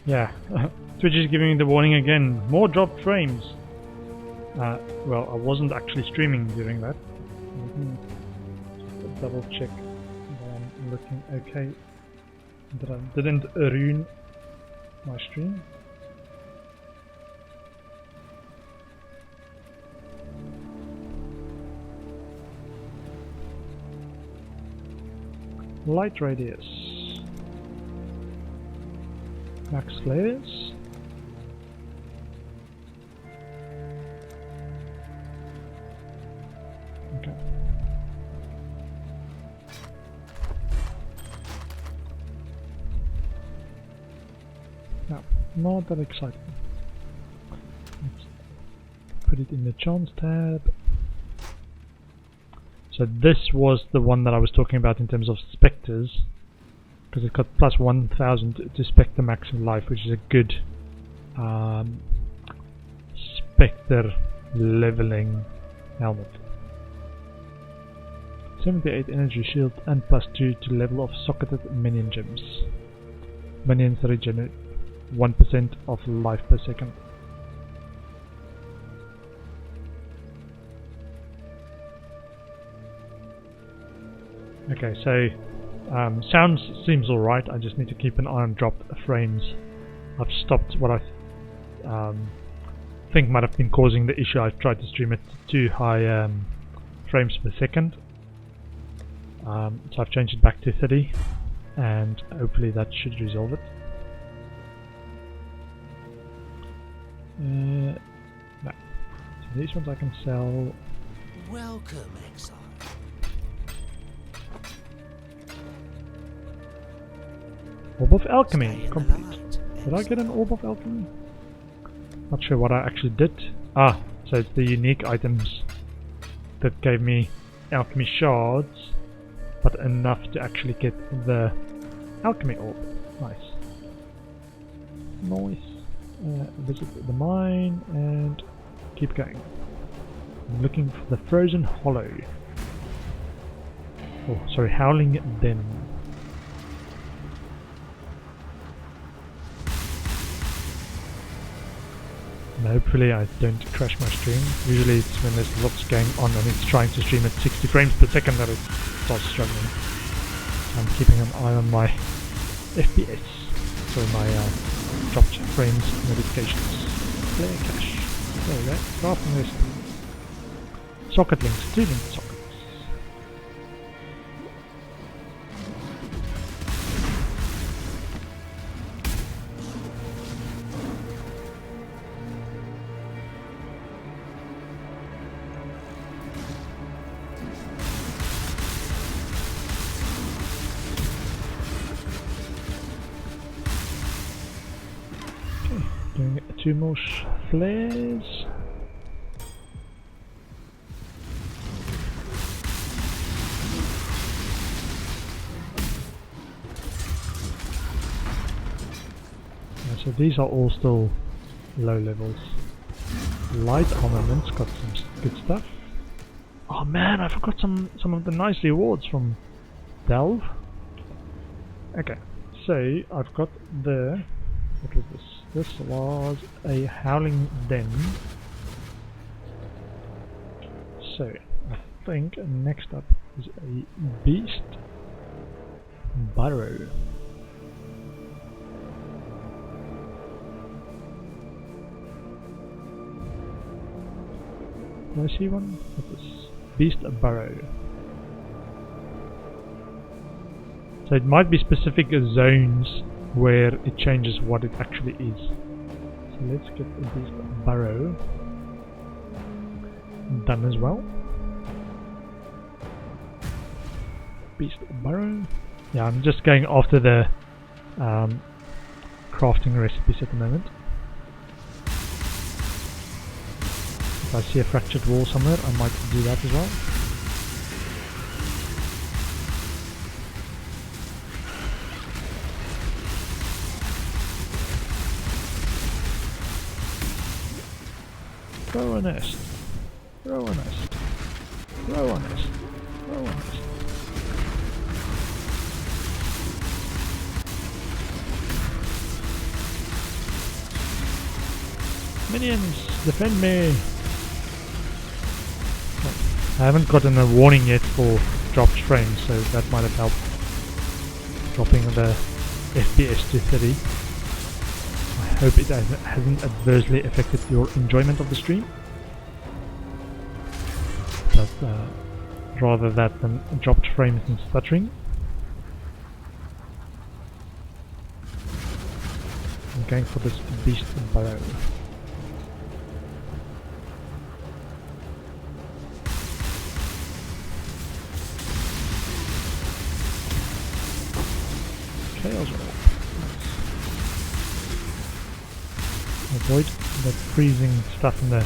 Yeah, Twitch is giving me the warning again. More dropped frames. Well, I wasn't actually streaming during that. Just double check that I'm looking okay. That I didn't ruin my stream. Light radius. Max flares. Okay. No, not that exciting. Let's put it in the chance tab. So this was the one that I was talking about in terms of spectres, because it got plus 1000 to spectre maximum life, which is a good spectre leveling helmet. 78 energy shield and plus 2 to level of socketed minion gems. Minions regenerate 1% of life per second. Okay, so sound seems alright. I just need to keep an eye on dropped frames. I've stopped what I think might have been causing the issue. I've tried to stream it too high frames per second. So I've changed it back to 30, and hopefully that should resolve it. No. So these ones I can sell. Welcome, Exile. Orb of Alchemy complete. Did I get an Orb of Alchemy? Not sure what I actually did. Ah, so it's the unique items that gave me alchemy shards, but enough to actually get the alchemy orb. Nice. Nice. Visit the mine and keep going. I'm looking for the Frozen Hollow. Oh, sorry, Howling Den. And hopefully I don't crash my stream. Usually it's when there's lots going on and it's trying to stream at 60 frames per second that it starts struggling. I'm keeping an eye on my FPS, so my dropped frames notifications. Player cache. There we go. Crafting recipe. Socket links. 2 linked sockets. Doing 2 more flares. So these are all still low levels. Light armaments got some good stuff. Oh man, I forgot some of the nice rewards from Delve. Okay, so I've got the... what was this? This was a Howling Den. So, I think next up is a Beast Burrow. Do I see one? What's this? Beast Burrow. So it might be specific zones where it changes what it actually is. So let's get a Beast Burrow done as well. Beast Burrow. Yeah, I'm just going after the crafting recipes at the moment. If I see a fractured wall somewhere, I might do that as well. Throw a nest. Throw a nest. Throw a nest. Throw a nest. Minions, defend me! I haven't gotten a warning yet for dropped frames, so that might have helped dropping the FPS to 30. I hope it hasn't adversely affected your enjoyment of the stream. But rather that than dropped frames and stuttering. I'm going for this beast barrow. Chaos Orb. Avoid the freezing stuff in the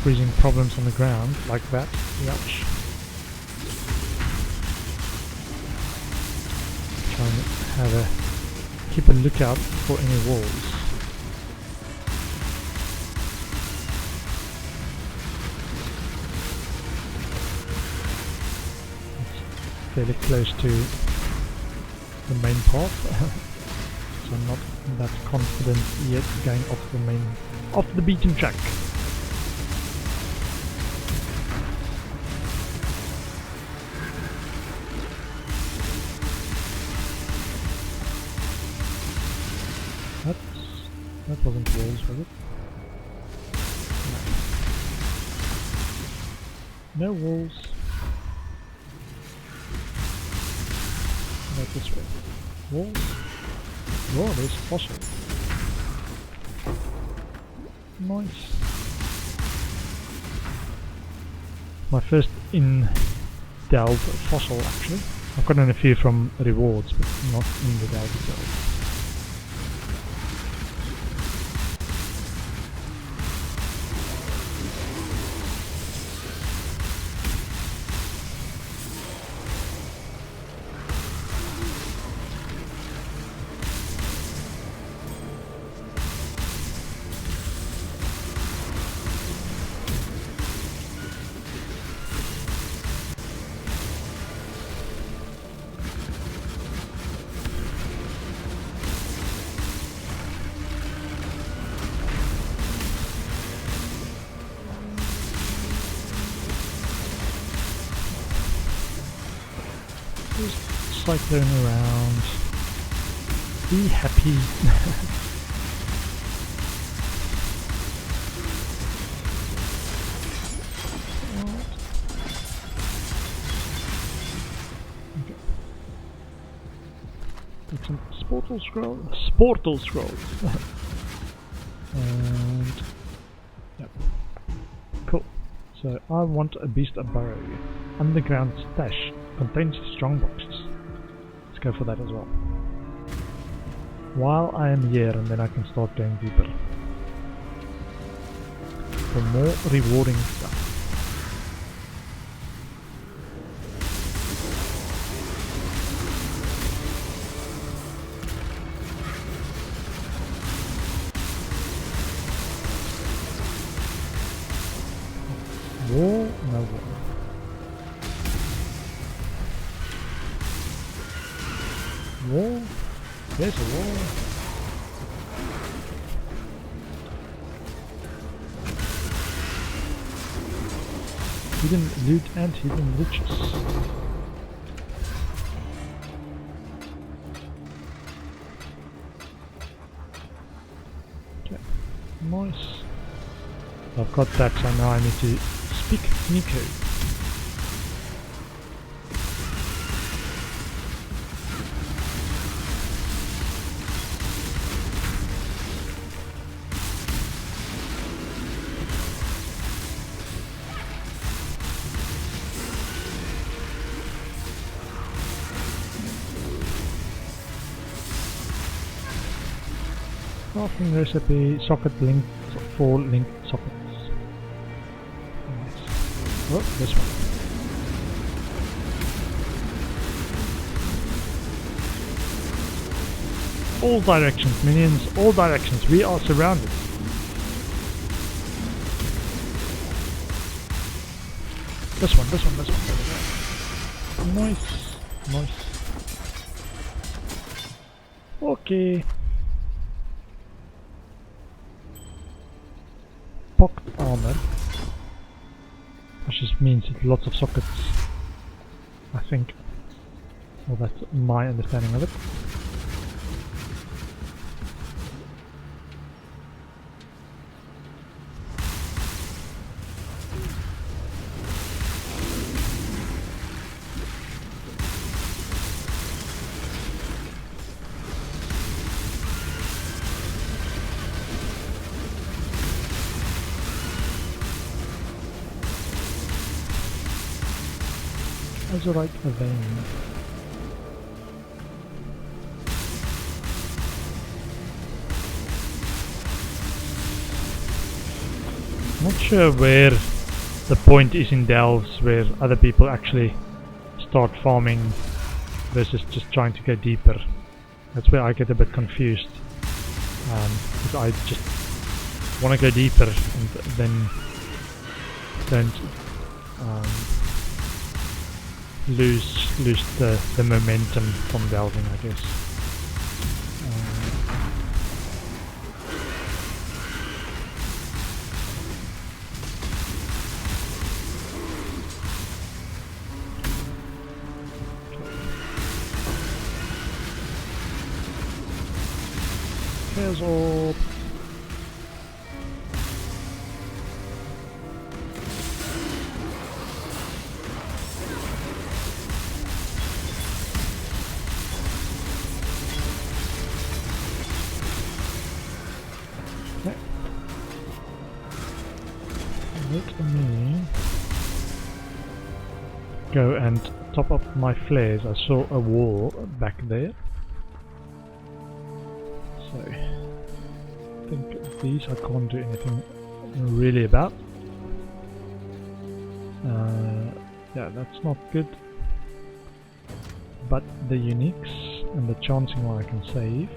freezing problems on the ground like that. Ouch. Try and keep a lookout for any walls. It's fairly close to the main path, so I'm not that confident yet going off the beaten track. That wasn't walls, was it? No. No walls. Not this way. Walls? Oh, there's fossil. Nice. My first in-delve fossil, actually. I've gotten a few from rewards, but not in the delve itself. Cyclone around. Be happy. Okay. Take some sportal scrolls. And yep. Cool. So I want a beast burrow. Underground stash contains strong boxes. Go for that as well. While I am here, and then I can start going deeper for more rewarding stuff. Wall? No wall. Wall? There's a wall. Hidden loot and hidden riches. Okay, nice. I've got that, so now I need to speak Nico. Crafting recipe, socket link for link sockets. Nice. Oh, this one. All directions, minions, all directions. We are surrounded. This one. Nice. pocket armor, which just means it's lots of sockets, I think. Well, that's my understanding of it. Azurite vein. Not sure where the point is in delves where other people actually start farming versus just trying to go deeper. That's where I get a bit confused, because I just want to go deeper and then don't lose the momentum from delving, I guess. Chaos Orb. Let me go and top up my flares. I saw a wall back there. So I think these I can't do anything really about. Yeah, that's not good. But the uniques and the chancing one I can save.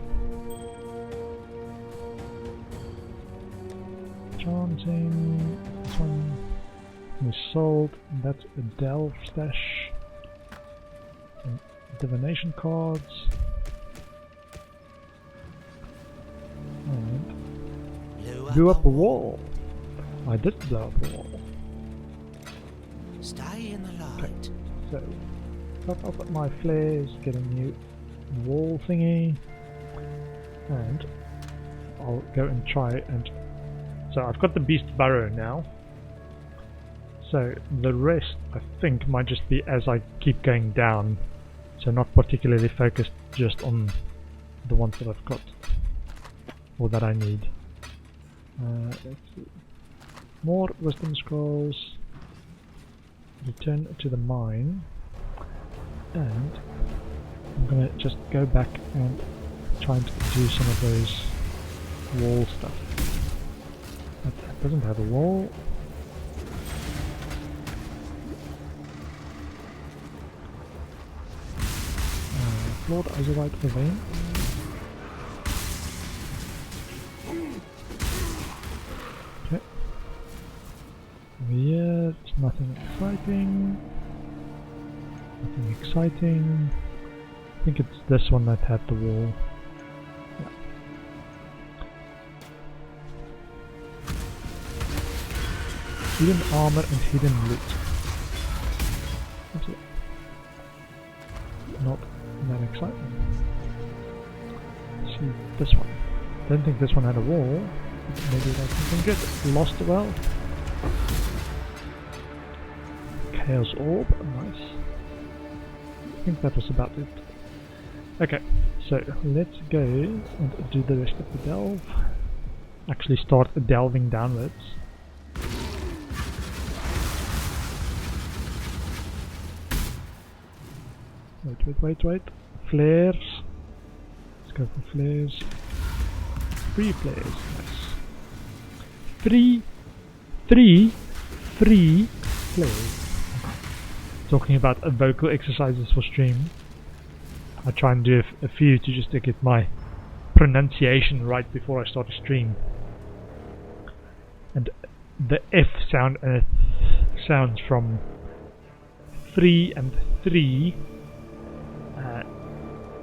Chancing, this one is sold. That's a delve stash. And divination cards. Blew up a wall. I did blow up a wall. Stay in the light. Okay, so top up my flares, get a new wall thingy, and I'll go and try and. So I've got the beast burrow now. So the rest I think might just be as I keep going down. So not particularly focused just on the ones that I've got or that I need. Let's see. More wisdom scrolls. Return to the mine. And I'm gonna just go back and try and do some of those wall stuff. That doesn't have a wall. Lord Azurite vein. Okay. Over here, it's nothing exciting. Nothing exciting. I think it's this one that had the wall. Yeah. Hidden armor and hidden loot. That's it. Not that exciting. Let's see this one. Don't think this one had a wall. Maybe that's something good. Lost the well. Chaos Orb, nice. I think that was about it. Okay, so let's go and do the rest of the delve. Actually start delving downwards. Wait. Flares. Let's go for flares. 3 flares. Nice. Three flares. Talking about vocal exercises for stream. I try and do a few to just to get my pronunciation right before I start a stream. And the F sound and it sounds from 3 and 3.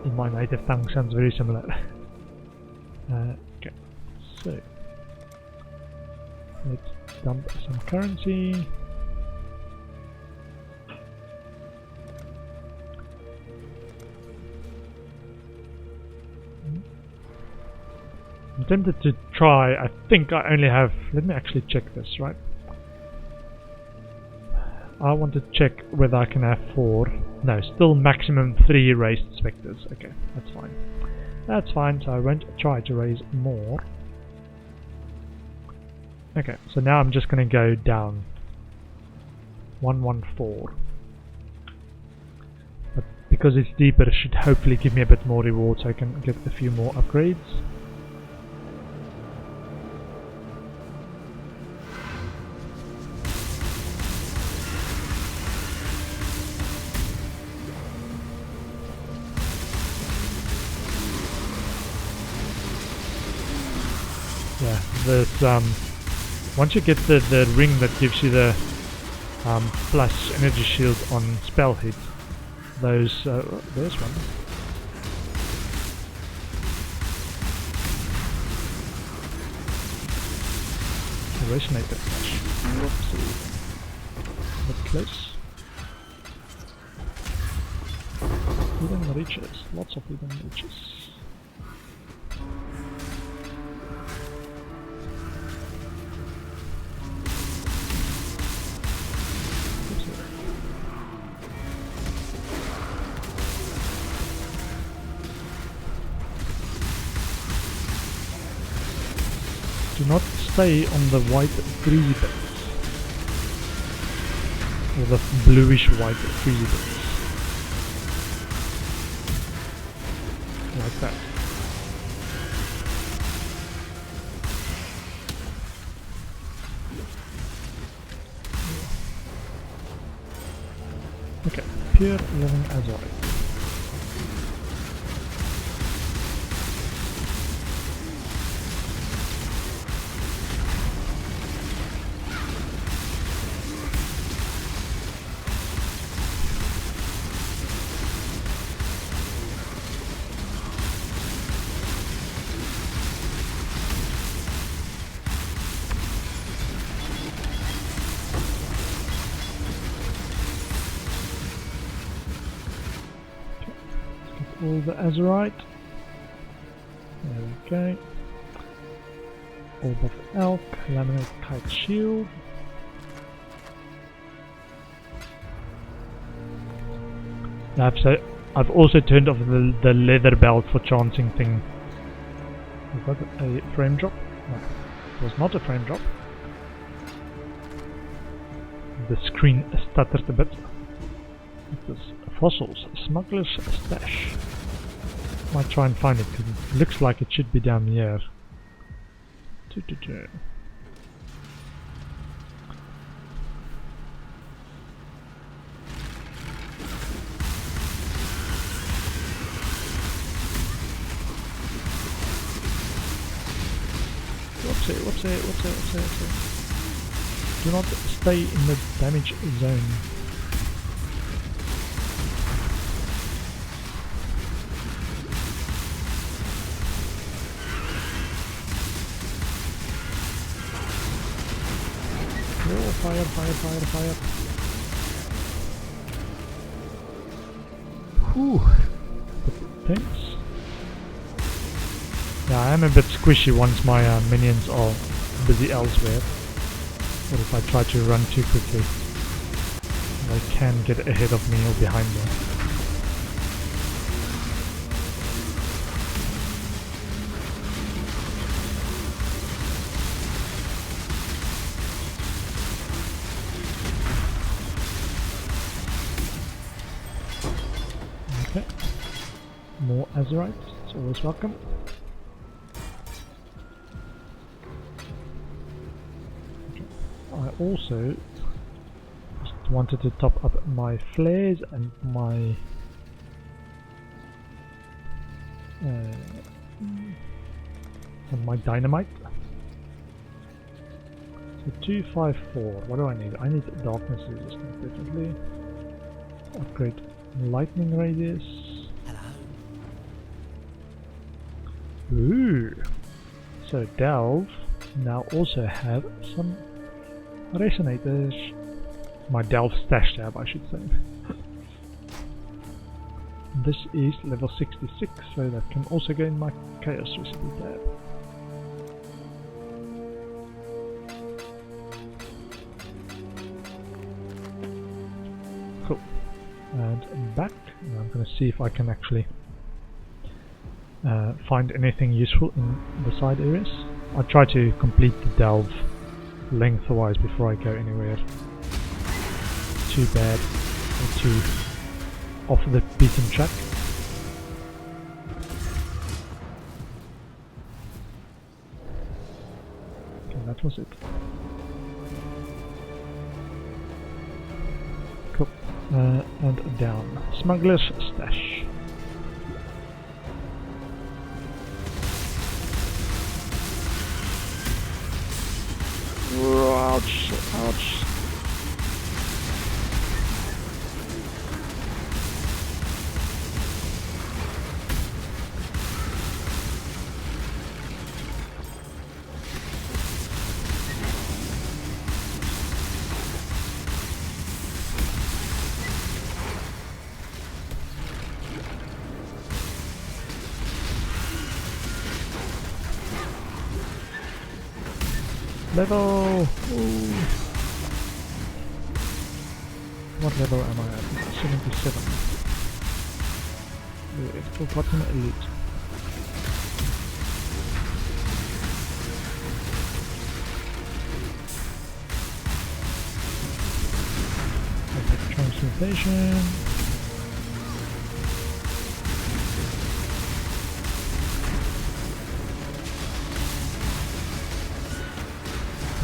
In my native tongue sounds very similar. Okay, so Let's dump some currency. I'm tempted to try. I think I only have. Let me actually check this, right? I want to check whether I can have 4. No, still maximum 3 raised spectres. Okay, that's fine. That's fine, so I won't try to raise more. Okay, so now I'm just going to go down. 114. But because it's deeper, it should hopefully give me a bit more reward so I can get a few more upgrades. Yeah, there's once you get the ring that gives you the plus energy shield on spell hit, those there's one. Resonator flash. Whoopsie. But close. Hidden reaches. Lots of hidden reaches. Do not stay on the white freeze bits. Or the bluish white freeze bits. Like that. Okay, pure living azurite. All the azurite. There we go. Orb of elk, laminate kite shield. I've also turned off the leather belt for chancing thing. Was that a frame drop? No, it was not a frame drop. The screen stuttered a bit. What's this? Fossils, smuggler's stash. Might try and find it because it looks like it should be down here. Whoopsie. Do not stay in the damage zone. Oh, fire. Whew. Thanks. Yeah, I am a bit squishy once my minions are busy elsewhere. Or if I try to run too quickly, they can get ahead of me or behind me. Okay, more azurite, it's always welcome. Okay. I also just wanted to top up my flares and my dynamite. So 254, what do I need? I need darkness resistance, definitely. Upgrade lightning radius. Hello. Ooh. So delve. Now also have some resonators. My delve stash tab, I should say. This is level 66, so that can also go in my chaos recipe tab. Cool. And back. And I'm going to see if I can actually find anything useful in the side areas. I'll try to complete the delve lengthwise before I go anywhere too bad or too off the beaten track. Okay, that was it. Cool. And down. Smuggler's Stash. Ouch, ouch. Level! Ooh. What level am I at? 77. It's forgotten elite. Okay, transmutation.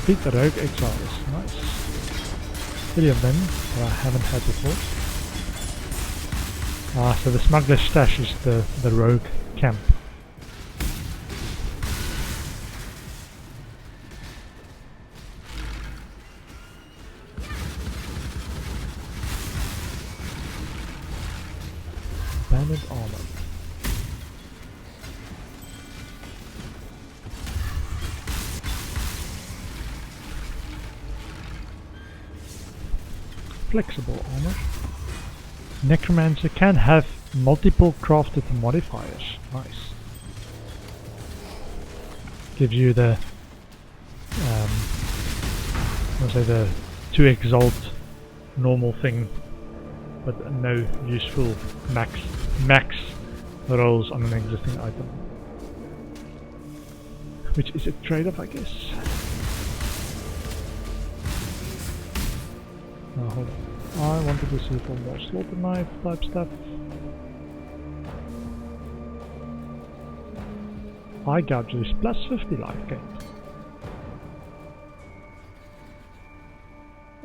Defeat the Rogue Exiles, nice. 3 of them that I haven't had before. Ah, so the Smuggler's Stash is the Rogue camp. Banded armor. Flexible armor. Necromancer can have multiple crafted modifiers. Nice. Gives you the let's say the 2 exalt normal thing, but no useful max rolls on an existing item. Which is a trade-off, I guess. Now hold on. I wanted to see for more slaughter knife type stuff. Eye gouge is plus 50 life gained.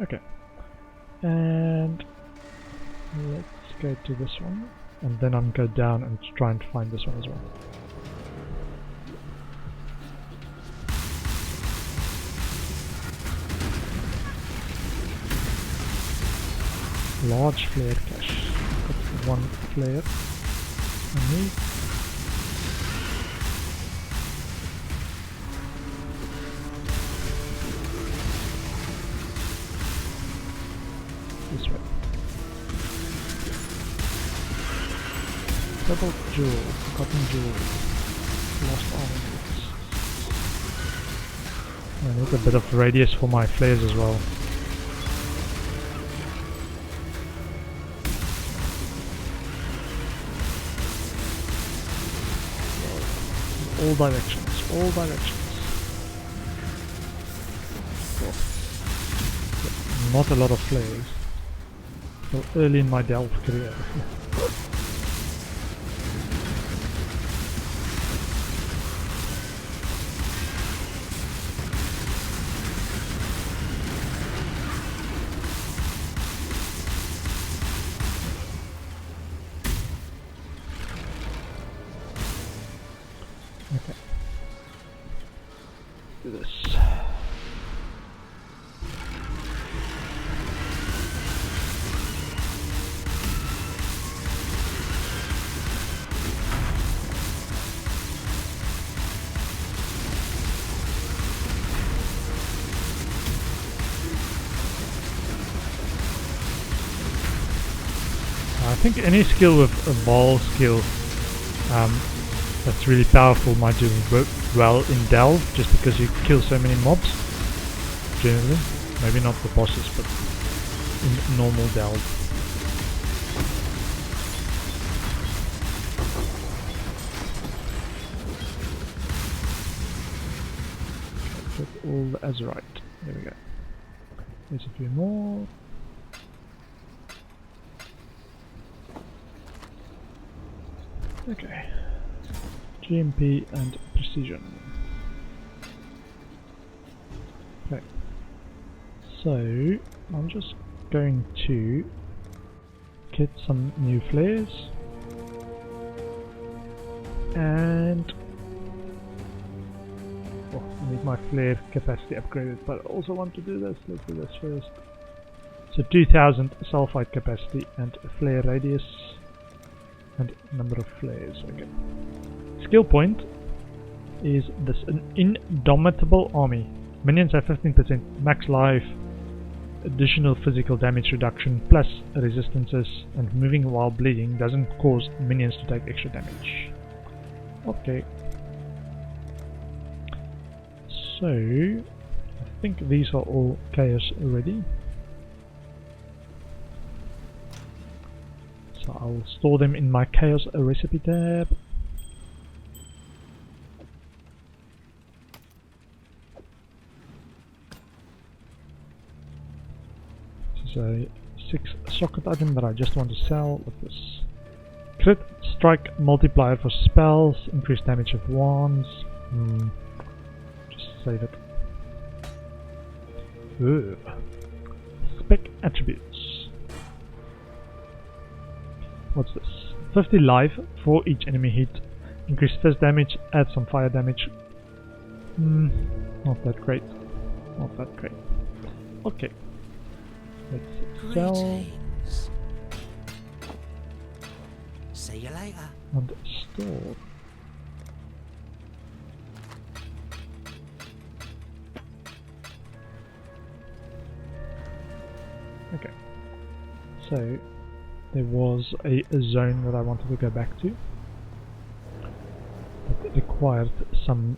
Okay. And let's go to this one. And then I'm going to go down and try and find this one as well. Large flare cache. Got 1 flare on me. This way. Double jewel, forgotten jewel. Lost armor. I need a bit of radius for my flares as well. All directions, all directions. Oh. Not a lot of flares. So early in my delve career. Okay. Do this. think any skill with a ball skill that's really powerful might do well in Delve, just because you kill so many mobs. Generally, maybe not the bosses, but in normal Delve. Get all the Azurite. There we go. There's a few more. Okay. GMP and precision. Okay. So I'm just going to get some new flares and I need my flare capacity upgraded, but I also want to do this. Let's do this first. So 2000 sulfide capacity and flare radius and number of flares. Okay. Skill point is this: an indomitable army. Minions have 15% max life, additional physical damage reduction, plus resistances, and moving while bleeding doesn't cause minions to take extra damage. Okay. So I think these are all chaos already. So I'll store them in my chaos recipe tab. This is a 6 socket item that I just want to sell with this. Crit strike multiplier for spells, increased damage of wands. Just save it. Ooh. Spec attributes. What's this? 50 life for each enemy hit. Increase fist damage, add some fire damage. Not that great. Not that great. Okay. Let's sell. Greetings. See you later. And store. Okay. So there was a zone that I wanted to go back to. It required some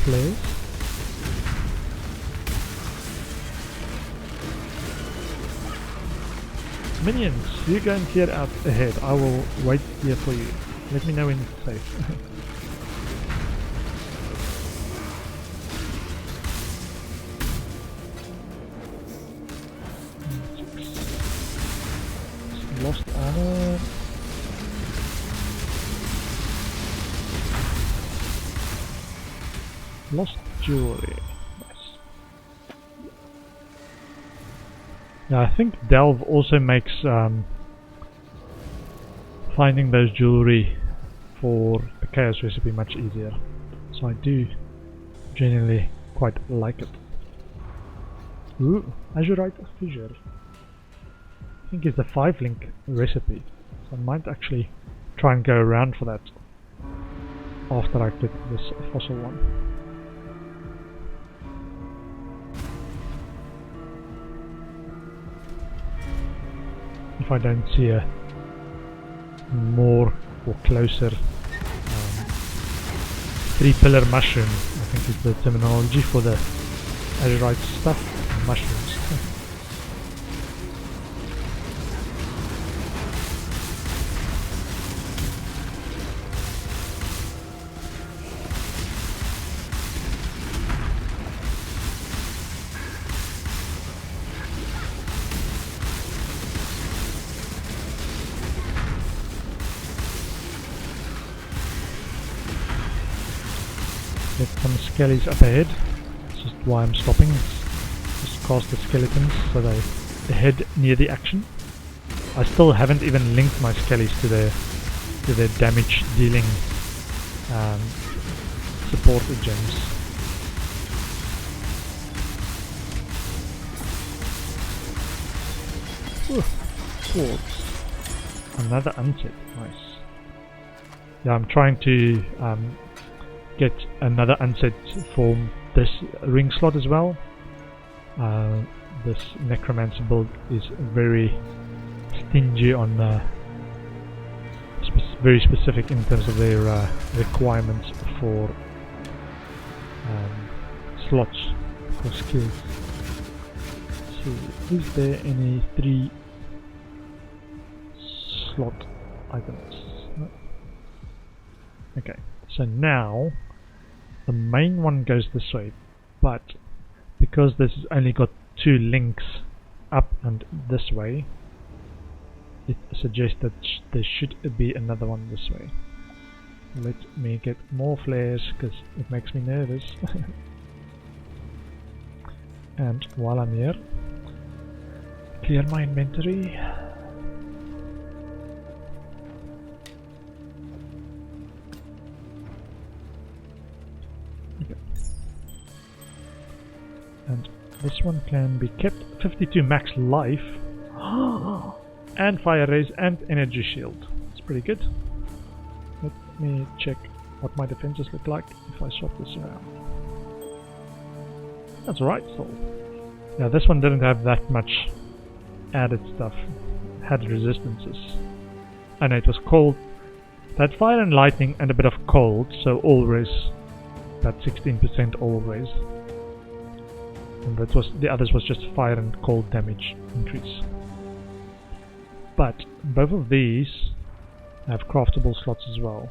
flares. Minions, you go and clear out ahead. I will wait here for you. Let me know when it's safe. Lost armor. Lost jewelry. Nice. Yeah, I think Delve also makes finding those jewelry for the chaos recipe much easier. So I do generally quite like it. Ooh, Azurite fissure. I think it's a 5-link recipe, so I might actually try and go around for that after I get this fossil one. If I don't see a more or closer 3-pillar mushroom, I think is the terminology for the Azurite stuff, mushrooms. Get some skellies up ahead. That's just why I'm stopping. Just cast the skeletons so they head near the action. I still haven't even linked my skellies to their damage dealing support gems. Swords. Another unset. Nice. Yeah, I'm trying to get another unset for this ring slot as well. this Necromancer build is very stingy on very specific in terms of their requirements for slots for skills. So, is there any 3 slot items? No. Okay, so now the main one goes this way, but because this has only got 2 links up and this way, it suggests that there should be another one this way. Let me get more flares because it makes me nervous. And while I'm here, clear my inventory. Okay. And this one can be kept 52 max life and fire raise and energy shield. It's pretty good. Let me check what my defenses look like if I swap this around. That's right still. Yeah, this one didn't have that much added stuff. It had resistances. I know it was cold. It had fire and lightning and a bit of cold, so always that 16% always. And that was the others was just fire and cold damage increase. But both of these have craftable slots as well.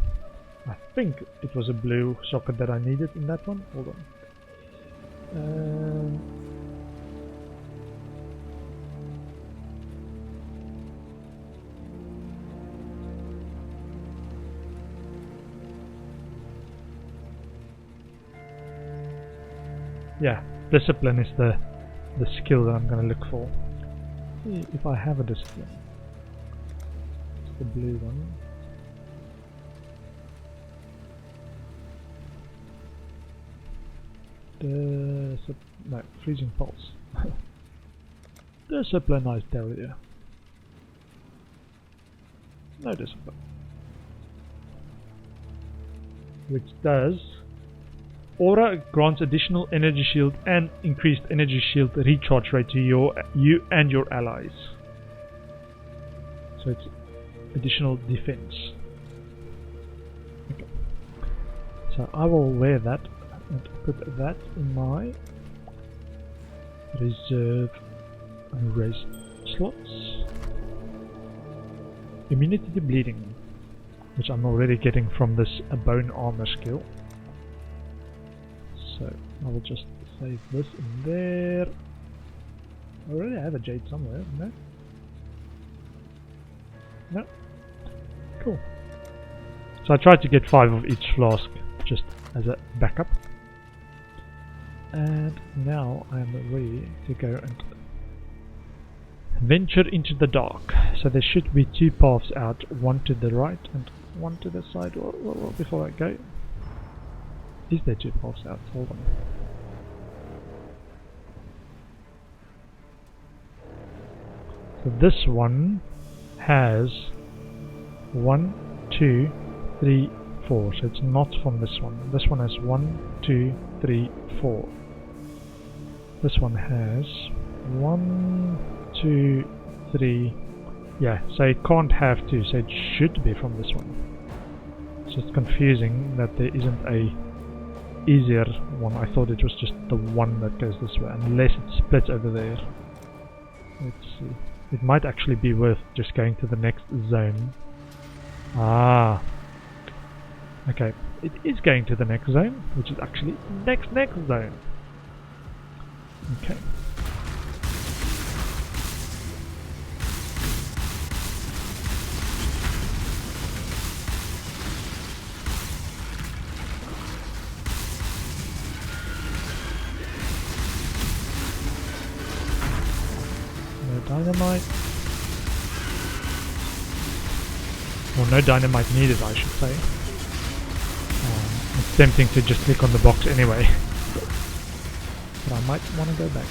I think it was a blue socket that I needed in that one. Hold on. Yeah, discipline is the skill that I'm going to look for. See if I have a discipline. It's the blue one. No, freezing pulse. Discipline, I tell you. No discipline. Which does aura grants additional energy shield and increased energy shield recharge rate to you and your allies. So it's additional defense. Okay. So I will wear that and put that in my reserve and raise slots. Immunity to bleeding, which I'm already getting from this bone armor skill. So I will just save this in there. I already have a jade somewhere, no? No? Cool. So I tried to get 5 of each flask just as a backup. And now I am ready to go and venture into the dark. So there should be 2 paths out, one to the right and one to the side. Well, before I go, is there 2 paths out? Hold on. So this one has 1, 2, 3, 4. So it's not from this one. This one has 1, 2, 3, 4. This one has 1, 2, 3. Yeah, so it can't have 2, so it should be from this one. So it's confusing that there isn't a easier one. I thought it was just the one that goes this way, unless it splits over there. Let's see. It might actually be worth just going to the next zone. Ah. Okay, it is going to the next zone, which is actually next zone. Okay. No dynamite. Or no dynamite needed, I should say. It's tempting to just click on the box anyway. But I might want to go back.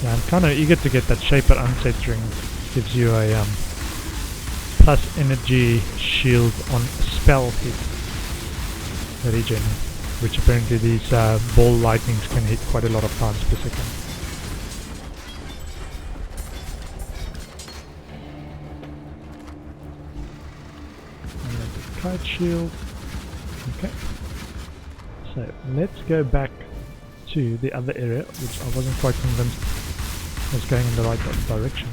Yeah, I'm kind of eager to get that Shaper Unset ring. Gives you a plus energy shield on spell hit regen, which apparently these ball lightnings can hit quite a lot of times per second. And kite shield. Okay. So let's go back to the other area, which I wasn't quite convinced was going in the right direction.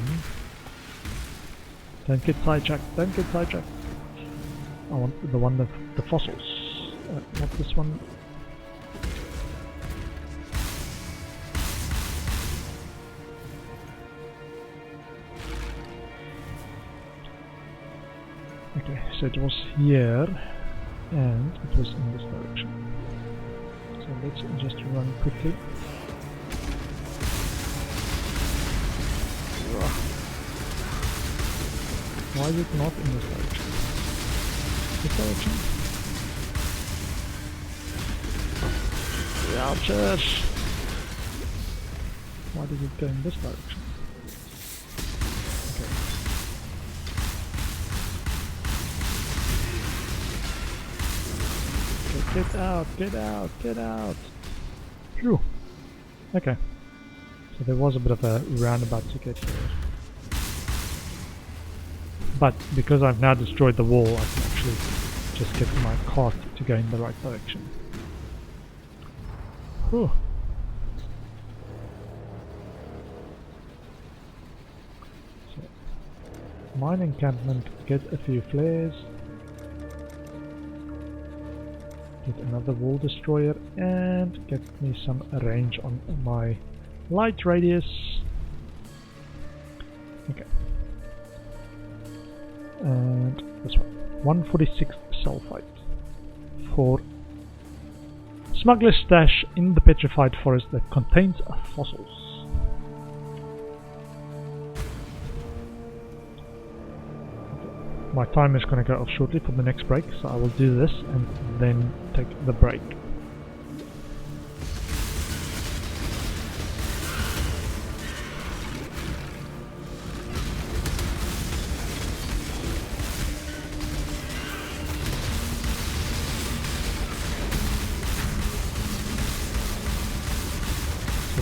Don't get sidetracked, don't get sidetracked. I want the one that the fossils. Not this one. Okay, so it was here and it was in this direction. So let's just run quickly. Why is it not in this direction? This direction? The archers! Why did it go in this direction? Okay. Get out, get out, get out! Phew! Okay. So there was a bit of a roundabout to get here. But because I've now destroyed the wall, I can actually just get my cart to go in the right direction. Whew. So, mine encampment, get a few flares, get another wall destroyer, and get me some range on my light radius. Okay. And this one, 146 sulfite for smuggler's stash in the petrified forest that contains fossils. Okay. My timer is going to go off shortly for the next break, so I will do this and then take the break.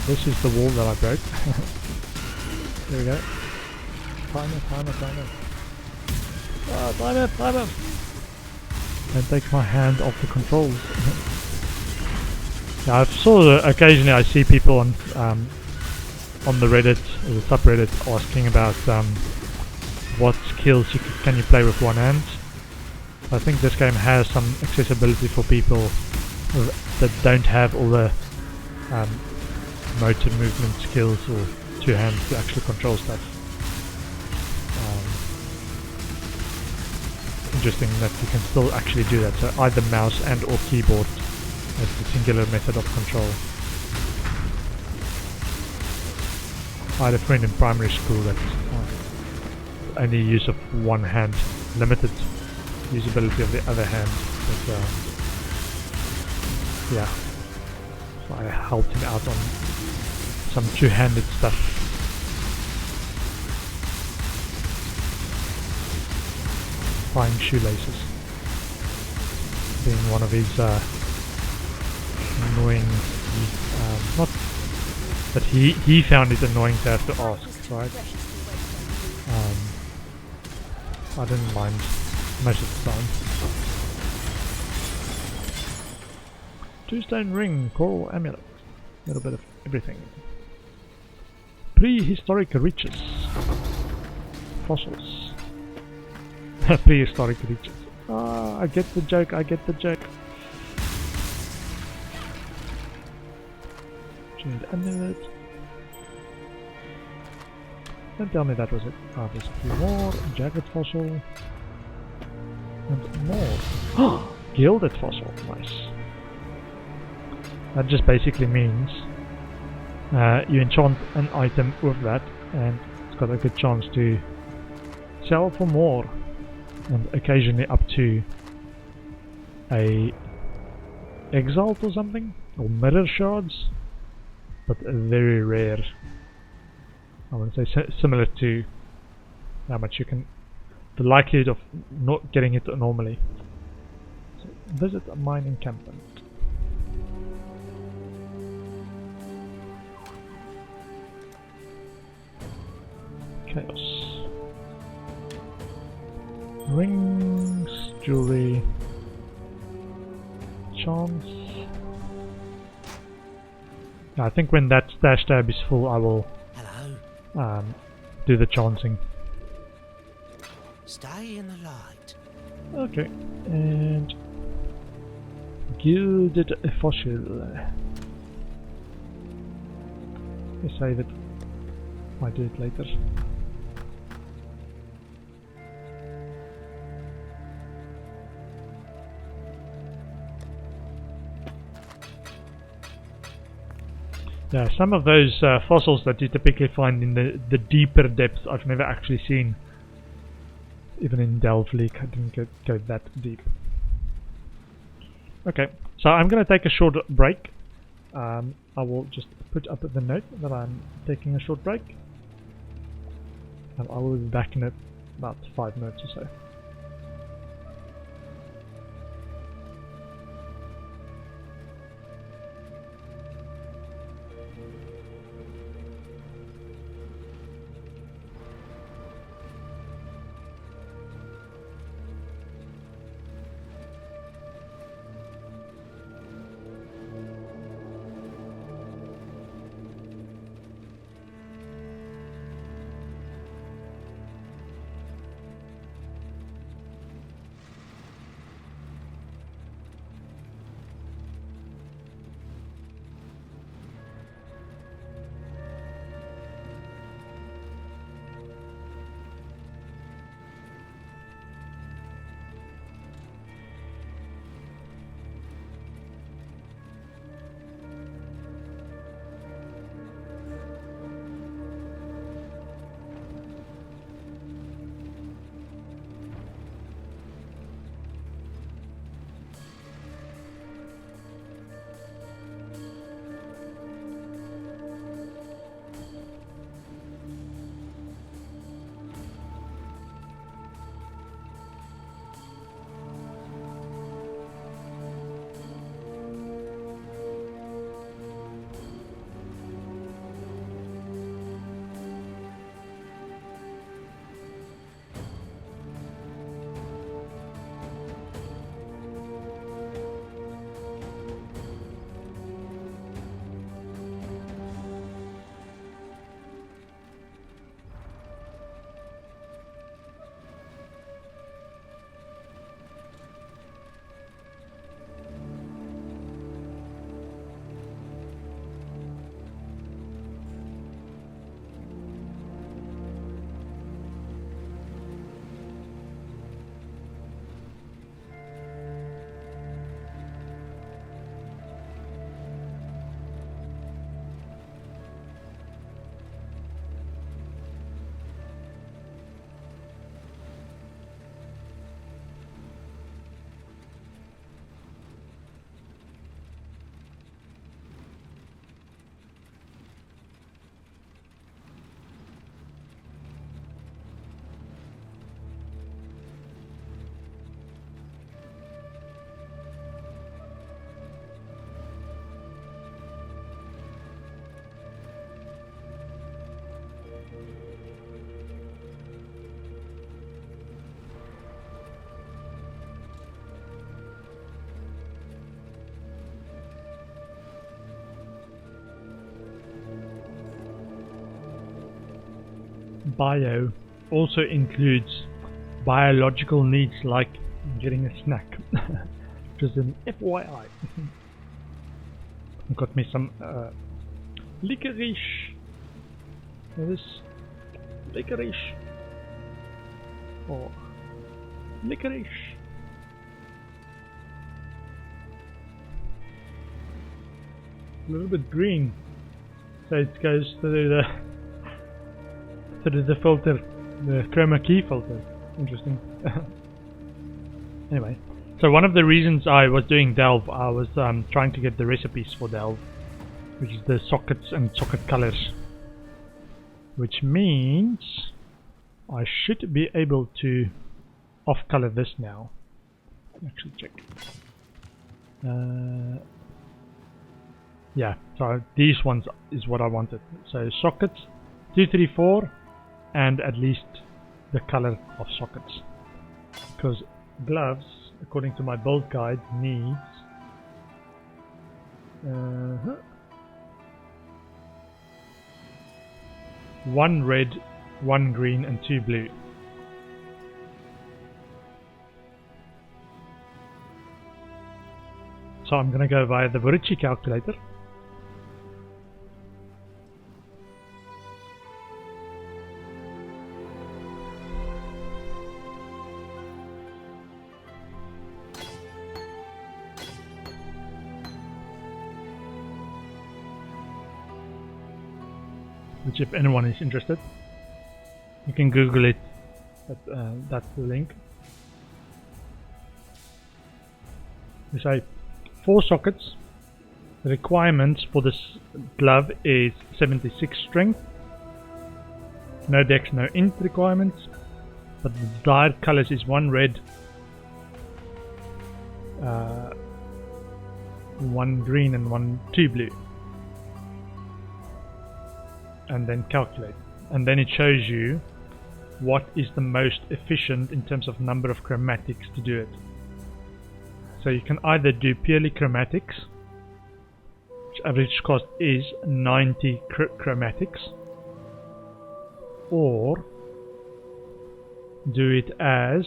This is the wall that I broke. There we go. Timer, timer, timer. Ah, timer, timer! And take my hand off the controls. Now, I've sort of occasionally I see people on the Reddit or the subreddit asking about what skills can you play with one hand. I think this game has some accessibility for people that don't have all the motor movement skills or two hands to actually control stuff. Interesting that you can still actually do that, so either mouse and or keyboard as the singular method of control. I had a friend in primary school that only use of one hand, limited usability of the other hand, but yeah, so I helped him out on some two-handed stuff. Tying shoelaces being one of his annoying, not that he found it annoying to have to ask, right? I didn't mind most of the time. Two-stone ring, coral amulet, a little bit of everything. Prehistoric riches. Fossils. Prehistoric riches. Ah, I get the joke, I get the joke. Chained amulet. Don't tell me that was it. Ah, there's a few more. Jagged fossil. And more. Gilded fossil. Nice. That just basically means you enchant an item with that and it's got a good chance to sell for more, and occasionally up to a exalt or something, or mirror shards, but very rare I want to say similar to how much you can, the likelihood of not getting it normally. So, visit a mine encampment. Chaos. Rings, jewelry, charms. I think when that stash tab is full, I will Hello. Do the chancing. Stay in the light. Okay, and gilded fossil. Let's save it. Might do it later. Yeah, some of those fossils that you typically find in the deeper depths I've never actually seen. Even in Delve League I didn't go that deep. Okay, so I'm going to take a short break. I will just put up the note that I'm taking a short break. And I will be back in about 5 minutes or so. Bio also includes biological needs like getting a snack. Just an FYI. Got me some licorice. This licorice. Oh, licorice. A little bit green, so it goes through the filter, the chroma key filter. Interesting. Anyway, so one of the reasons I was doing Delve, I was trying to get the recipes for Delve, which is the sockets and socket colors, which means I should be able to off color this now. Actually check. Yeah, so these ones is what I wanted. So sockets 2, 3, 4 and at least the color of sockets, because gloves, according to my build guide, needs one red, one green and 2 blue. So I'm going to go via the Vorici calculator. Which, if anyone is interested, you can Google it. That's the link. We say 4 sockets. The requirements for this glove is 76 strength. No dex, no int requirements. But the desired colors is 1 red, 1 green and 2 blue. And then calculate, and then it shows you what is the most efficient in terms of number of chromatics to do it. So you can either do purely chromatics, which average cost is 90 chromatics, or do it as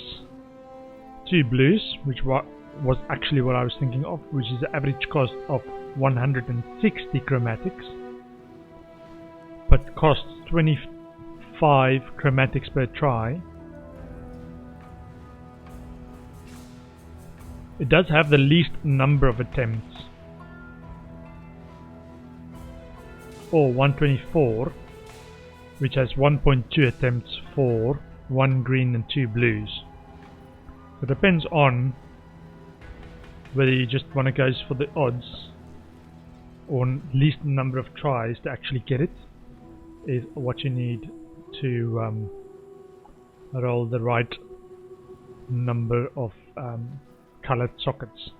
2 blues, which was actually what I was thinking of, which is the average cost of 160 chromatics, but costs 25 chromatics per try. It does have the least number of attempts, or 124, which has 1.2 attempts for 1 green and 2 blues. So it depends on whether you just want to go for the odds or least number of tries to actually get it, is what you need to roll the right number of colored sockets.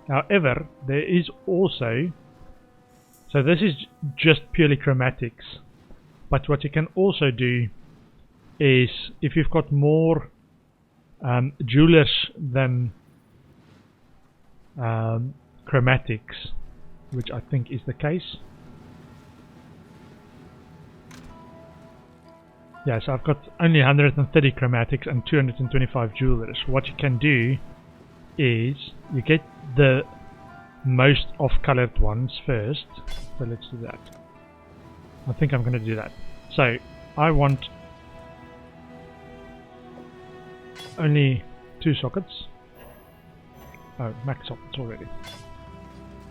However, there is also, so this is just purely chromatics, but what you can also do is, if you've got more jewelers than chromatics, which I think is the case. Yeah, so I've got only 130 chromatics and 225 jewelers. What you can do is you get the most off-colored ones first. So let's do that. I think I'm going to do that. So I want only 2 sockets. Oh, max sockets already.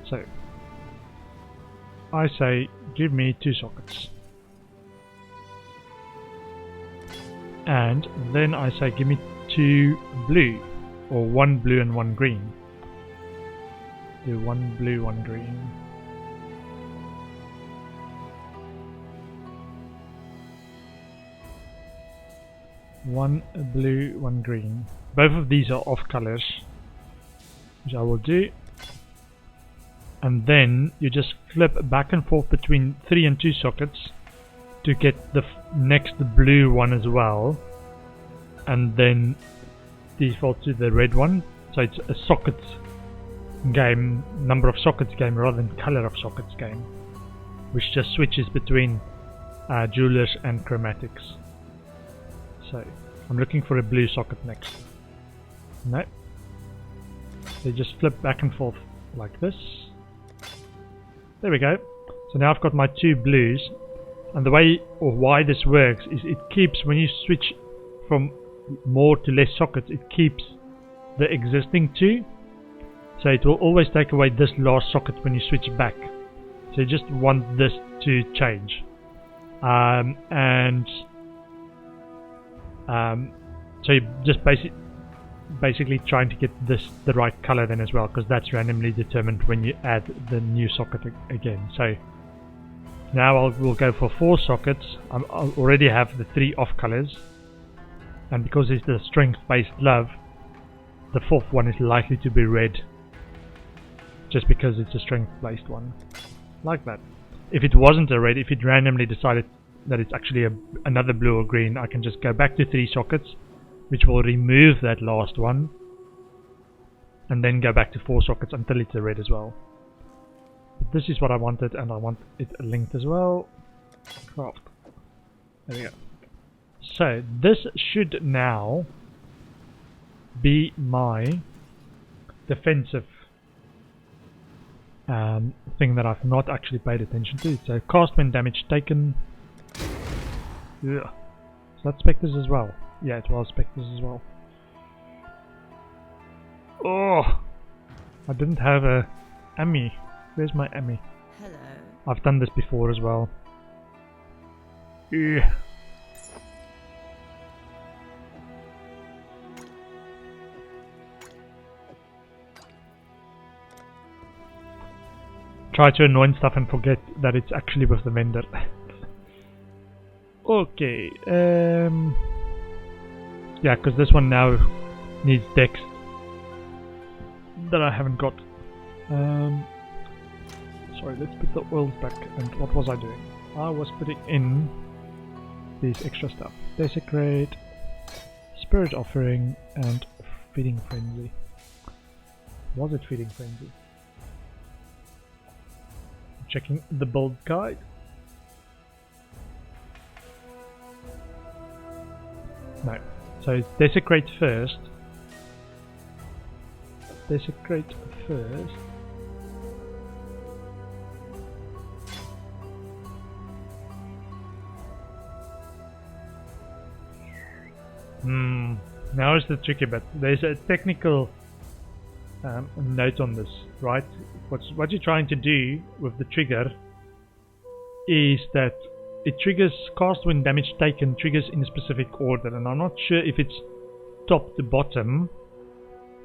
So I say give me 2 sockets. And then I say give me 2 blue, or 1 blue and 1 green. Do 1 blue, 1 green. One blue, 1 green. Both of these are off colors, which I will do. And then you just flip back and forth between 3 and 2 sockets to get the next blue one as well, and then default to the red one. So it's a sockets game, number of sockets game rather than color of sockets game, which just switches between jewelers and chromatics. So I'm looking for a blue socket next. No, they just flip back and forth like this. There we go. So now I've got my 2 blues. And the way or why this works is it keeps, when you switch from more to less sockets, it keeps the existing 2. So it will always take away this last socket when you switch back. So you just want this to change. So you just basically trying to get this the right color then as well, because that's randomly determined when you add the new socket again. So Now we'll go for 4 sockets. I already have the 3 off colors, and because it's the strength based glove, the 4th one is likely to be red, just because it's a strength based one, like that. If it wasn't a red, if it randomly decided that it's actually another blue or green, I can just go back to 3 sockets, which will remove that last one, and then go back to 4 sockets until it's a red as well. But this is what I wanted, and I want it linked as well. Craft. There we go. So this should now be my defensive thing that I've not actually paid attention to. So cast when damage taken. Yeah. So that's Spectres as well. Yeah, it was Spectres as well. Oh, I didn't have a Ami. Where's my Ami? Hello. I've done this before as well. Yeah. Try to anoint stuff and forget that it's actually with the vendor. Okay. Yeah, because this one now needs dex that I haven't got. Sorry, let's put the oils back. And what was I doing? I was putting in these extra stuff. Desecrate, Spirit Offering, and Feeding Frenzy. Was it Feeding Frenzy? Checking the build guide. No. So it's Desecrate first. Desecrate first. Now is the tricky bit. There's a technical note on this, right? What you're trying to do with the trigger is that it triggers cast when damage taken triggers in a specific order, and I'm not sure if it's top to bottom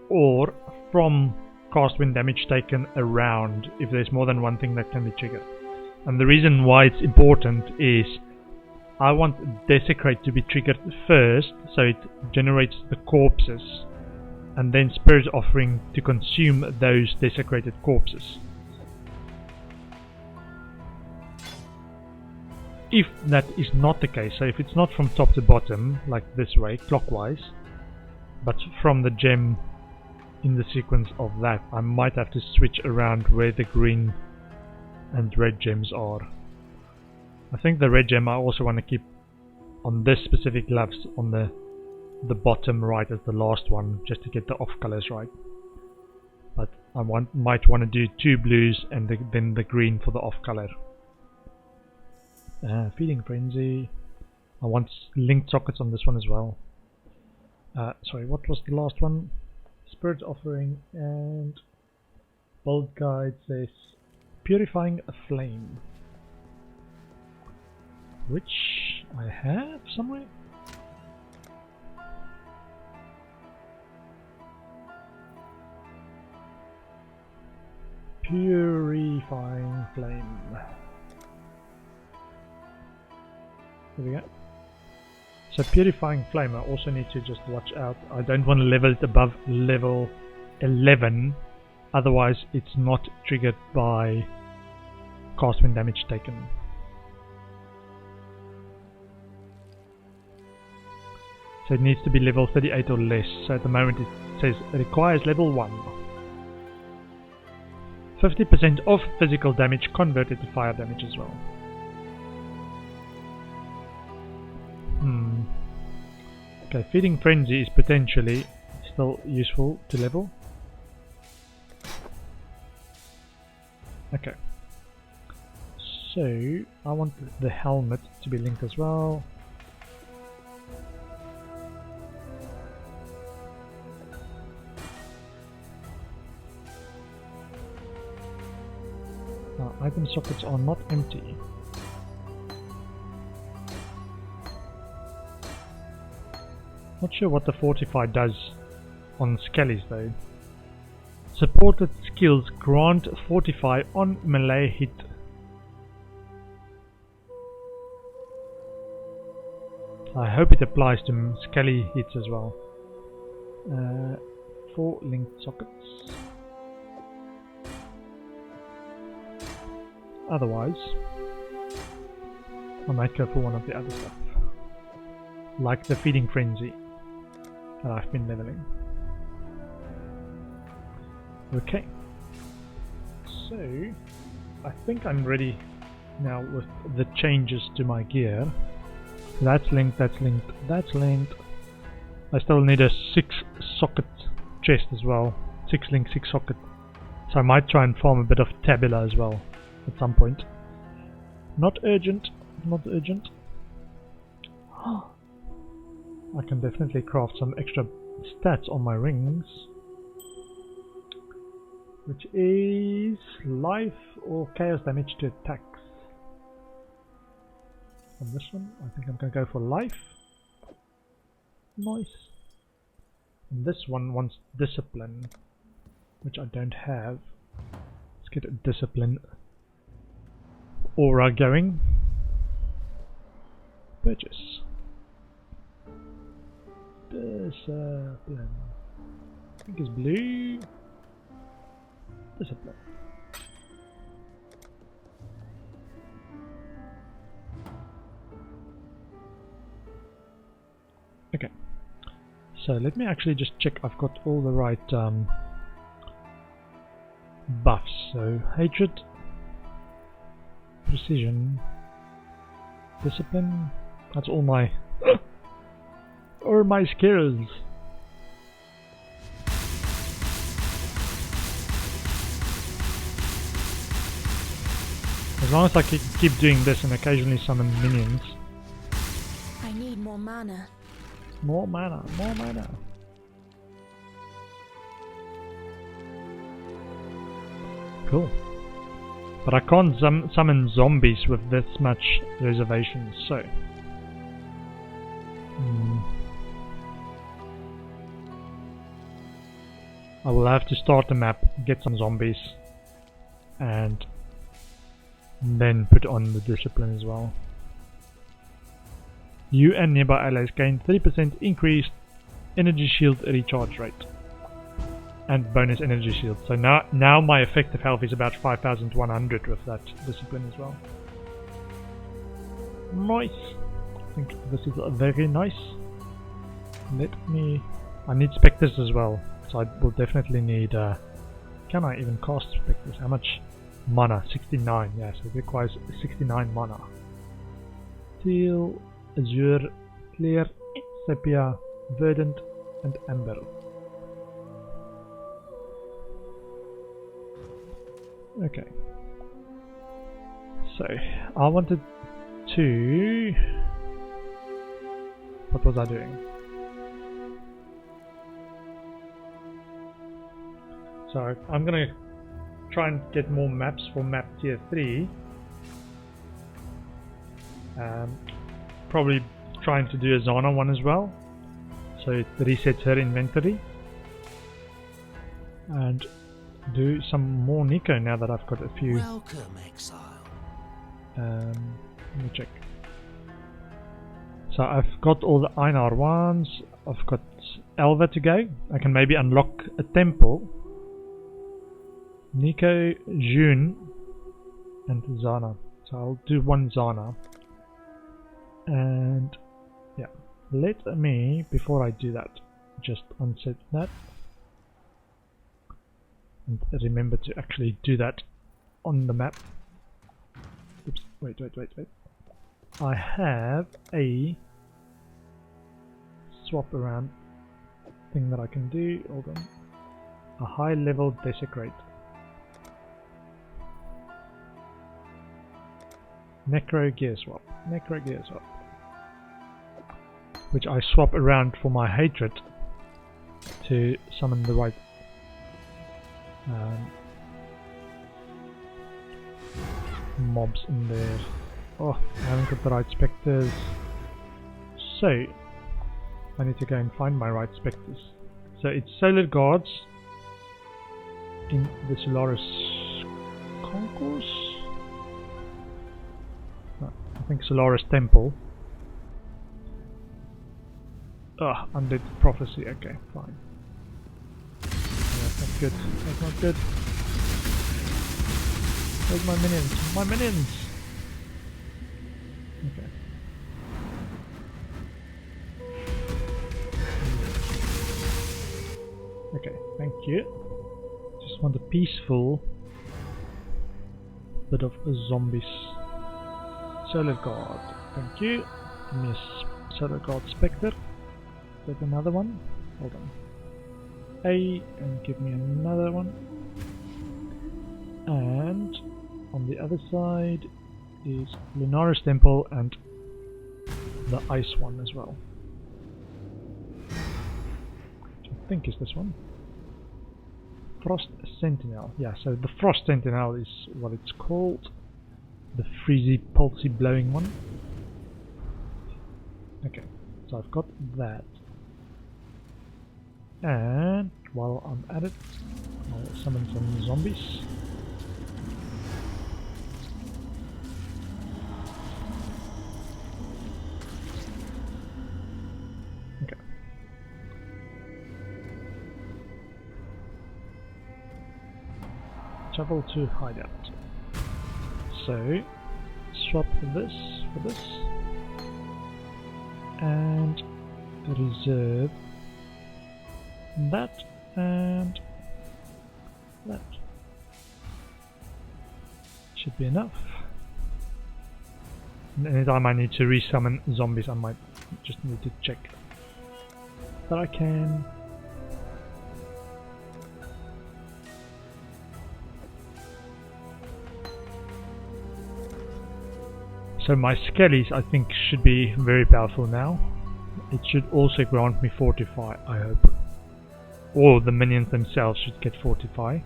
or from cast when damage taken around, if there's more than one thing that can be triggered. And the reason why it's important is I want Desecrate to be triggered first, so it generates the corpses, and then Spirit Offering to consume those desecrated corpses. If that is not the case, so if it's not from top to bottom, like this way, clockwise, but from the gem in the sequence of that, I might have to switch around where the green and red gems are. I think the red gem I also want to keep on this specific gloves on the bottom right as the last one, just to get the off colors right. But I might want to do 2 blues and then the green for the off color. Feeding Frenzy. I want linked sockets on this one as well. Sorry, what was the last one? Spirit Offering, and build guide says Purifying a Flame, which I have somewhere. Purifying Flame. There we go. So Purifying Flame, I also need to just watch out. I don't want to level it above level 11, otherwise it's not triggered by cast when damage taken. So it needs to be level 38 or less. So at the moment it says it requires level 1. 50% of physical damage converted to fire damage as well. Okay, Feeding Frenzy is potentially still useful to level. Okay. So I want the helmet to be linked as well. Now, item sockets are not empty. Not sure what the Fortify does on Skellies though. Supported skills grant Fortify on melee hit. I hope it applies to skelly hits as well. 4 linked sockets. Otherwise, I might go for one of the other stuff, like the feeding frenzy that I've been leveling. Okay, so I think I'm ready now with the changes to my gear. That's linked, that's linked, that's linked. I still need a 6 socket chest as well. 6 link, 6 socket. So I might try and farm a bit of tabula as well at some point. Not urgent, not urgent. I can definitely craft some extra stats on my rings, which is life or chaos damage to attacks. On this one, I think I'm going to go for life. Nice. And this one wants discipline, which I don't have. Let's get a discipline aura going. Purchase. Discipline. I think it's blue. Discipline. Okay, so let me actually just check I've got all the right buffs. So hatred, precision, discipline, that's all my or my skills. As long as I keep doing this and occasionally summon minions. I need more mana. More mana, more mana. Cool. But I can't summon zombies with this much reservation, so... I will have to start the map, get some zombies, and then put on the discipline as well. You and nearby allies gain 30% increased energy shield recharge rate and bonus energy shield. So now my effective health is about 5,100 with that discipline as well. Nice. I think this is very nice. I need specters as well, so I will definitely need. Can I even cast specters? How much mana? 69. Yes, it requires 69 mana. Teal, Azure, Clear, Sepia, Verdant, and Amber. Okay. So, I wanted to... What was I doing? So, I'm gonna try and get more maps for map tier 3. Probably trying to do a Zana one as well, so it resets her inventory, and do some more Nico now that I've got a few. Welcome, Exile. Let me check. So I've got all the Einar ones, I've got Elva to go. I can maybe unlock a temple. Nico, June, and Zana. So I'll do one Zana. And yeah, let me, before I do that, just unset that. And remember to actually do that on the map. Oops, wait. I have a swap around thing that I can do. Hold on. A high level desecrate. Necro gear swap. Which I swap around for my hatred to summon the right mobs in there. Oh, I haven't got the right specters. So, I need to go and find my right specters. So it's Solar Guards in the Solaris Concourse? I think Solaris Temple. Undead Prophecy. Okay, fine. That's not good. That's not good. Where's my minions? My minions! Okay. Okay, thank you. Just want a peaceful bit of zombies. Solar Guard. Thank you. Give me a Solar Guard Spectre. Is that another one? Hold on. A, and give me another one. And on the other side is Lunaris Temple and the ice one as well. Which I think is this one. Frost Sentinel. Yeah, so the Frost Sentinel is what it's called. The freezy, pulsy, blowing one. Okay, so I've got that. And while I'm at it, I'll summon some zombies. Okay. Travel to hideout. So, swap this for this. And reserve that and that. Should be enough. And anytime I need to resummon zombies, I might just need to check that I can. So my skellies, I think, should be very powerful now. It should also grant me Fortify, I hope. Or the minions themselves should get Fortify.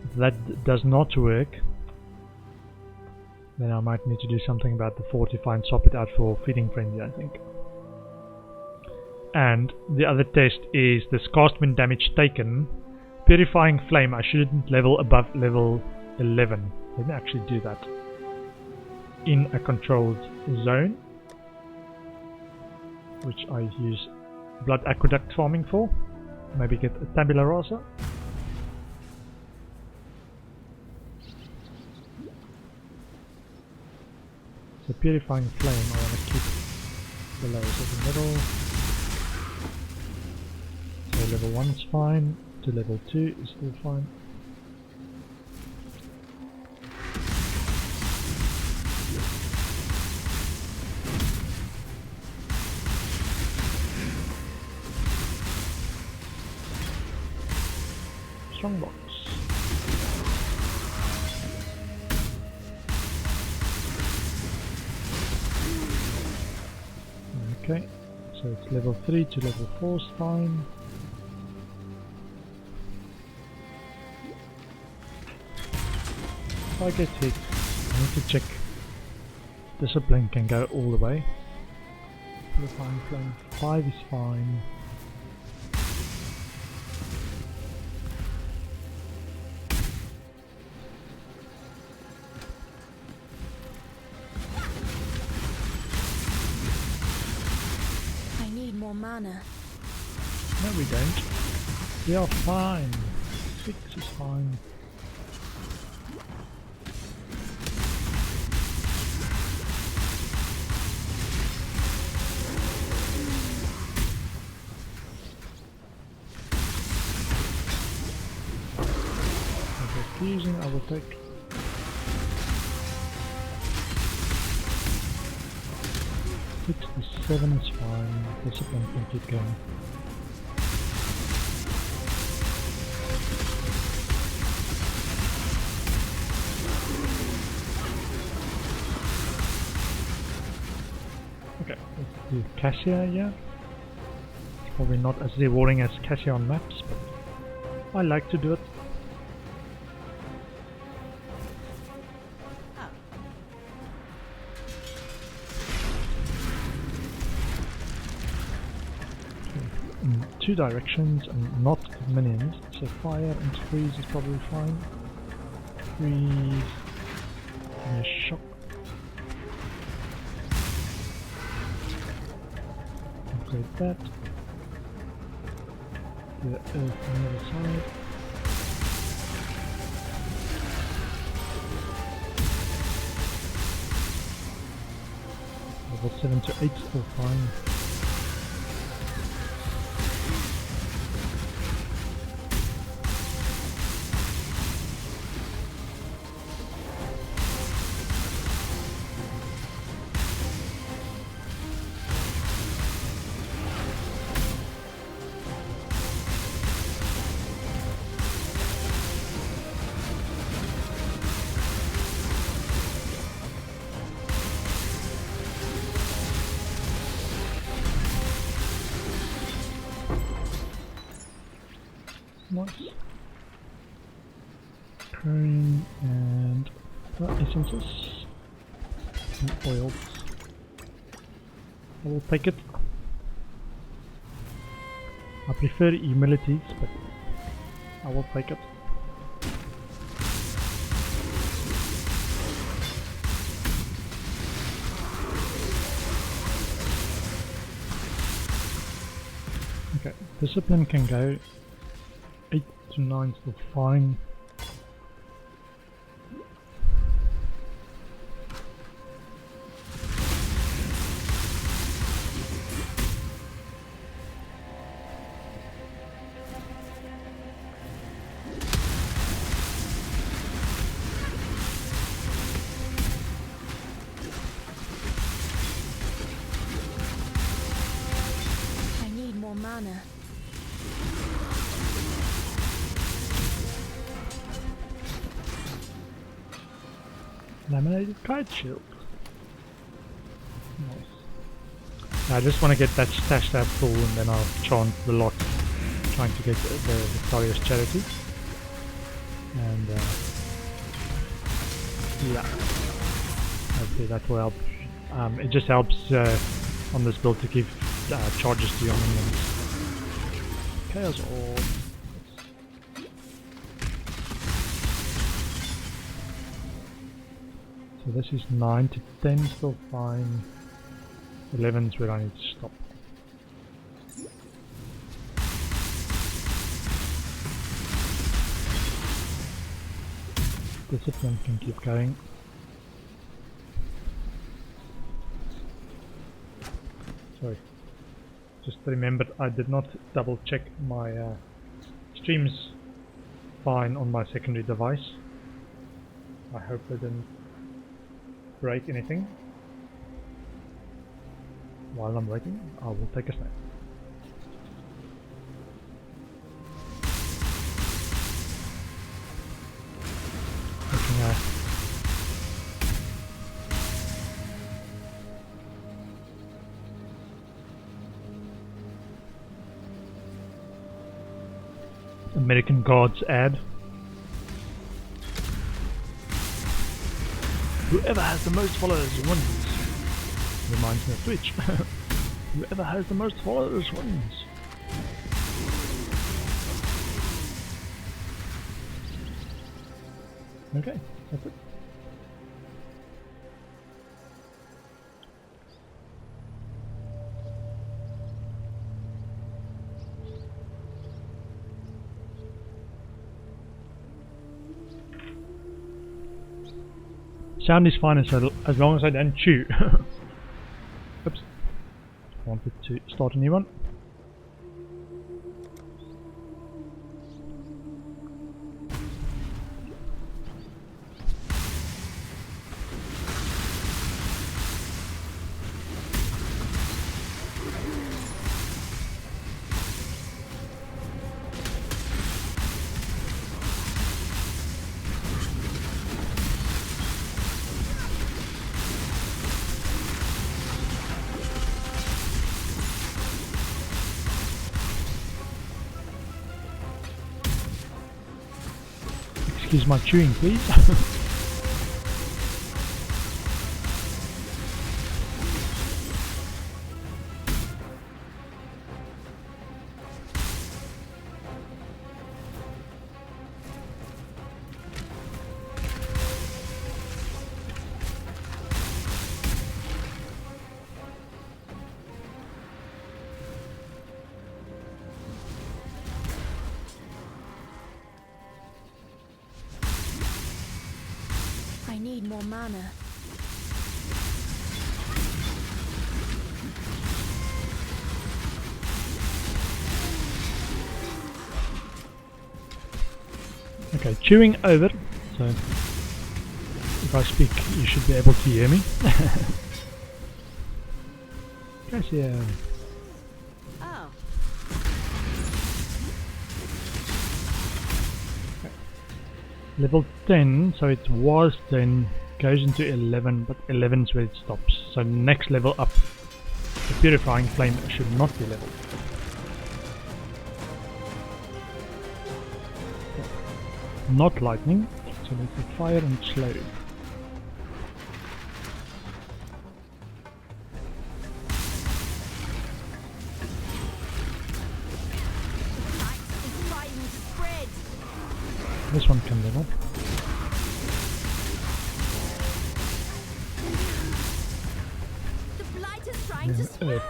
If that does not work, then I might need to do something about the Fortify and swap it out for Feeding Frenzy, I think. And the other test is this cast when damage taken. Purifying Flame, I shouldn't level above level 11. Let me actually do that. In a controlled zone, which I use Blood Aqueduct farming for. Maybe get a Tabula Rasa. So Purifying Flame I want to keep below, so the middle. So level 1 is fine, to level 2 is still fine. Strongbox. Okay, so it's level 3 to level 4 is fine. If I get hit, I need to check. Discipline can go all the way. Purifying Flame 5 is fine. Mana. No, we don't. We are fine. 6 is fine. Fusing, I will take. Seven is fine. Discipline can keep going. Okay, let's do Cassia here. It's probably not as rewarding as Cassia on maps, but I like to do it. Two directions and not minions, so fire and freeze is probably fine. Freeze, and a shock. Activate that. The earth on the other side. Level 7 to 8 still fine. Nice. Crane and essences and oils. I will take it. I prefer humilities, but I will take it. Okay, discipline can go. 8 to 9 still fine. I need more mana. Laminated kite shield. Nice. I just want to get that stash that full and then I'll chant the lot trying to get the Victorious Charity. And yeah, hopefully that will help. It just helps on this build to give charges to your minions. Chaos Orb. So this is 9 to 10 still fine. 11's where I need to stop. Discipline can keep going. Sorry. Just remembered I did not double check my streams fine on my secondary device. I hope they didn't break anything. While I'm waiting, I will take a snap. American Gods ad. Whoever has the most followers wins. Reminds me of Twitch. Whoever has the most followers wins. Okay, that's it. Sound is fine as long as I don't chew. Oops. Wanted to start a new one. Excuse my chewing, please. need more mana. Okay, chewing over. So if I speak, you should be able to hear me. Guys, yeah. Oh. Okay. Level 10, so it was 10, goes into 11, but 11 is where it stops. So next level up, the Purifying Flame should not be leveled. Not lightning, so let's do fire and slow. This one can level. The blight is trying to spread.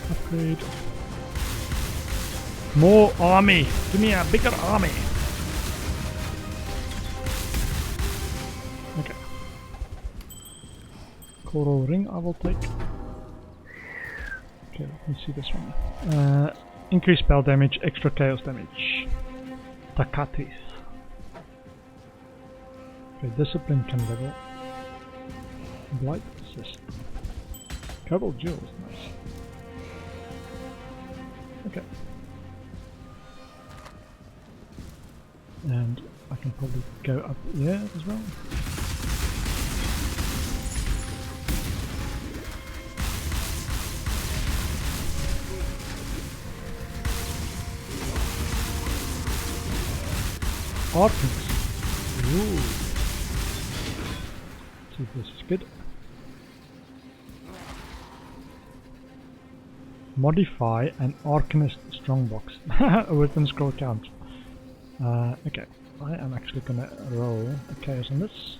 Upgrade. More army! Give me a bigger army! Okay. Coral ring I will take. Okay, let me see this one. Increase spell damage, extra chaos damage. Takatis. Okay, discipline can level. Blight assist. Cobalt jewels, nice. Okay. And I can probably go up here as well. Arctics. Ooh. See if this is good. Modify an Arcanist Strongbox. A weapon scroll count. Okay, I am actually gonna roll a chaos on this.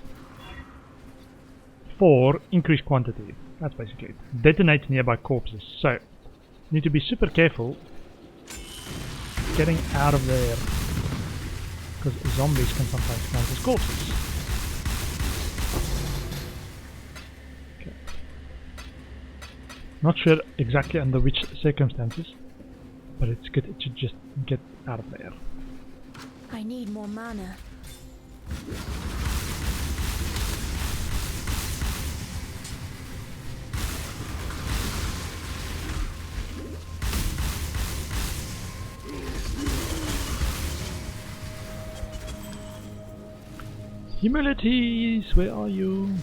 4, increase quantity. That's basically it. Detonate nearby corpses. So, need to be super careful getting out of there, because zombies can sometimes count as corpses. Not sure exactly under which circumstances, but it's good to just get out of there. I need more mana. Humilities, where are you?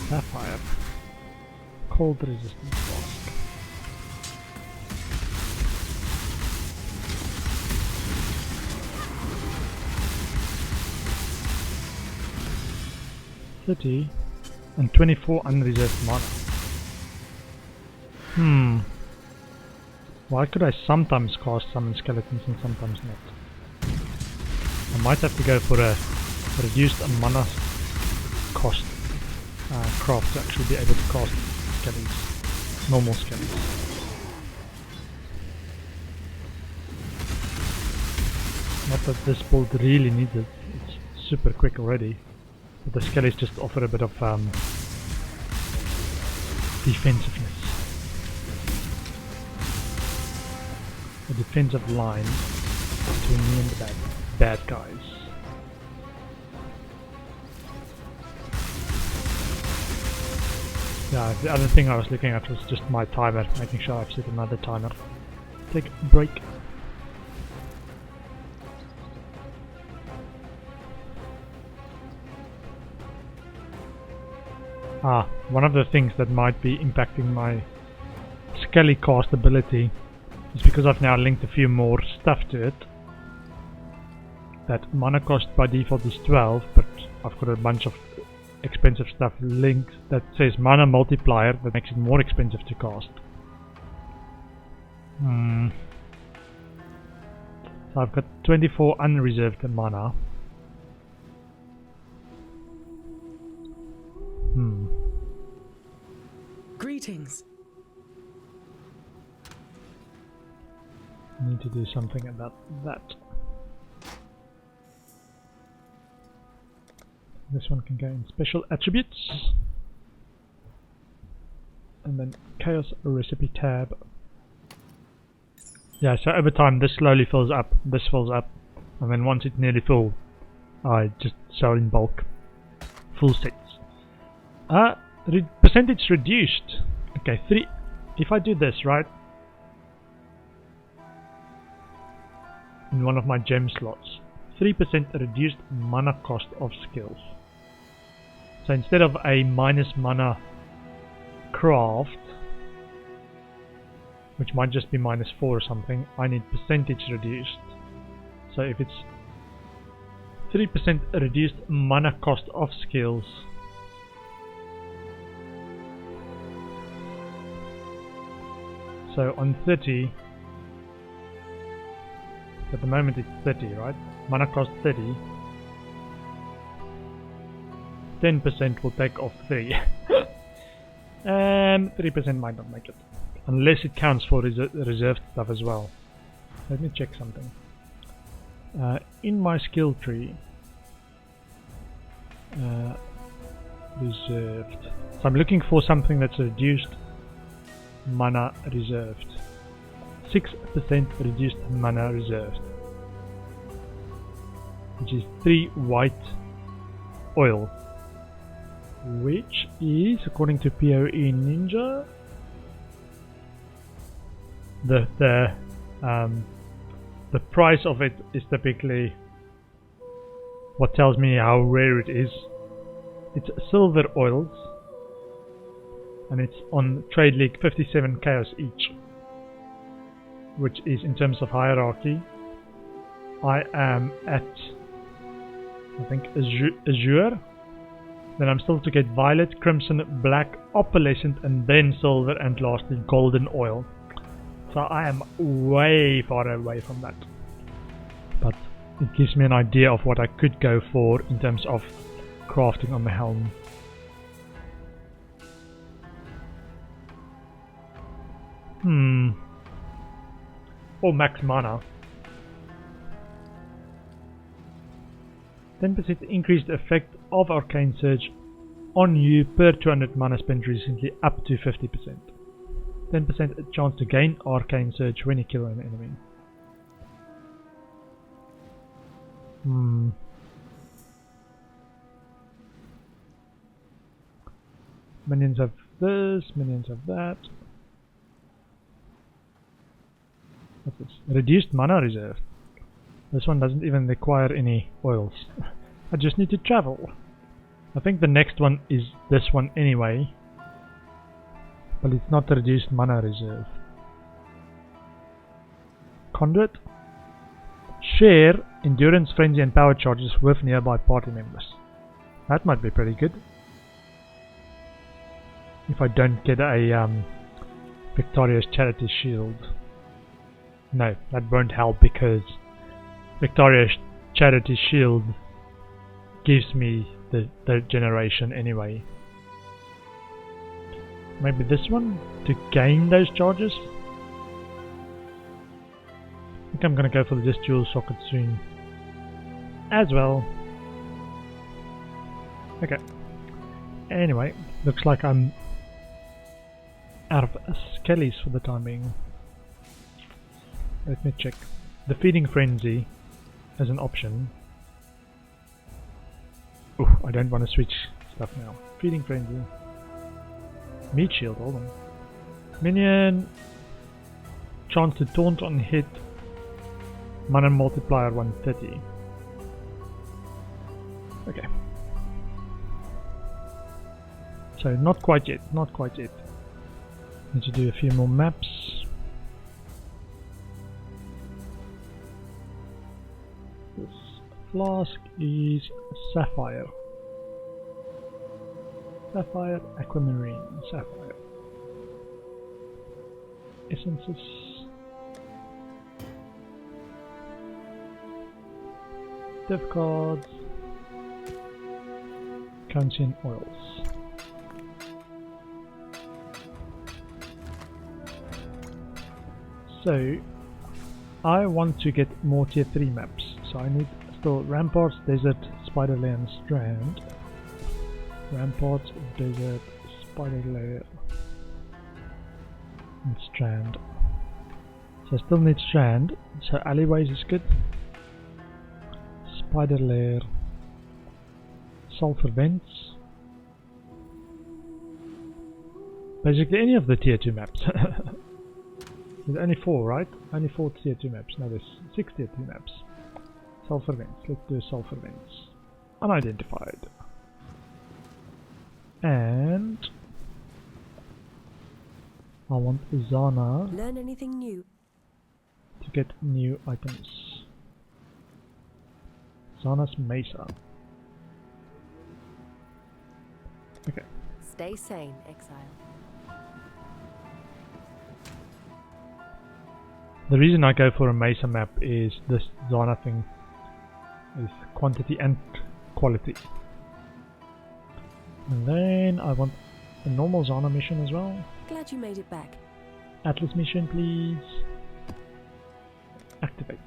Sapphire. Cold resistance flask. $30 and 24 unreserved mana. Why could I sometimes cast summon skeletons and sometimes not? I might have to go for a reduced mana cost craft to actually be able to cast skellies, normal skellies. Not that this build really needs it, it's super quick already, but the skellies just offer a bit of defensiveness. A defensive line between me and the bad guys. Yeah, the other thing I was looking at was just my timer, making sure I've set another timer. Take a break. One of the things that might be impacting my skelly cast ability is because I've now linked a few more stuff to it. That mana cost by default is 12, but I've got a bunch of expensive stuff linked that says mana multiplier that makes it more expensive to cast. So I've got 24 unreserved mana. Greetings. Need to do something about that. This one can go in special attributes. And then chaos recipe tab. Yeah, so over time this slowly fills up, this fills up, and then once it's nearly full, I just sell in bulk. Full sets. Percentage reduced. Okay, 3. If I do this, right? In one of my gem slots. 3% reduced mana cost of skills. So instead of a minus mana craft, which might just be -4 or something, I need percentage reduced. So if it's 3% reduced mana cost of skills, so on 30, at the moment it's 30, right? Mana cost 30. 10% will take off 3. And 3% might not make it. Unless it counts for reserved stuff as well. Let me check something. In my skill tree, reserved. So I'm looking for something that's reduced mana reserved. 6% reduced mana reserved. Which is 3 white oil. Which is, according to PoE Ninja, the price of it is typically what tells me how rare it is. It's silver oils, and it's on Trade League 57 chaos each, which is in terms of hierarchy. I am at, I think, Azure. Then I'm still to get violet, crimson, black, opalescent, and then silver, and lastly golden oil. So I am way far away from that. But it gives me an idea of what I could go for in terms of crafting on the helm. Or max mana. 10% increased effect of Arcane Surge on you per 200 mana spent recently, up to 50%. 10% chance to gain Arcane Surge when you kill an enemy. Minions have this, minions have that. What's this? Reduced mana reserve. This one doesn't even require any oils. I just need to travel. I think the next one is this one anyway. But it's not the reduced mana reserve. Conduit. Share endurance, frenzy and power charges with nearby party members. That might be pretty good. If I don't get a Victoria's Charity Shield. No, that won't help because Victoria's Charity Shield gives me the generation anyway. Maybe this one to gain those charges? I think I'm gonna go for this dual socket soon as well. Okay. Anyway, looks like I'm out of skellies for the time being. Let me check. The Feeding Frenzy as an option. Ooh, I don't want to switch stuff now. Feeding Frenzy. Meat Shield, hold on. Minion. Chance to taunt on hit. Mana multiplier 130. Okay. So not quite yet, not quite yet. Need to do a few more maps. Flask is sapphire. Sapphire, aquamarine, sapphire. Essences. Dev cards. Currency and oils. So I want to get more tier 3 maps. So I need still Ramparts, Desert, Spider Lair and Strand. Ramparts, Desert, Spider Lair and Strand. So I still need Strand. So alleyways is good. Spider Lair. Sulfur vents. Basically any of the tier 2 maps. There's only 4, right? Only 4 tier 2 maps. No, there's 6 tier 2 maps. Sulfur vents. Let's do sulfur vents. Unidentified. And I want Zana. Learn anything new? To get new items. Zana's Mesa. Okay. Stay sane, Exile. The reason I go for a Mesa map is this Zana thing is quantity and quality. And then I want a normal Zana mission as well. Glad you made it back. Atlas mission, please. Activate.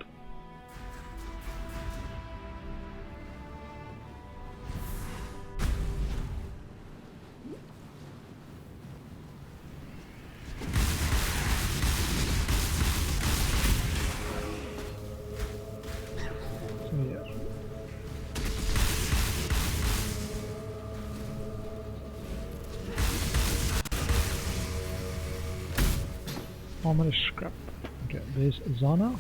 Armor is scrap. Okay, there's Zana.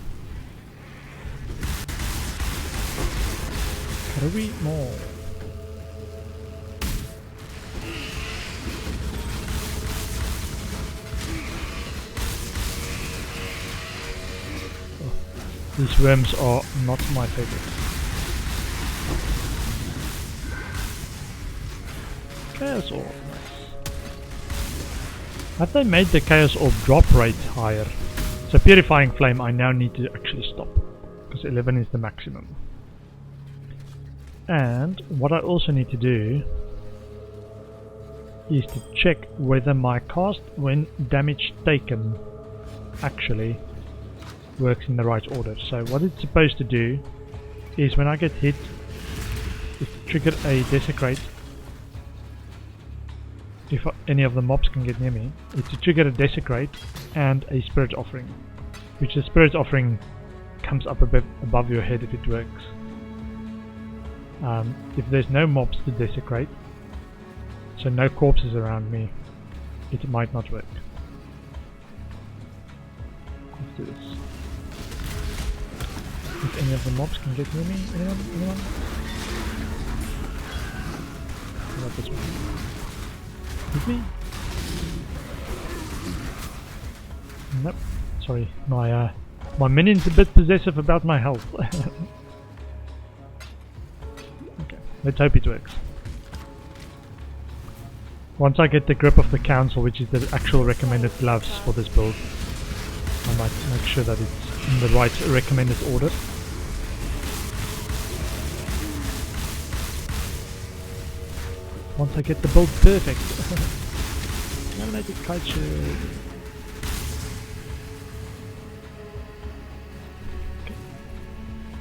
Karui Mall. Oh, these worms are not my favorite. Chaos Orb. Have they made the Chaos Orb drop rate higher? So Purifying Flame I now need to actually stop, because 11 is the maximum. And what I also need to do is to check whether my cast when damage taken actually works in the right order. So what it's supposed to do is when I get hit, is to trigger a Desecrate. If any of the mobs can get near me, is to trigger a Desecrate and a Spirit Offering, which the Spirit Offering comes up a bit above your head if it works. If there's no mobs to Desecrate, so no corpses around me, it might not work. Let's do this. If any of the mobs can get near me, anyone? How about this one? Hit me? Nope. Sorry, my minion's a bit possessive about my health. Okay, let's hope it works. Once I get the grip of the council, which is the actual recommended gloves for this build, I might make sure that it's in the right recommended order. Once I get the build perfect. Laminated kite shield. Okay.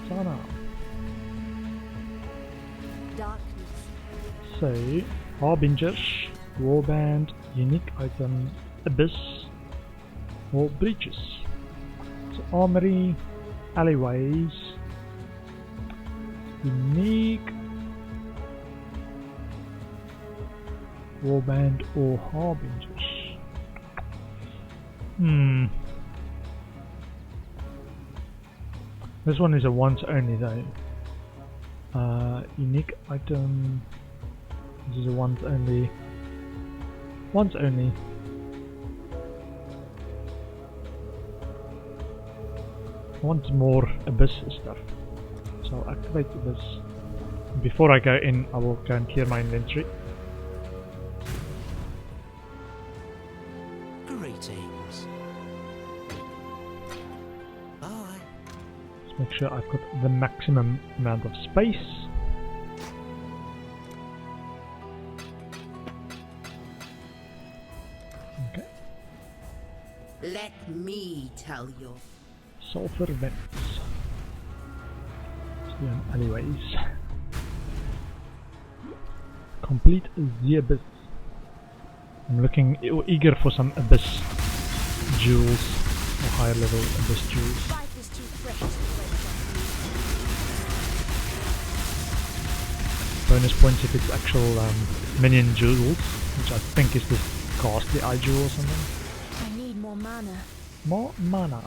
Zana. Darkness. So, Harbinger, Warband, unique item, Abyss, or Breaches. So, Armory, Alleyways, unique, Warband or Harbingers. This one is a once only though. Unique item. This is a once only. Once only. I want more Abyss stuff. So I'll activate this. Before I go in, I will go and clear my inventory. Greetings. Bye. Let's make sure I've got the maximum amount of space. Okay. Let me tell you. Sulfur vents. Alleyways. Complete the abyss. I'm looking eager for some abyss jewels, or higher level abyss jewels. Life is too precious to waste on. Bonus points if it's actual minion jewels, which I think is this ghastly eye jewel or something. I need more mana. More mana.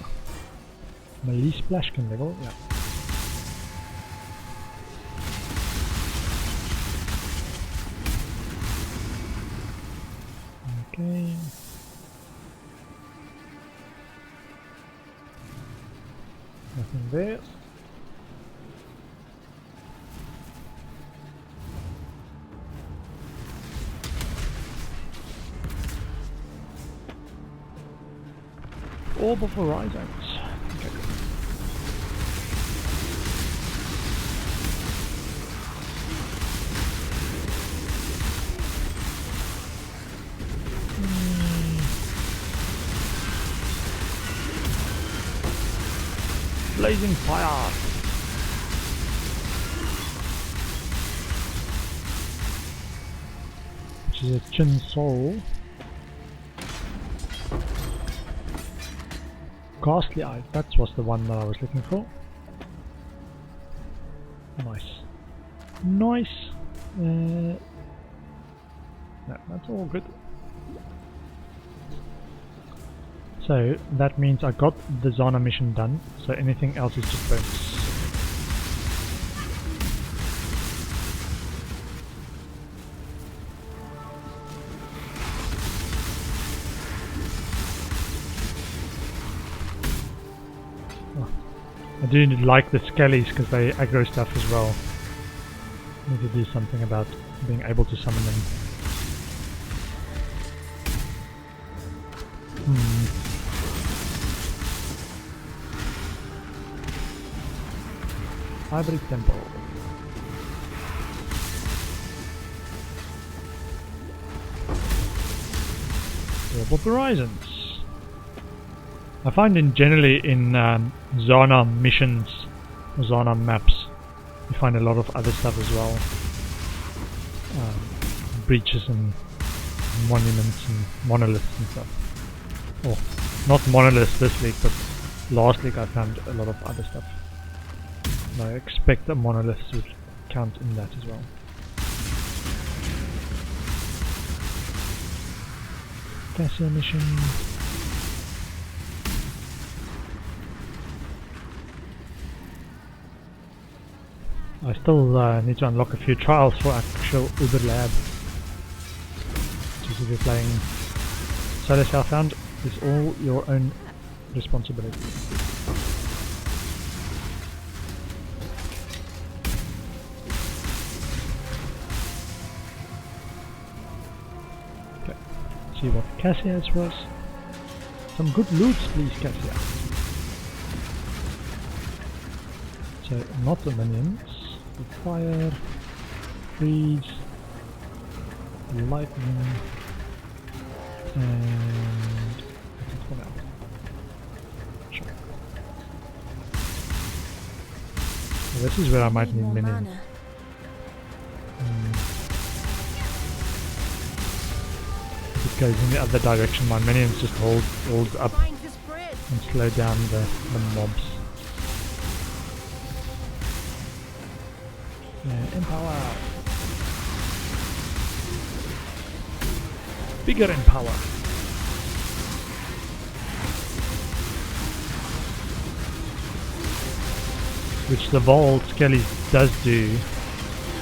Melee splash can level, yeah. Okay. Nothing there. Orb of Horizons. Okay. Blazing fire! Which is a Chin Soul. Ghastly Eye, that was the one that I was looking for. Nice. Nice! No, that's all good. So that means I got the Zana mission done, so anything else is just bonus. Oh, I do like the skellies because they aggro stuff as well. Need to do something about being able to summon them. Hybrid Temple. Orb of Horizons. I find generally in Zana missions, Zana maps, you find a lot of other stuff as well. Breaches and monuments and monoliths and stuff. Oh, not monoliths this week, but last week I found a lot of other stuff. I expect the monoliths would count in that as well. Cassia mission. I still need to unlock a few trials for actual Uber Lab. Which is if you're playing Solo Southbound, it's all your own responsibility. See what Cassia's was. Some good loot, please, Cassia. So, not the minions. The fire, freeze, lightning, and what's one out? Sure. So this is where I might need minions. It goes in the other direction, my minions just hold up and slow down the mobs. Empower! Bigger empower! Which the Vault Skelly does do,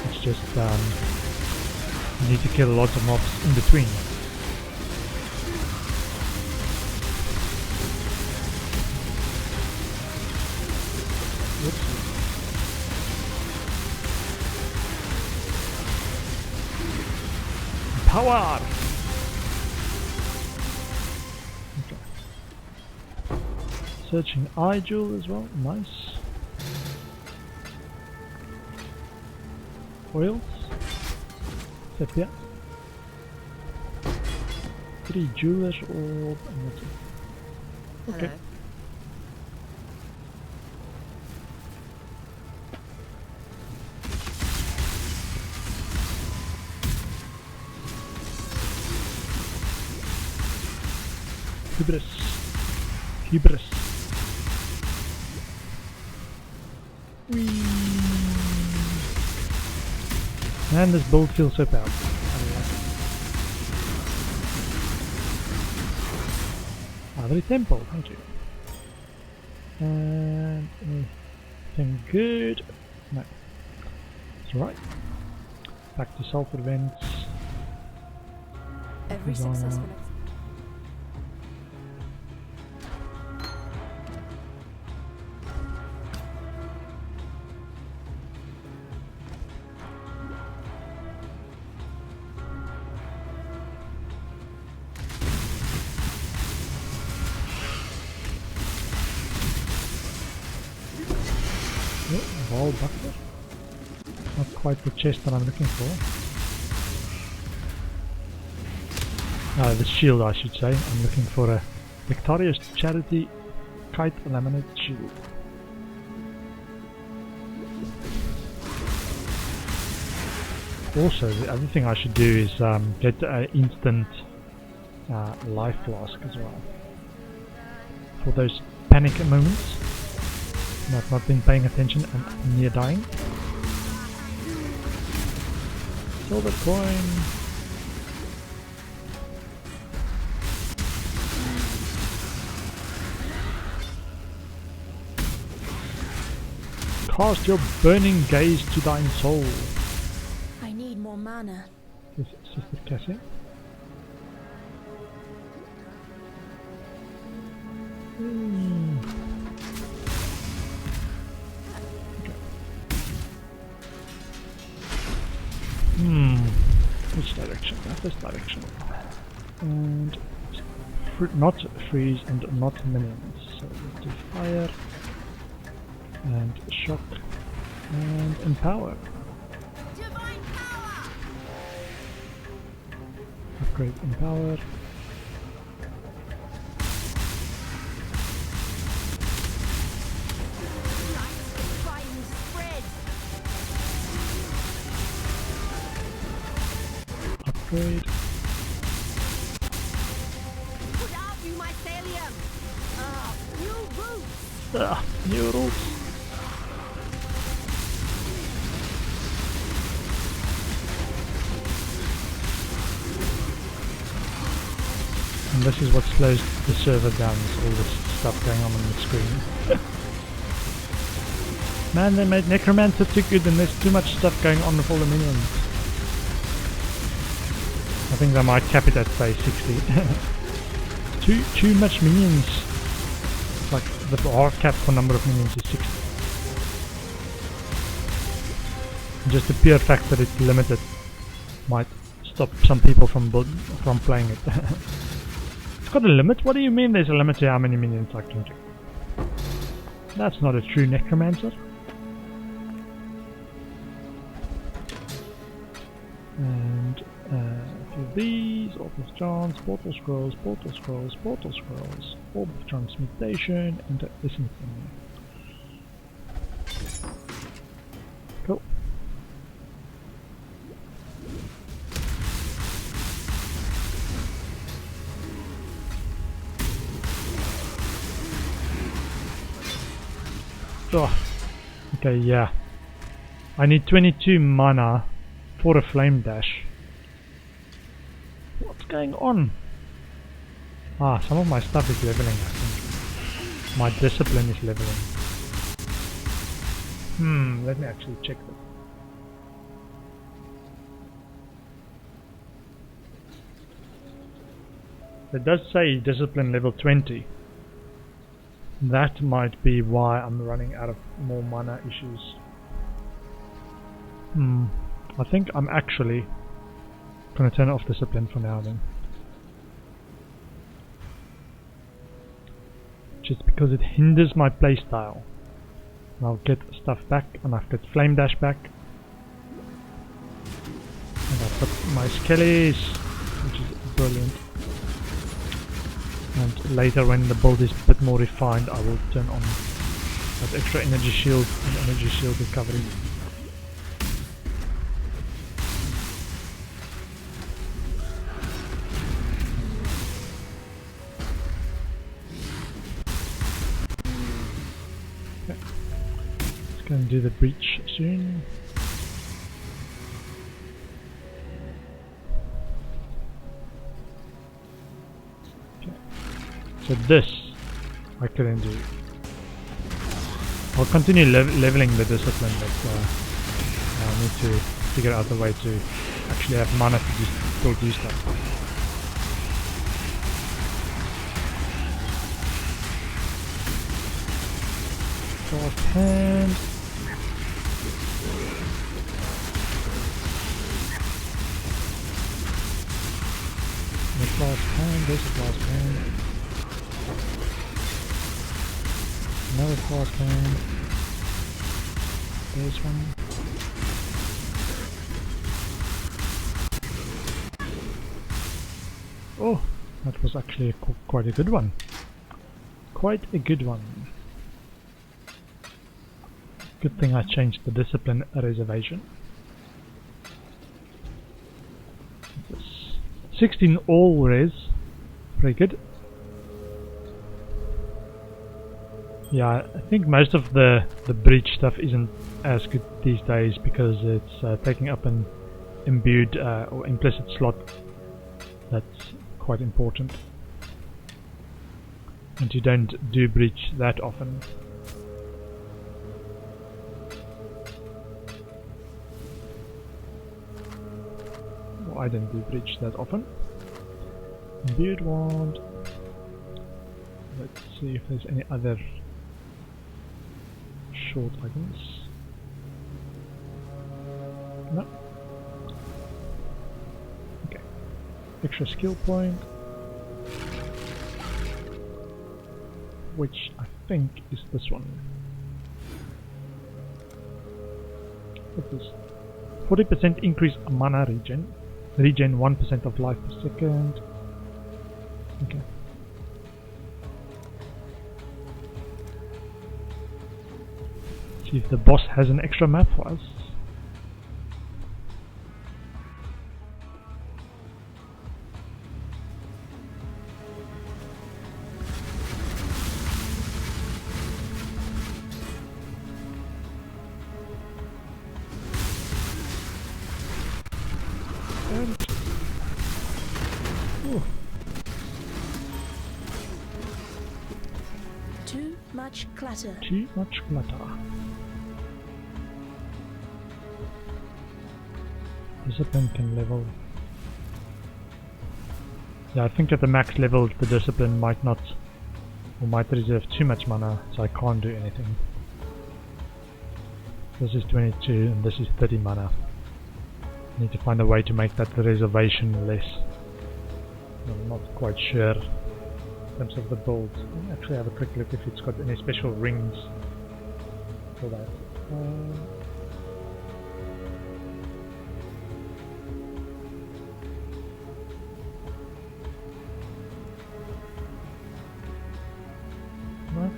it's just you need to kill lots of mobs in between. power! Okay. Searching eye jewel as well, nice. Oils. Sepia. 3 jewelers orb and that's it. Okay. Hello. Hubris. Hubris. Whee. Man, this build feels so powerful. I like it. Ivory Temple, thank you. And anything good? No. That's right. Back to sulfur vents. Every Designer. successful Ball buckler. Not quite the chest that I'm looking for. The shield, I should say. I'm looking for a Victorious Charity Kite Laminate Shield. Also, the other thing I should do is get an instant life flask as well. For those panic moments. I've not been paying attention and near dying. Silver coin. Cast your burning gaze to thine soul. I need more mana. This is Sister Cassie. Which direction? Not this direction. And not freeze and not minions. So let's do fire and shock and empower. Divine power. Upgrade empower. Upgrade. Put out you mycelium. New roots. New roots. And this is what slows the server down, is all this stuff going on the screen. Man, they made Necromancer too good and there's too much stuff going on with all the minions. I think they might cap it at say 60. too much minions. It's like the hard cap for number of minions is 60. Just the pure fact that it's limited might stop some people from playing it. It's got a limit? What do you mean there's a limit to how many minions I can do? That's not a true Necromancer. And these, Orb of Chance, Portal Scrolls, Portal Scrolls, Portal Scrolls, Orb of Transmutation, and Listen to me. Cool. Oh, okay, yeah. I need 22 mana for a flame dash. What's going on? Some of my stuff is leveling, I think. My discipline is leveling. Let me actually check that. It does say discipline level 20. That might be why I'm running out of more mana issues. I think I'm actually Gonna turn off discipline for now then. Just because it hinders my playstyle. And I'll get stuff back, and I've got flame dash back. And I've got my skellies, which is brilliant. And later when the build is a bit more refined, I will turn on that extra energy shield and energy shield recovery. Okay. Let's go and do the breach soon. So this I couldn't do. I'll continue leveling the discipline, but I need to figure out a way to actually have mana to still do stuff. Fast hand. The fast hand, there's a fast hand. Another fast hand. There's one. Oh, that was actually quite a good one. Quite a good one. Good thing I changed the discipline reservation. 16 all res. Very good. Yeah, I think most of the breach stuff isn't as good these days because it's taking up an imbued or implicit slot that's quite important. And you don't do breach that often. Well, I don't do breach that often. Imbued wand. Let's see if there's any other short items. No. Okay. Extra skill point, which I think is this one. What's this? 40% increase mana regen. Regen 1% of life per second. Okay. See if the boss has an extra map for us. And Too much clutter. too much clutter. Discipline can level. Yeah, I think at the max level the discipline might not, or might reserve too much mana, so I can't do anything. This is 22 and this is 30 mana. Need to find a way to make that reservation less. I'm not quite sure in terms of the build. I'll actually have a quick look if it's got any special rings for that. No.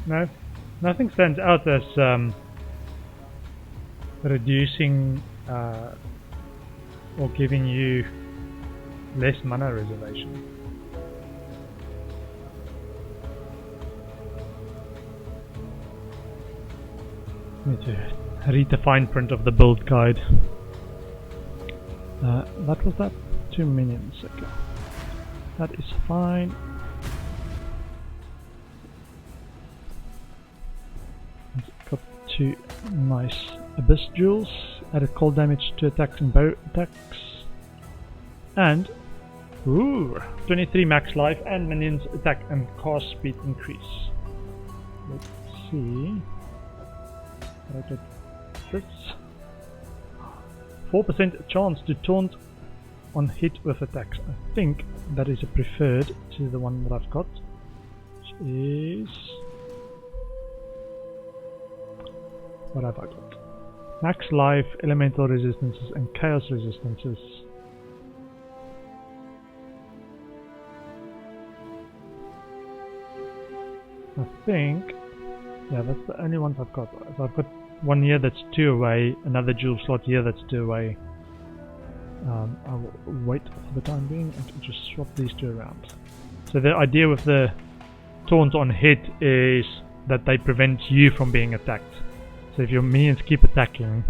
No, nothing stands out as reducing or giving you less mana reservation. Need to read the fine print of the build guide. What was that? 2 minions, okay. That is fine. Got 2 nice Abyss Jewels. Added cold damage to attacks and bow attacks. And 23 max life and minions attack and cast speed increase. Let's see. I get this. 4% chance to taunt on hit with attacks. I think that is a preferred to the one that I've got, which is, what have I got? Max life, elemental resistances and chaos resistances. I think, yeah, that's the only ones I've got. So I've got one here that's 2 away, another jewel slot here that's 2 away. I will wait for the time being and just swap these 2 around. So the idea with the taunt on hit is that they prevent you from being attacked. So if your minions keep attacking,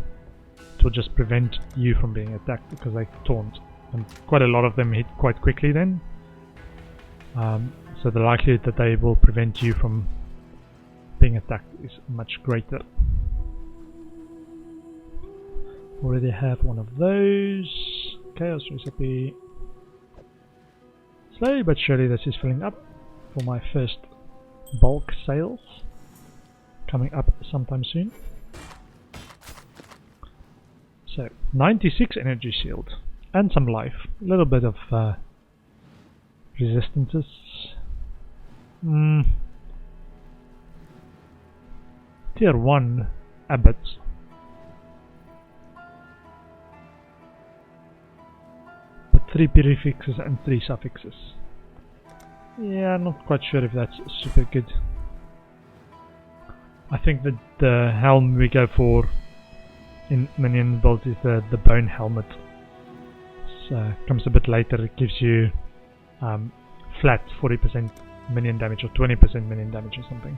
it will just prevent you from being attacked because they taunt. And quite a lot of them hit quite quickly then. So the likelihood that they will prevent you from being attacked is much greater. Already have one of those. Chaos recipe. Slowly but surely this is filling up for my first bulk sales. Coming up sometime soon. So 96 energy shield and some life. A little bit of resistances. Tier 1 abbot. But 3 prefixes and 3 suffixes. Yeah, I'm not quite sure if that's super good. I think that the helm we go for in minion build is the bone helmet. So comes a bit later. It gives you flat 40% minion damage or 20% minion damage or something.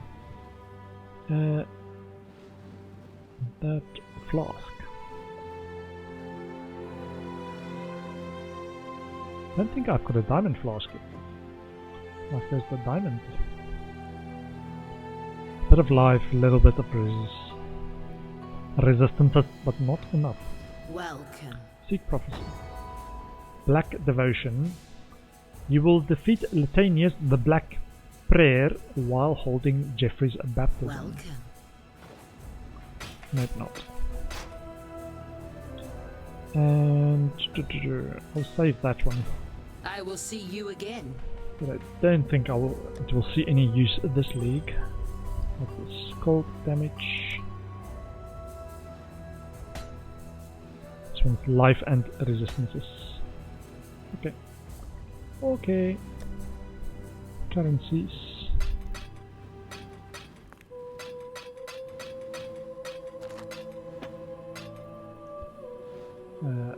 That flask. I don't think I've got a diamond flask yet. My first diamond. Bit of life, a little bit of resistance, but not enough. Welcome. Seek prophecy. Black devotion. You will defeat Latanius the Black Prayer while holding Jeffrey's baptism. Welcome. Nope, not. And I'll save that one. I will see you again. But I don't think it will see any use of this league. That is cold damage. This one's life and resistances. Okay. Okay. Currencies.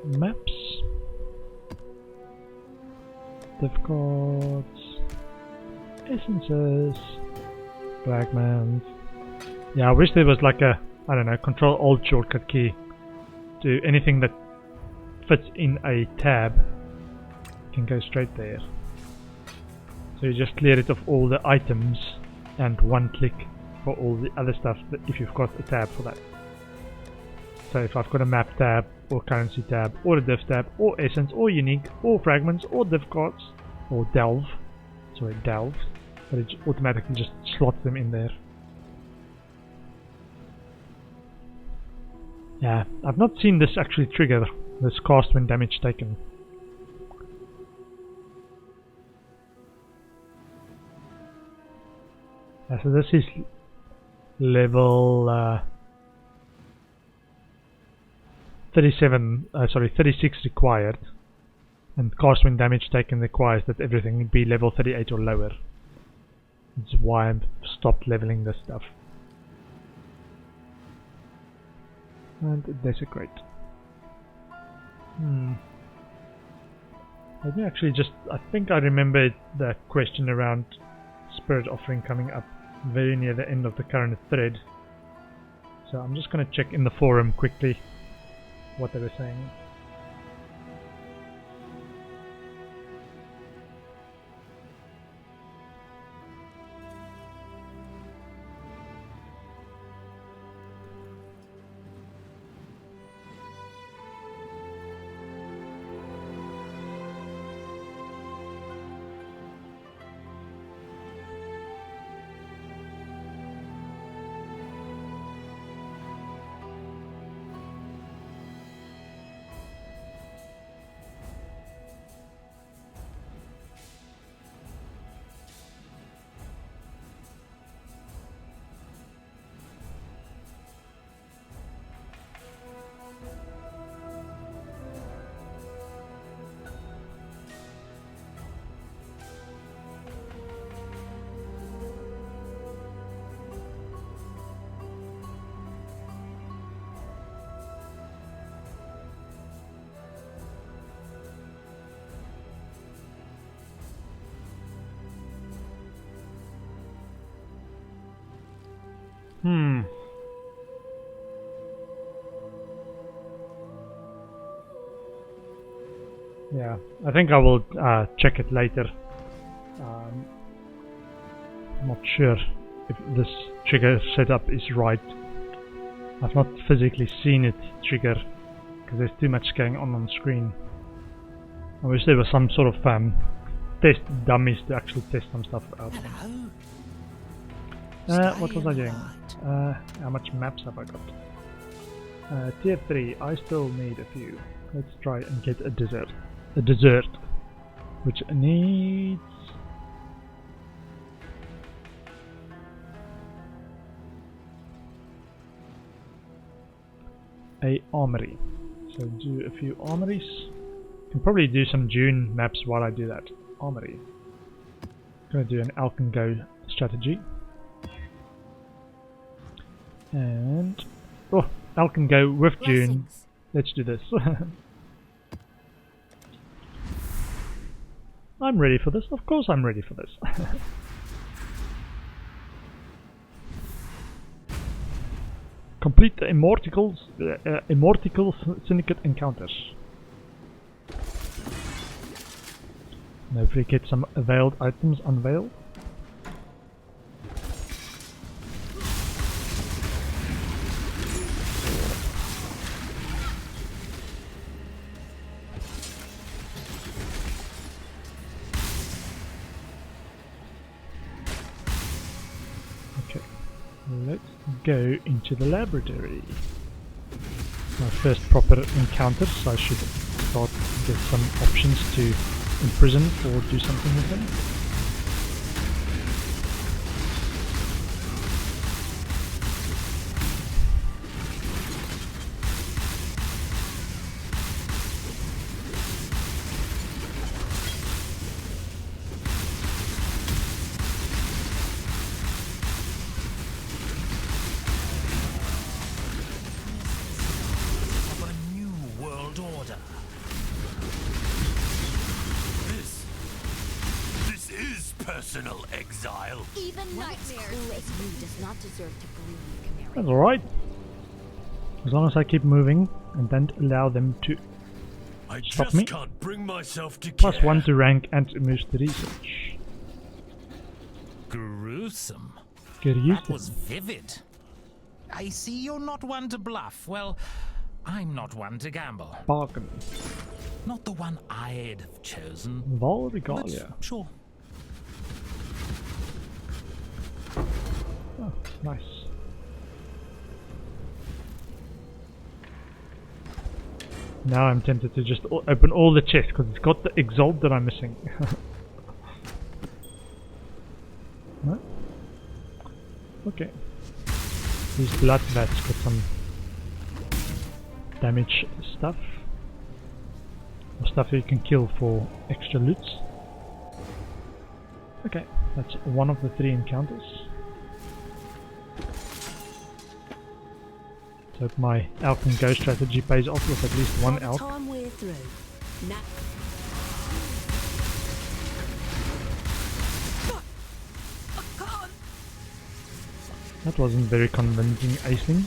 Maps. They've got essences, fragments. Yeah, I wish there was like a, I don't know, Control-Alt shortcut key to anything that fits in a tab. You can go straight there. So you just clear it of all the items and one click for all the other stuff that if you've got a tab for that. So if I've got a map tab, or currency tab, or a div tab, or essence, or unique, or fragments, or div cards, or delve, but it automatically just slots them in there. Yeah, I've not seen this actually trigger this cast when damage taken. Yeah, so this is level 36 required, and cast when damage taken requires that everything be level 38 or lower. That's why I've stopped leveling this stuff. And desecrate. Let me actually just, I think I remember the question around Spirit Offering coming up very near the end of the current thread. So I'm just going to check in the forum quickly what they were saying. Yeah, I think I will check it later. Not sure if this trigger setup is right. I've not physically seen it trigger because there's too much going on screen. I wish there was some sort of test dummies to actually test some stuff out. Hello. What was I doing? Right. How much maps have I got? Tier 3, I still need a few. Let's try and get a desert. A desert, which needs... a armory. So do a few armories. Can probably do some June maps while I do that. Armory. Gonna do an Elk and Go strategy. And oh, Elk and Go with June. Blessings. Let's do this. I'm ready for this. Of course I'm ready for this. Complete the Immortal Syndicate encounters. And hopefully get some veiled items unveiled. Let's go into the laboratory. My first proper encounter, so I should start to get some options to imprison or do something with them. Of a new world order. This is personal exile. Even nightmares like you does not deserve to breathe, Canary. That's alright. As long as I keep moving and don't allow them to I stop just me. can't bring myself to Plus care. 1 to rank and it moves to research. Gruesome. Get used That to was vivid. I see you're not one to bluff. Well, I'm not one to gamble. bargain. Not the one I'd have chosen. Val But Regalia. sure. Oh, nice. Now I'm tempted to just open all the chests because it's got the Exalt that I'm missing. No? Okay. This blood vat's got some damage stuff. Or stuff that you can kill for extra loot. Okay, that's one of the 3 encounters. So hope my elk and go strategy pays off with at least one elk. Time we're through. Now. That wasn't very convincing, Aisling.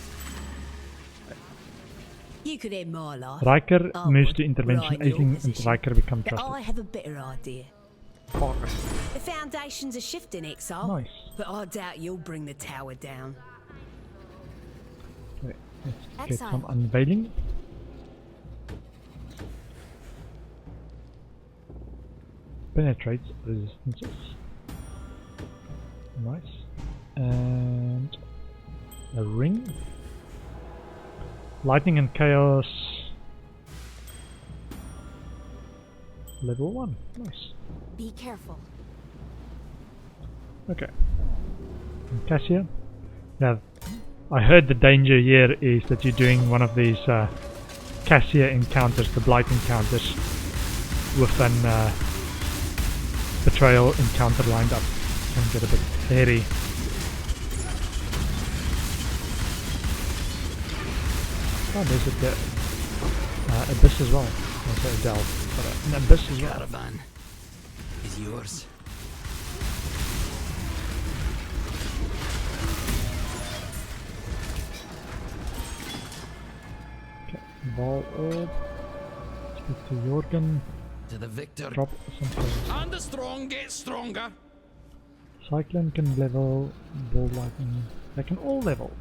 You could end my life. Riker I moves would, to intervention. but I'm in your Aisling and position. Riker become But I trusted. have a better idea. Parker. The Foundation's a shift in exile. Nice. But I doubt you'll bring the tower down. Okay, let's get Exile. some unveiling. Penetrates resistances. Nice. And a ring. Lightning and chaos. Level 1. Nice. Be careful. Okay. And Cassia. Now, I heard the danger here is that you're doing one of these Cassia encounters, the Blight encounters, with an Betrayal encounter lined up. Can get a bit hairy. Oh, there's a Abyss as well. I say a delve, but an Abyss as well. Caravan is yours. Ball orb. Speak to Jorgen. To the victor. Drop some things. And the strong get stronger. Cyclone can level. Ball lightning. They can all level.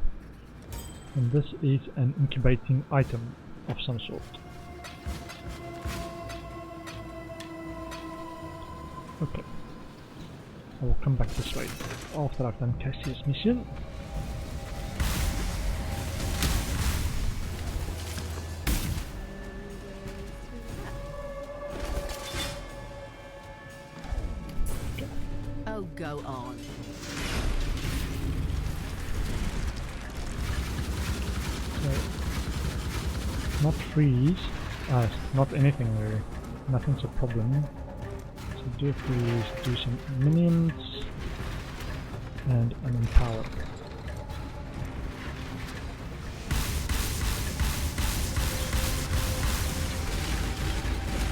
And this is an incubating item of some sort. Okay. I will come back this way after I've done Cassie's mission. Oh, go on. So, not freeze, not anything really. Nothing's a problem. So do freeze, do some minions, and an empower.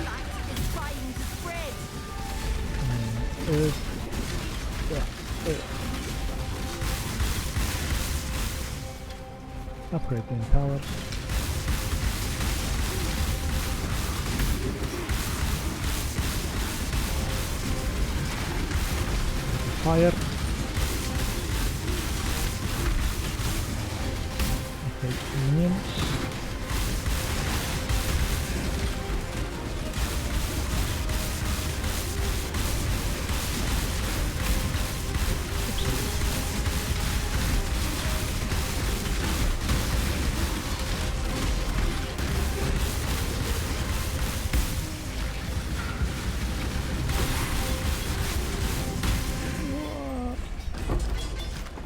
Light is trying to spread. And upgrade the empower. Fire. Okay, minions.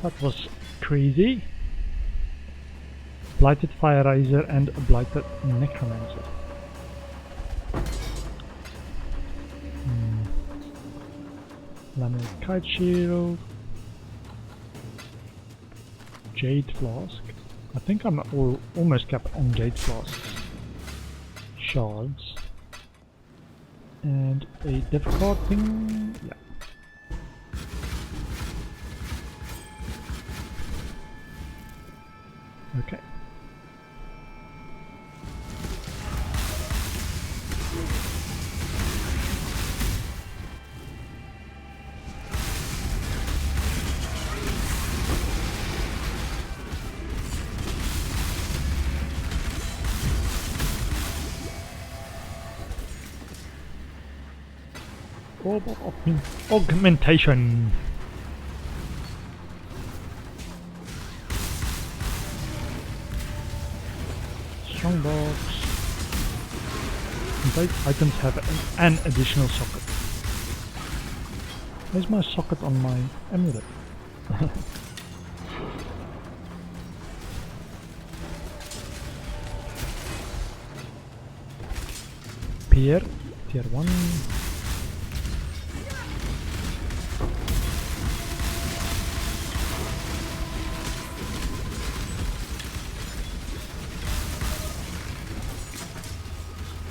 That was crazy. Blighted Fire Razor and a Blighted Necromancer. Laminate Kite Shield. Jade Flask. I think I'm almost capped on Jade Flasks. Shards. And a difficult thing. Yeah. Okay. Orb of Augmentation. Strongbox. Both items have an additional socket. Where's my socket on my amulet? Pierre, tier 1.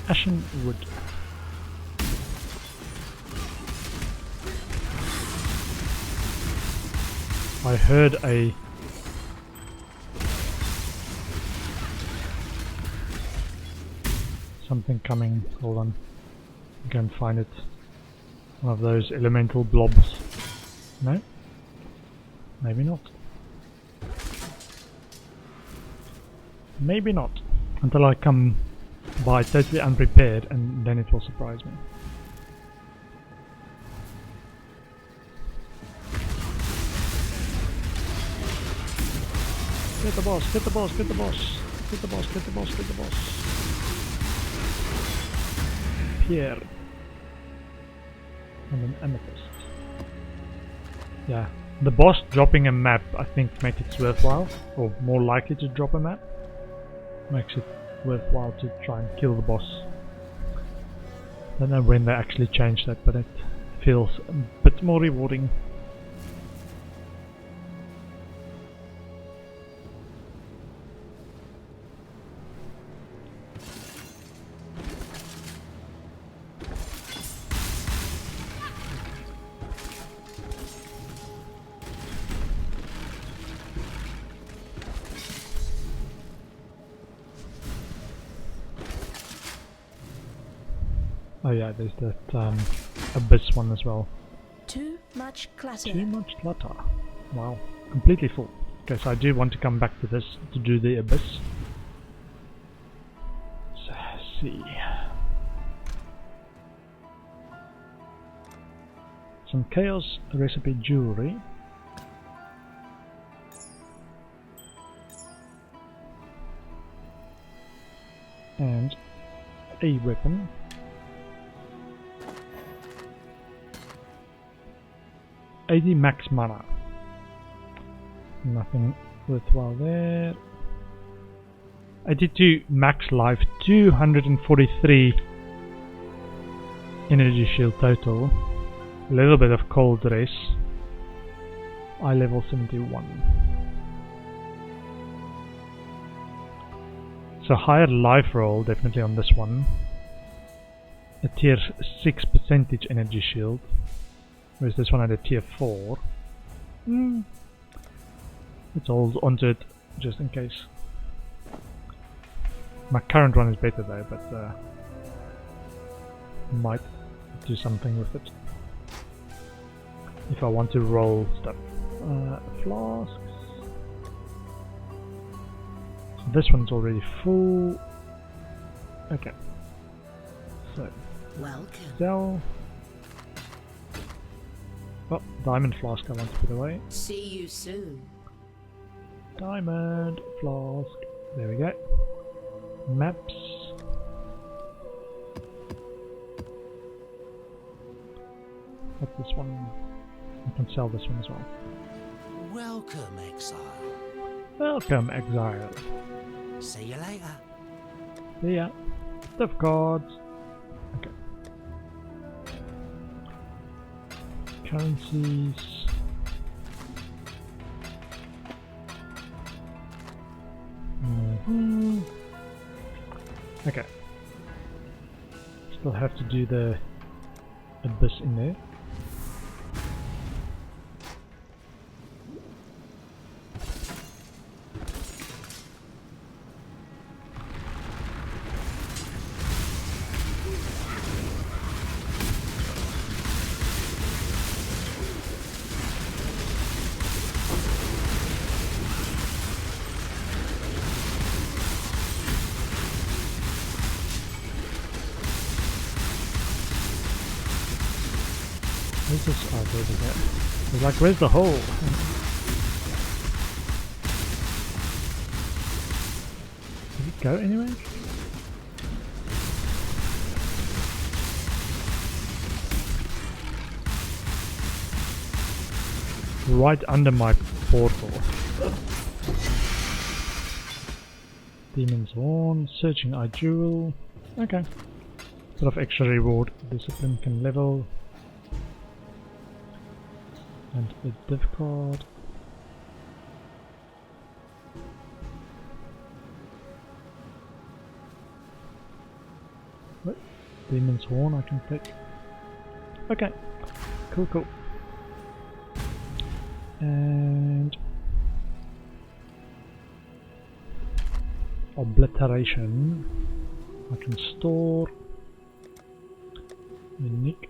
Ashen wood. I heard a something coming. Hold on. Go and find it. One of those elemental blobs. No? Maybe not. Maybe not. Until I come by totally unprepared, and then it will surprise me. Get the boss, get the boss, get the boss, get the boss, get the boss, get the boss. Pierre. And an amethyst. Yeah, the boss dropping a map I think makes it worthwhile, or more likely to drop a map. Makes it worthwhile to try and kill the boss. Don't know when they actually change that, but it feels a bit more rewarding. Oh yeah, there's that abyss one as well. Too much clutter. Too much clutter. Wow, completely full. Okay, so I do want to come back to this to do the abyss. So, let's see. Some chaos recipe jewelry. And a weapon. $80 max mana. Nothing worthwhile there. 82 max life, 243 energy shield total. A little bit of cold dress. Eye level 71. So higher life roll definitely on this one. A tier 6 percentage energy shield. Whereas this one had a tier 4. Let's hold onto it just in case. My current one is better though, but might do something with it if I want to roll stuff. Flasks. So this one's already full. Okay. So Welcome. sell. Oh, diamond flask I want to put away. See you soon. Diamond flask. There we go. Maps. What's this one? I can sell this one as well. Welcome, exile. Welcome, exile. See you later. See ya. Stuff cards. Okay. Currencies. Okay. Still have to do the abyss in there. Where's this? Oh, there we go. It's like, where's the hole? Did it go anywhere? Right under my portal. Demon's Horn, Searching Eye Jewel. Okay. Bit of extra reward. Discipline can level. And a div card. What? Demon's Horn I can take. Okay. Cool, cool. And Obliteration I can store. Unique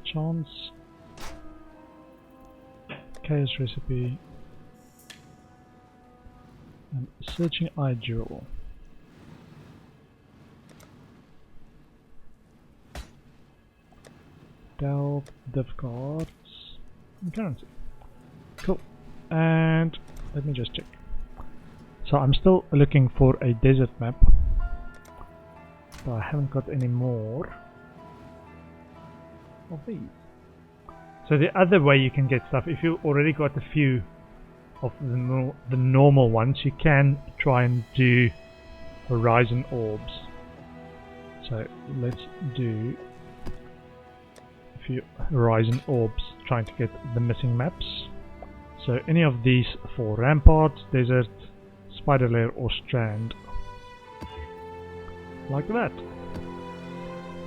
Chance. Chaos Recipe and Searching Eye Jewel. Delve, div cards, and currency. Cool. And let me just check. So I'm still looking for a desert map, but I haven't got any more of these. So the other way you can get stuff, if you already got a few of the normal ones, you can try and do Horizon Orbs. So let's do a few Horizon Orbs trying to get the missing maps. So any of these for Rampart, Desert, Spider Lair or Strand. Like that.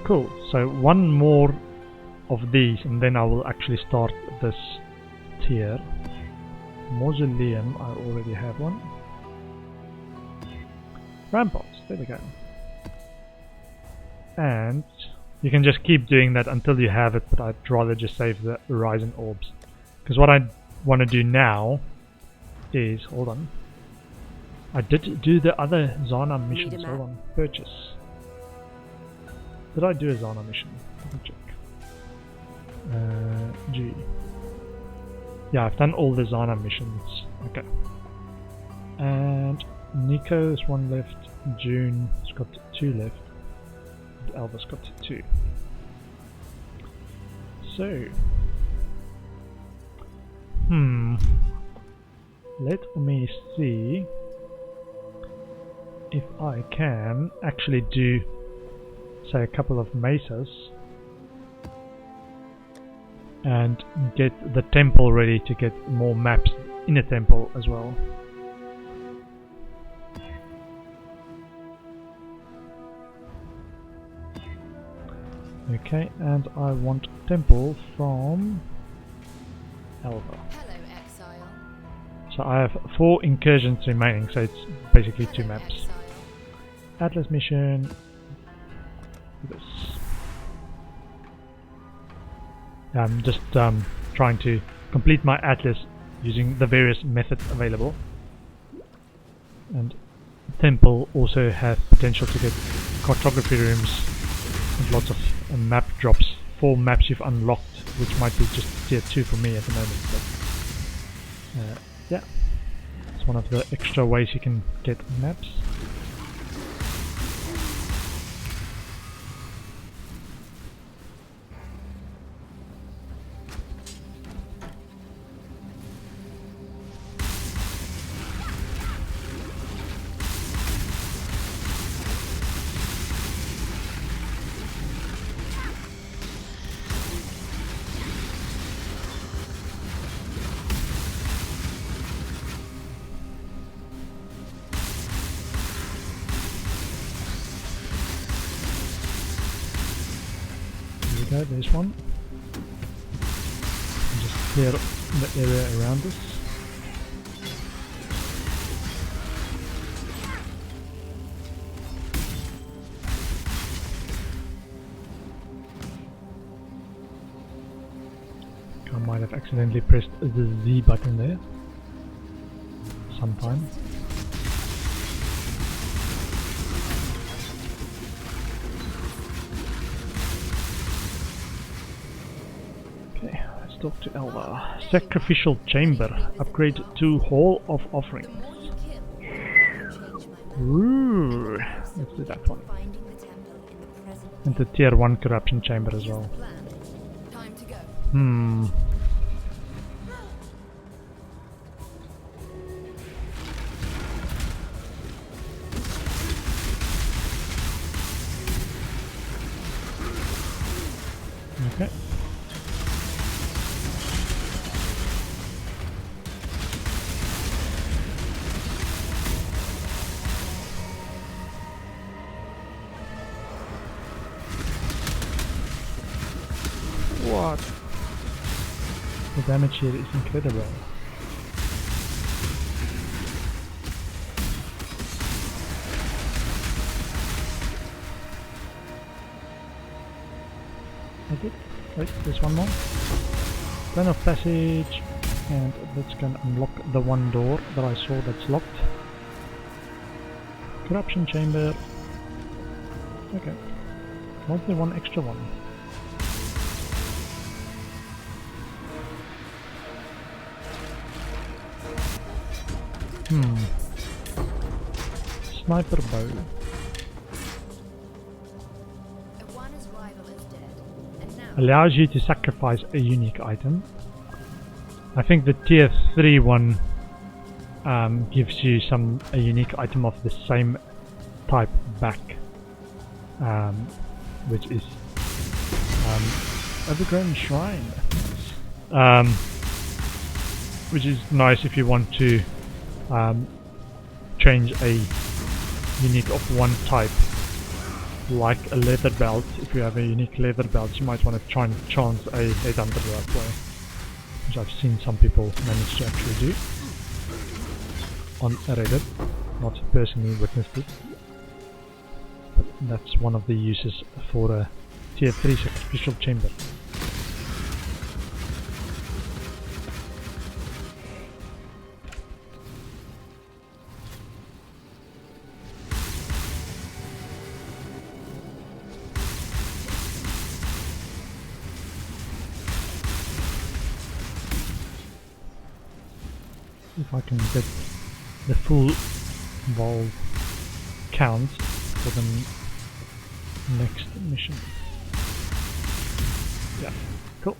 Cool, so one more of these and then I will actually start this tier. Mausoleum, I already have one. Ramparts, there we go. And you can just keep doing that until you have it, but I'd rather just save the Horizon Orbs. Because what I want to do now is, hold on, I did do the other Zana missions. Hold on, purchase. Did I do a Zana mission? Let me check. G. Yeah, I've done all the Zana missions. Okay. And Nico has 1 left. June has got 2 left. And Elva's got 2. So, let me see if I can actually do, say, a couple of mesas and get the temple ready to get more maps in a temple as well. Okay, and I want temple from Elva. Hello, Exile. So I have 4 incursions remaining, so it's basically 2 Hello, maps. Exile. Atlas mission. This. I'm just trying to complete my atlas using the various methods available. And temple also has potential to get cartography rooms and lots of map drops. 4 maps you've unlocked, which might be just tier 2 for me at the moment. But yeah, it's one of the extra ways you can get maps. There's one. And just clear the area around us. I might have accidentally pressed the Z button there sometime. Talk to Elva. Sacrificial chamber. Upgrade to Hall of Offerings. Ooh, let's do that one. And the tier 1 corruption chamber as well. Time to go. Okay. What? The damage here is incredible. Okay, wait, there's one more. Plan of passage, and that's gonna unlock the one door that I saw that's locked. Corruption chamber. Okay. What's the one extra one? Sniper bow. Allows you to sacrifice a unique item. I think the tier 3 one gives you a unique item of the same type back, which is Overgrown Shrine, which is nice if you want to change a unique of one type, like a leather belt. If you have a unique leather belt, you might want to try and chance a headhunter that way, which I've seen some people manage to actually do on Reddit. Not personally witnessed it, but that's one of the uses for a tier 3 sacrificial chamber. If I can get the full valve count for the next mission. Yeah, cool.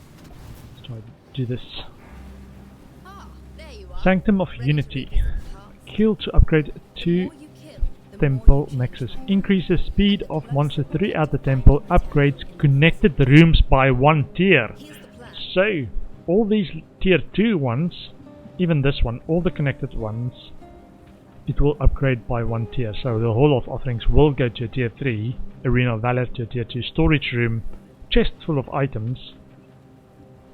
Let's try to do this. Ah, there you are. Sanctum of Ready to Unity. revisit the past. Kill to upgrade The 2 more you kill, the more temple you nexus. Increases speed of monsters throughout the temple. Upgrades connected rooms by 1 tier. Here's the plan. So, all these tier 2 ones, even this one, all the connected ones, it will upgrade by 1 tier. So the Hall of Offerings will go to a tier 3, Arena of Valor to a tier 2, storage room, chest full of items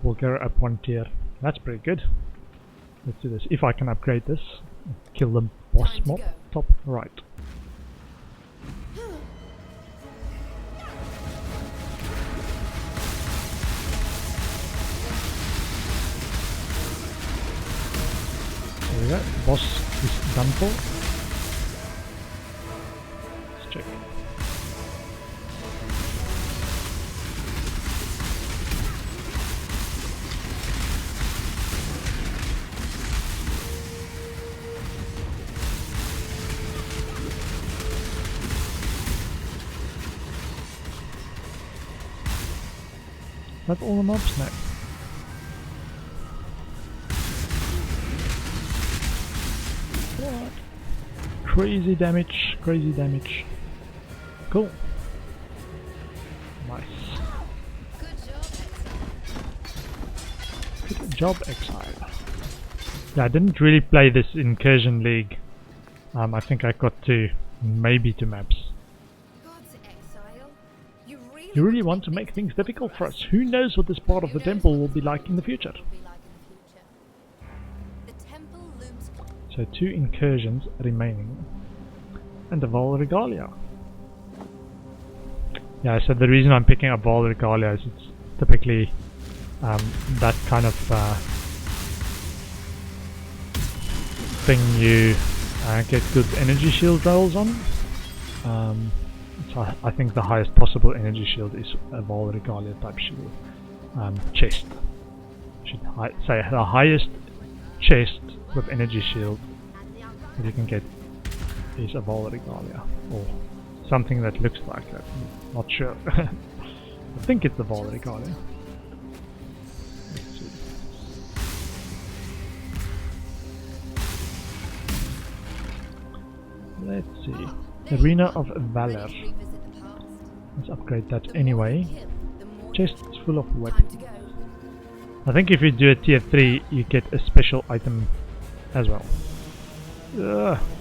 will go up 1 tier. That's pretty good. Let's do this. If I can upgrade this, kill the boss Time to mob, go. top right. There we go, boss is done for. Let's check. That's all the mobs now. What? Crazy damage, crazy damage. Cool. Nice. Good job, Exile. Good job, Exile. Yeah, I didn't really play this Incursion League. I think I got to maybe 2 maps. God's Exile. You really want to make things difficult for us. Who knows what this part of the temple will be like in the future? The temple looms. So 2 incursions remaining. And the Val Regalia. Yeah, so the reason I'm picking up Val Regalia is it's typically that kind of thing you get good energy shield rolls on. So I think the highest possible energy shield is a Val Regalia type shield. Chest. Should say the highest chest with energy shield that you can get is a Val Regalia, or something that looks like that. Not sure. I think it's the Val Regalia. Let's see. Let's see. Arena of Valor. Let's upgrade that anyway. Chest is full of weapons. I think if you do a tier 3, you get a special item as well.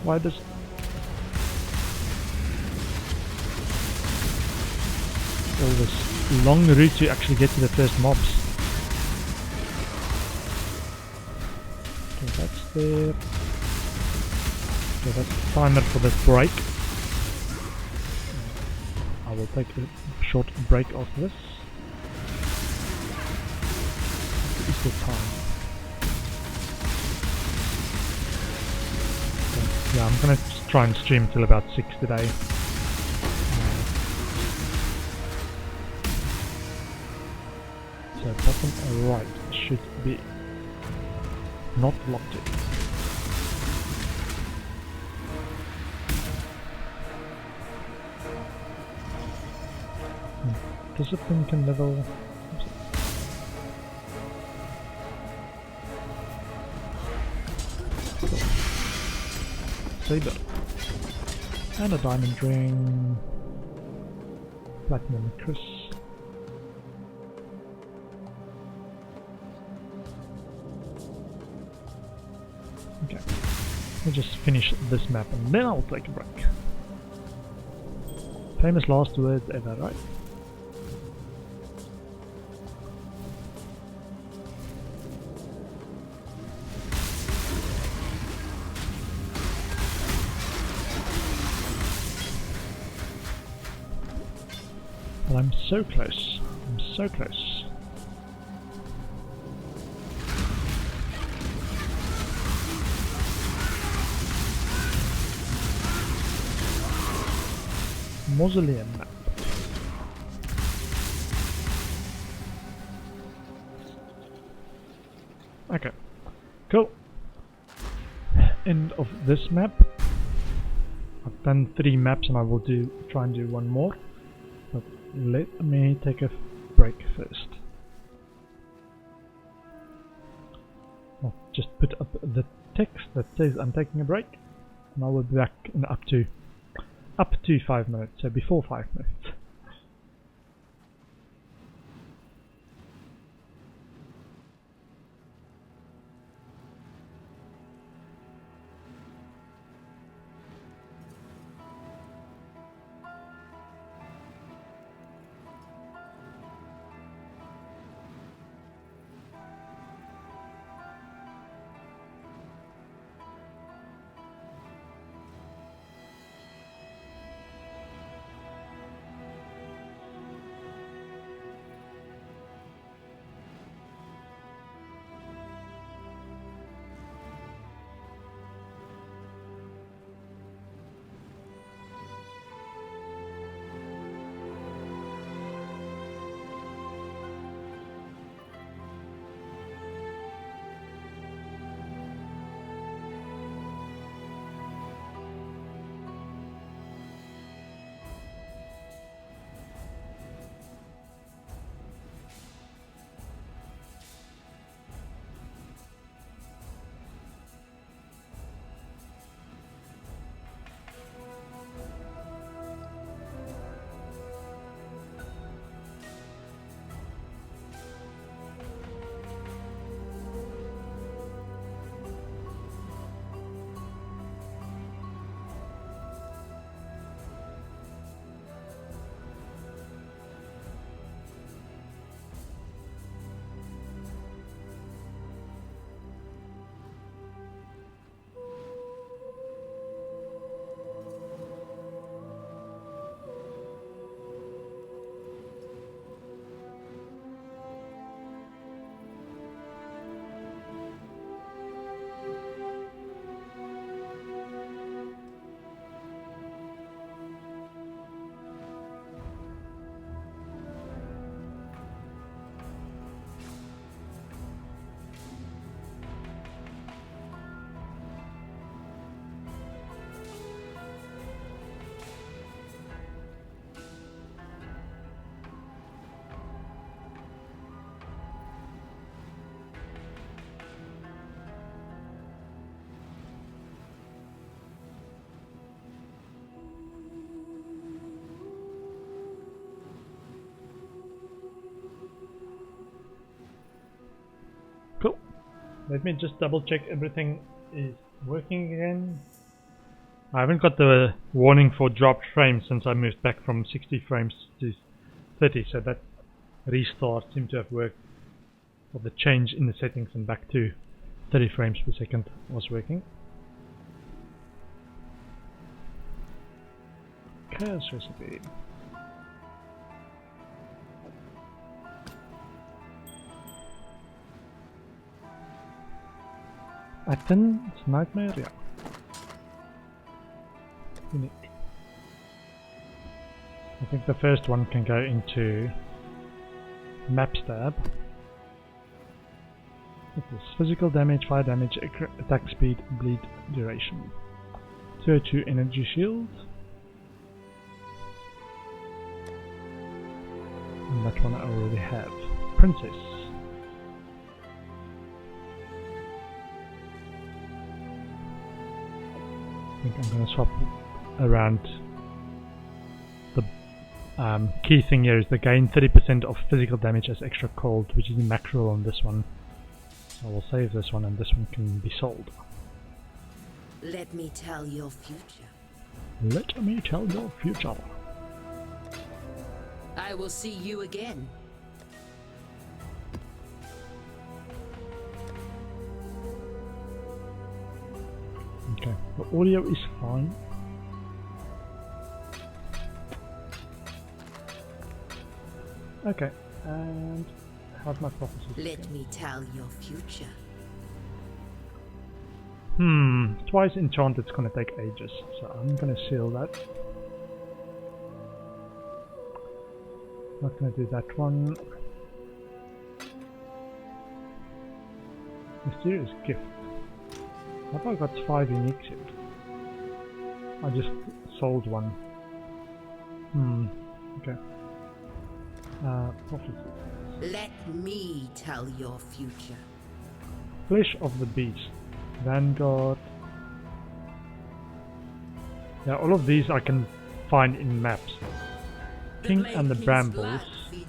Why does... all this long route to actually get to the first mobs. Okay, that's there. Okay, that's the timer for this break. I will take a short break after this. What is the time? Okay, yeah, I'm gonna try and stream till about 6 today. So bottom right should be not locked in. Discipline can level. Saber. And a diamond ring. Platinum Chris. Okay. We'll just finish this map and then I'll take a break. Famous last words ever, right? But I'm so close. I'm so close. Mausoleum map. Okay, cool. End of this map. I've done 3 maps and I will try and do one more. But let me take a break first. I'll just put up the text that says I'm taking a break, and I will be back in up to 5 minutes, so before 5 minutes. Cool. Let me just double check everything is working again. I haven't got the warning for dropped frames since I moved back from 60 frames to 30, so that restart seemed to have worked, or the change in the settings and back to 30 frames per second was working. Chaos recipe. Athens Nightmare, yeah. Unique. I think the first one can go into Maps tab. It is physical damage, fire damage, attack speed, bleed duration. 202 energy shield. And that one I already have. Princess. I think I'm going to swap around. The key thing here is the gain 30% of physical damage as extra cold, which is the mackerel on this one. So I will save this one, and this one can be sold. Let me tell your future. Let me tell your future. I will see you again. Okay, the audio is fine. Okay, and how's my prophecy? Let me tell your future. Twice enchanted, it's gonna take ages, so I'm gonna seal that. Not gonna do that one. Mysterious gift. I thought I got 5 uniques here. I just sold one. Okay. Prophecy. Let me tell your future. Flesh of the Beast. Vanguard. Yeah, all of these I can find in maps. King and the Brambles.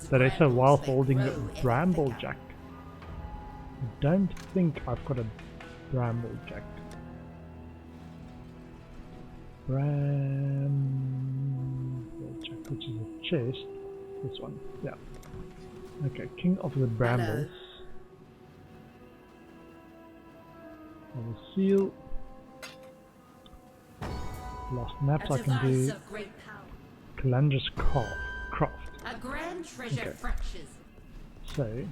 Teresa while holding a Bramble Jack. I don't think I've got a Bramble Jack. Bramble Jack, which is a chest. This one, yeah. Okay, King of the Brambles. I will seal. Lost maps I can do. Calandra's Craft. A grand treasure Okay. fractures. So,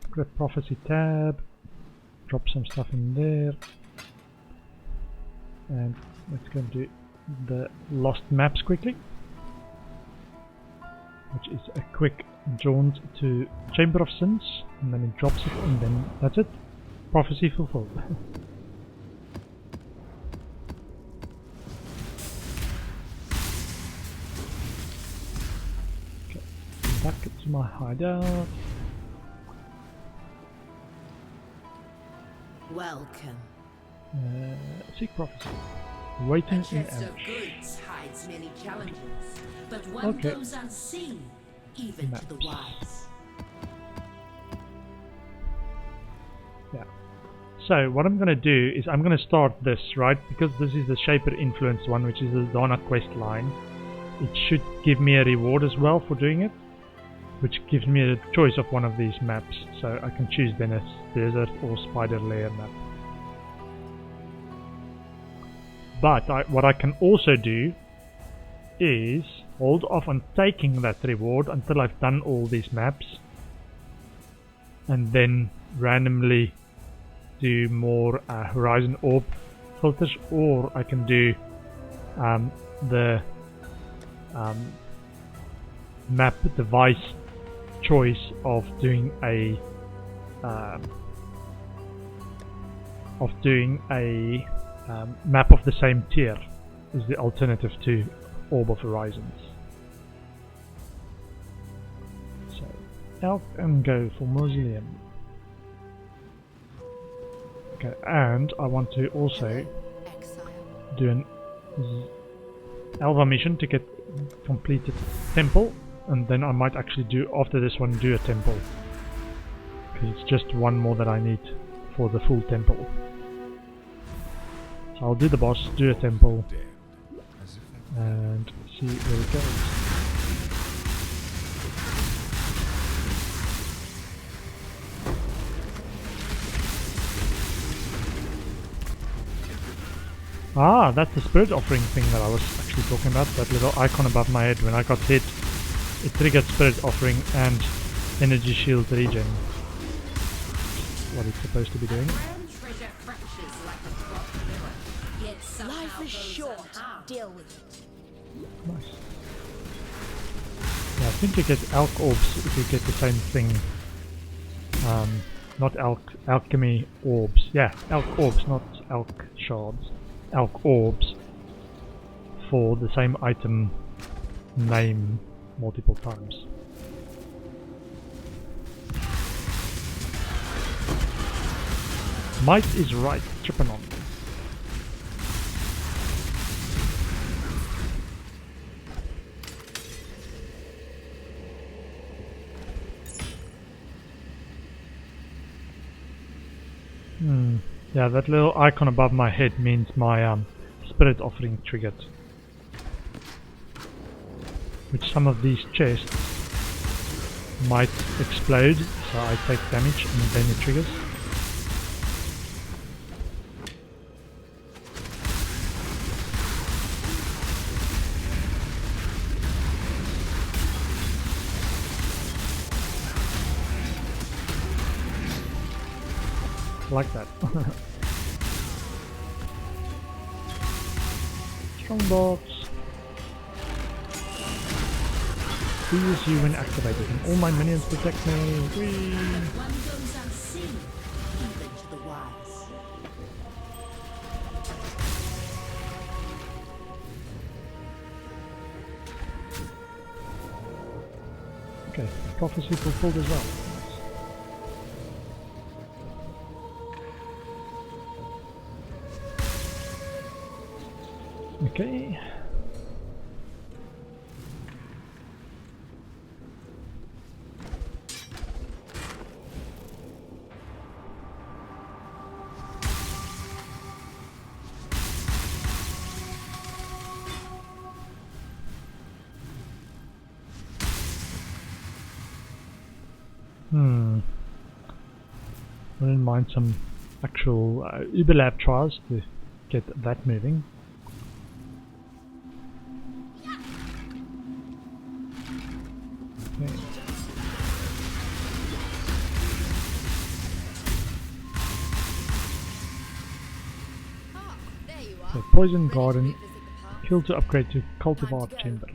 grab Prophecy tab, drop some stuff in there, and let's go and do the Lost Maps quickly, which is a quick jaunt to Chamber of Sins, and then it drops it, and then that's it. Prophecy fulfilled. Okay, back to my hideout. Welcome. Seek Prophecy. Waiting A in chest of ambush. goods hides many challenges, but one Okay. goes unseen, even to the Maps. wise. Yeah. So what I'm gonna do is I'm gonna start this, right? Because this is the Shaper influenced one, which is the Donna quest line. It should give me a reward as well for doing it, which gives me a choice of one of these maps. So I can choose Venice Desert or Spider Lair map. But what I can also do is hold off on taking that reward until I've done all these maps, and then randomly do more Horizon Orb filters, or I can do the map device choice of doing a map of the same tier is the alternative to Orb of Horizons. So, out and go for Mausoleum. Okay, and I want to also Exile. do an Alva mission to get completed temple, and then I might actually do, after this one, do a temple, because it's just one more that I need for the full temple. So I'll do the boss, do a temple, and see where it goes. Ah, that's the spirit offering thing that I was actually talking about, that little icon above my head. When I got hit, it triggered spirit offering and energy shield regen. What it's supposed to be doing. Grand treasure fractures like a dropped mirror, yet somehow Life is goes short. unharmed. Deal with it. Nice. Yeah, I think you get Elk Orbs if you get the same thing. Not Alchemy Orbs. Yeah, Elk Orbs, not Elk Shards. Elk Orbs for the same item name multiple times. Might is right, tripping on. Yeah, that little icon above my head means my spirit offering triggered. Which some of these chests might explode, so I take damage and then it triggers. like that. Strongbox. Freezes you when activated, and all my minions protect me. Whee! One goes unseen, even to the wise. Okay, prophecy fulfilled as well. Nice. Okay. I wouldn't mind some actual Uber Lab trials to get that moving. Okay. Ah, there you are. So Poison Ready Garden, to revisit the past? kill to upgrade to Time Cultivar to go. Chamber.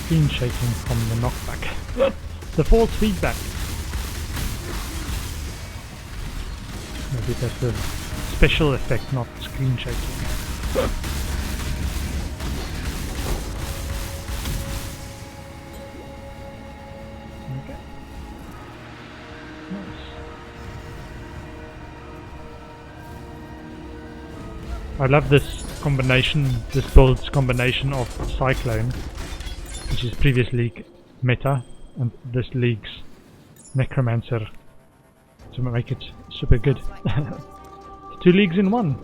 Screen shaking from the knockback. The false feedback. Maybe that's a special effect, not screen shaking. Okay. Nice. I love this combination, this build's combination of Cyclone, which is previous league meta, and this league's Necromancer to make it super good. 2 leagues in one.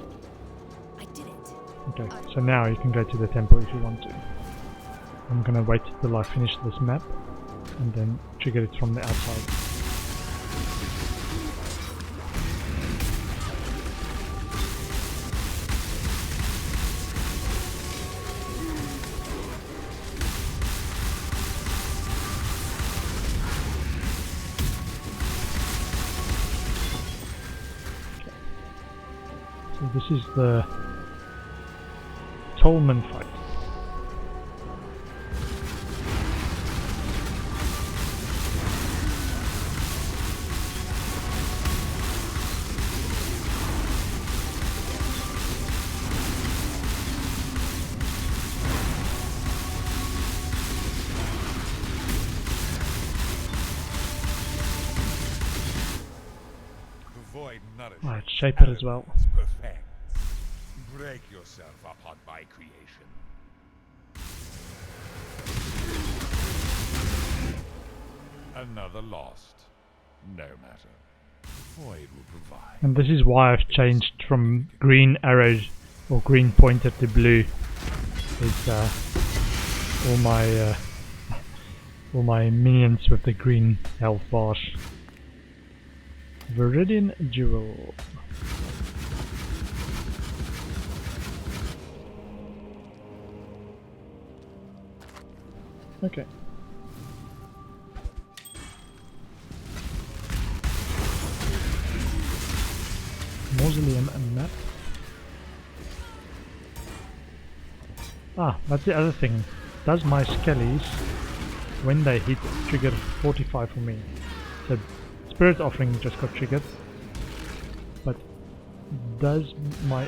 I did it. Okay, so now you can go to the temple if you want to. I'm gonna wait till I finish this map and then trigger it from the outside. So this is the Tolman fight. Avoid nourishment. Oh, it's Shaper as well. Elements perfect. Break yourself upon my creation. Another lost. No matter. Void will provide. And this is why I've changed from green arrows or green pointer to blue. Is all my minions with the green health bars. Viridian Jewel. Okay. Mausoleum and map. Ah, that's the other thing. Does my skellies, when they hit, trigger 45 for me? So Spirit Offering just got triggered. But does my...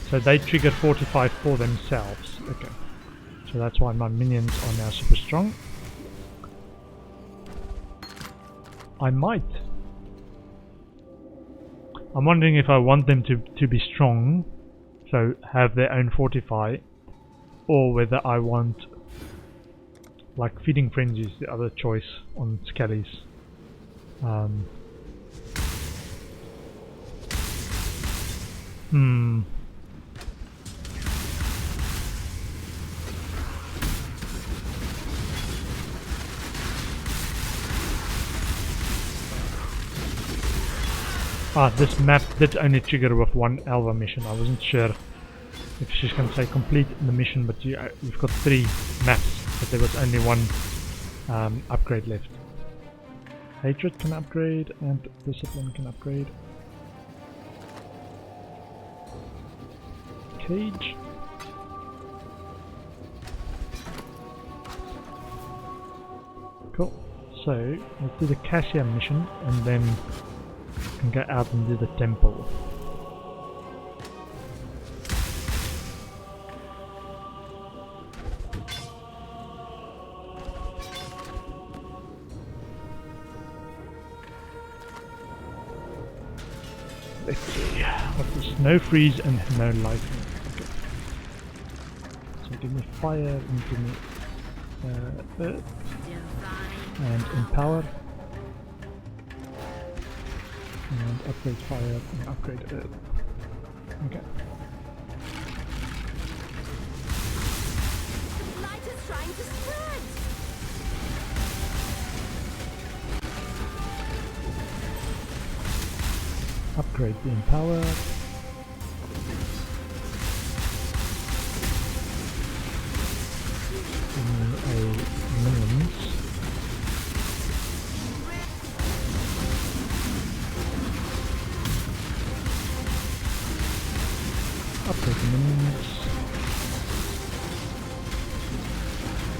so they trigger 45 for themselves. Okay. So that's why my minions are now super strong. I'm wondering if I want them to be strong, so have their own fortify, or whether I want like Feeding Frenzy is the other choice on Skellies. This map did only trigger with one Alva mission. I wasn't sure if she's going to say complete the mission, but you've got 3 maps, but there was only one upgrade left. Hatred can upgrade and Discipline can upgrade. Cage. Cool. So let's do the Cassia mission and then can go out and do the temple. Let's see. What is no freeze and no lightning? Okay. So give me fire and give me earth and empower. And upgrade fire and upgrade earth. Okay. The blight is trying to spread. Upgrade the empower. Give me a minions. Upgrade the minions.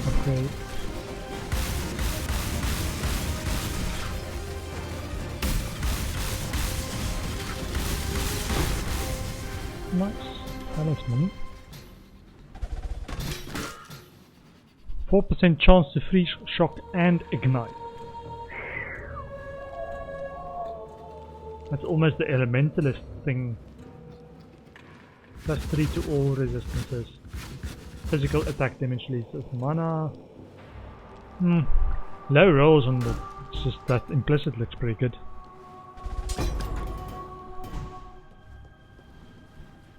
Upgrade. Nice. Talisman. 4% chance to freeze, shock and ignite. That's almost the elementalist thing. +3 to all resistances. Physical attack damage leads to mana. Low rolls on the. It's just that implicit looks pretty good.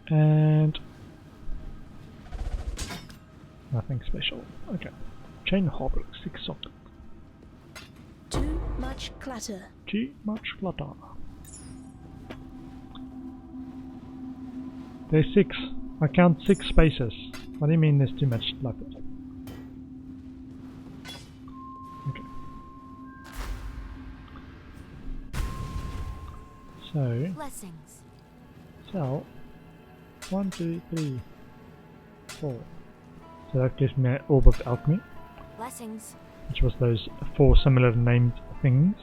And nothing special. Okay. Chain hopper, 6 socket. Too much clutter. Too much clutter. There's 6. I count 6 spaces. What do you mean there's too much clutter? Okay. So Blessings. sell 1, 2, 3, 4. So that gives me an Orb of Alchemy, Blessings. which was those 4 similar named things.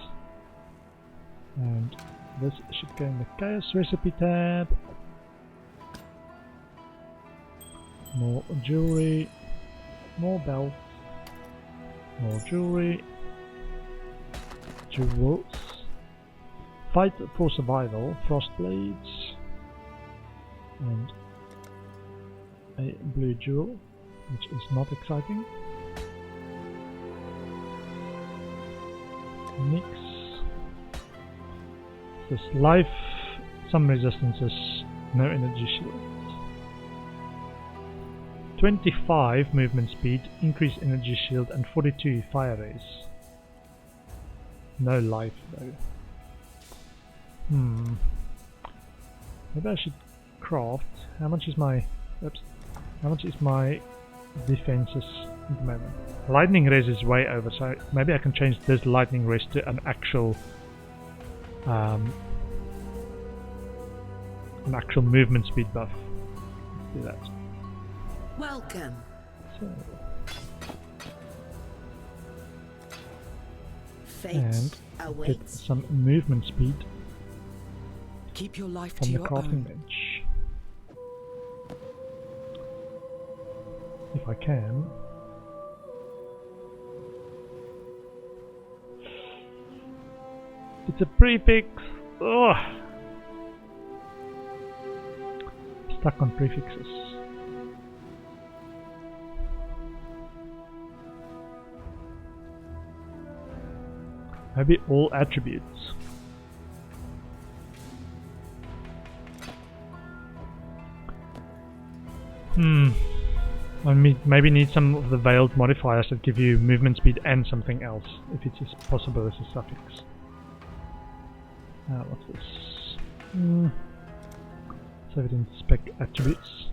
And this should go in the Chaos Recipe tab. More jewelry, more belts, more jewelry, jewels. Fight for survival, frost blades, and a blue jewel, which is not exciting. Mix. This life, some resistances, no energy shields. 25 movement speed, increased energy shield, and 42 fire raise. No life though. Maybe I should craft. How much is my? Oops. How much is my defenses at the moment? Lightning res is way over, so maybe I can change this lightning res to an actual movement speed buff. Let's do that. Welcome. So, Fate and get awaits. some movement speed Keep your life from to the your crafting own. bench. If I can. It's a prefix. Ugh. Stuck on prefixes. Maybe all attributes. I maybe need some of the veiled modifiers that give you movement speed and something else, if it is possible as a suffix. What's this? Save it in spec attributes.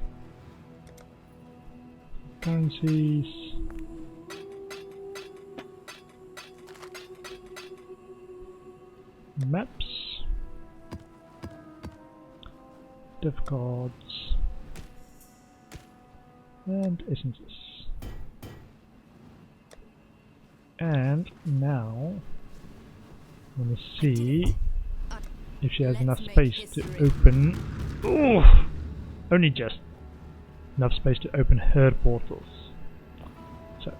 Currencies. Maps. Div cards. And essences. And now I'm going to see if she has enough space to open. Oh, only just enough space to open her portals. So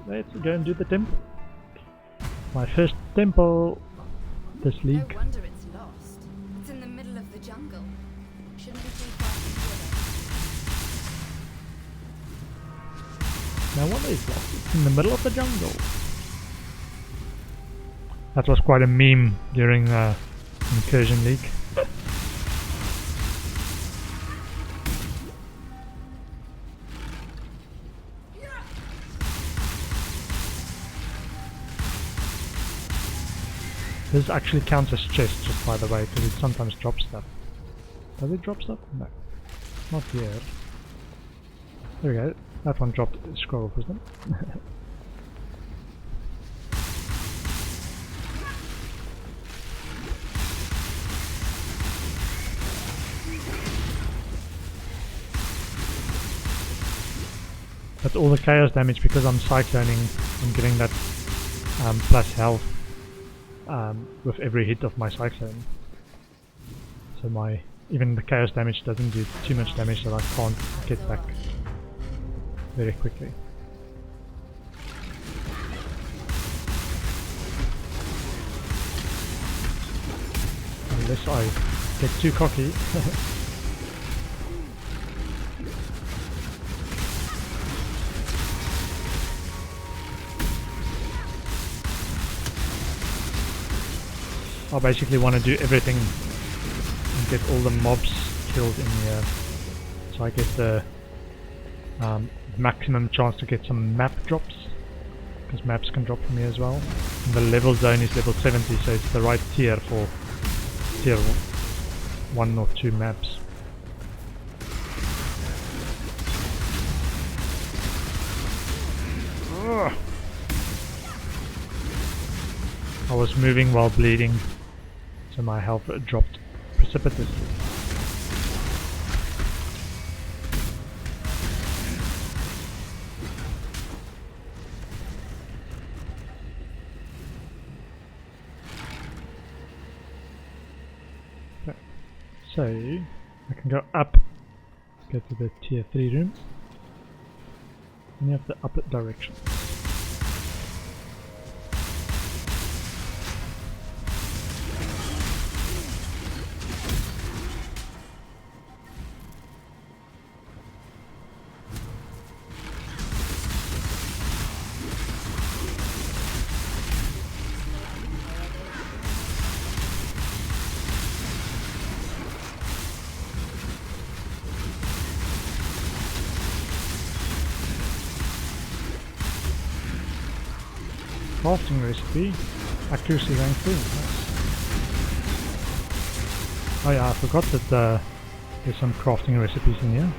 let's go and do the temple. My first temple this league. No wonder it's lost. It's in the middle of the jungle. Shouldn't be too far from here. Now what is that? It's in the middle of the jungle. That was quite a meme during Incursion League. This actually counts as chest, just by the way, because it sometimes drops stuff. Does it drop stuff? No. Not here. There we go. That one dropped a scroll of wisdom. But all the chaos damage, because I'm cycloning, I'm getting that plus health with every hit of my cyclone. So even the chaos damage doesn't do too much damage that I can't get back very quickly. Unless I get too cocky. I basically want to do everything and get all the mobs killed in here, so I get the maximum chance to get some map drops, because maps can drop from here as well. And the level zone is level 70, so it's the right tier for tier 1 or 2 maps. Ugh. I was moving while bleeding, so my health dropped precipitously. Okay. So I can go up, go to the tier 3 room, and you have the up direction. Crafting recipe, accuracy rank 3. Nice. Oh yeah, I forgot that there's some crafting recipes in here.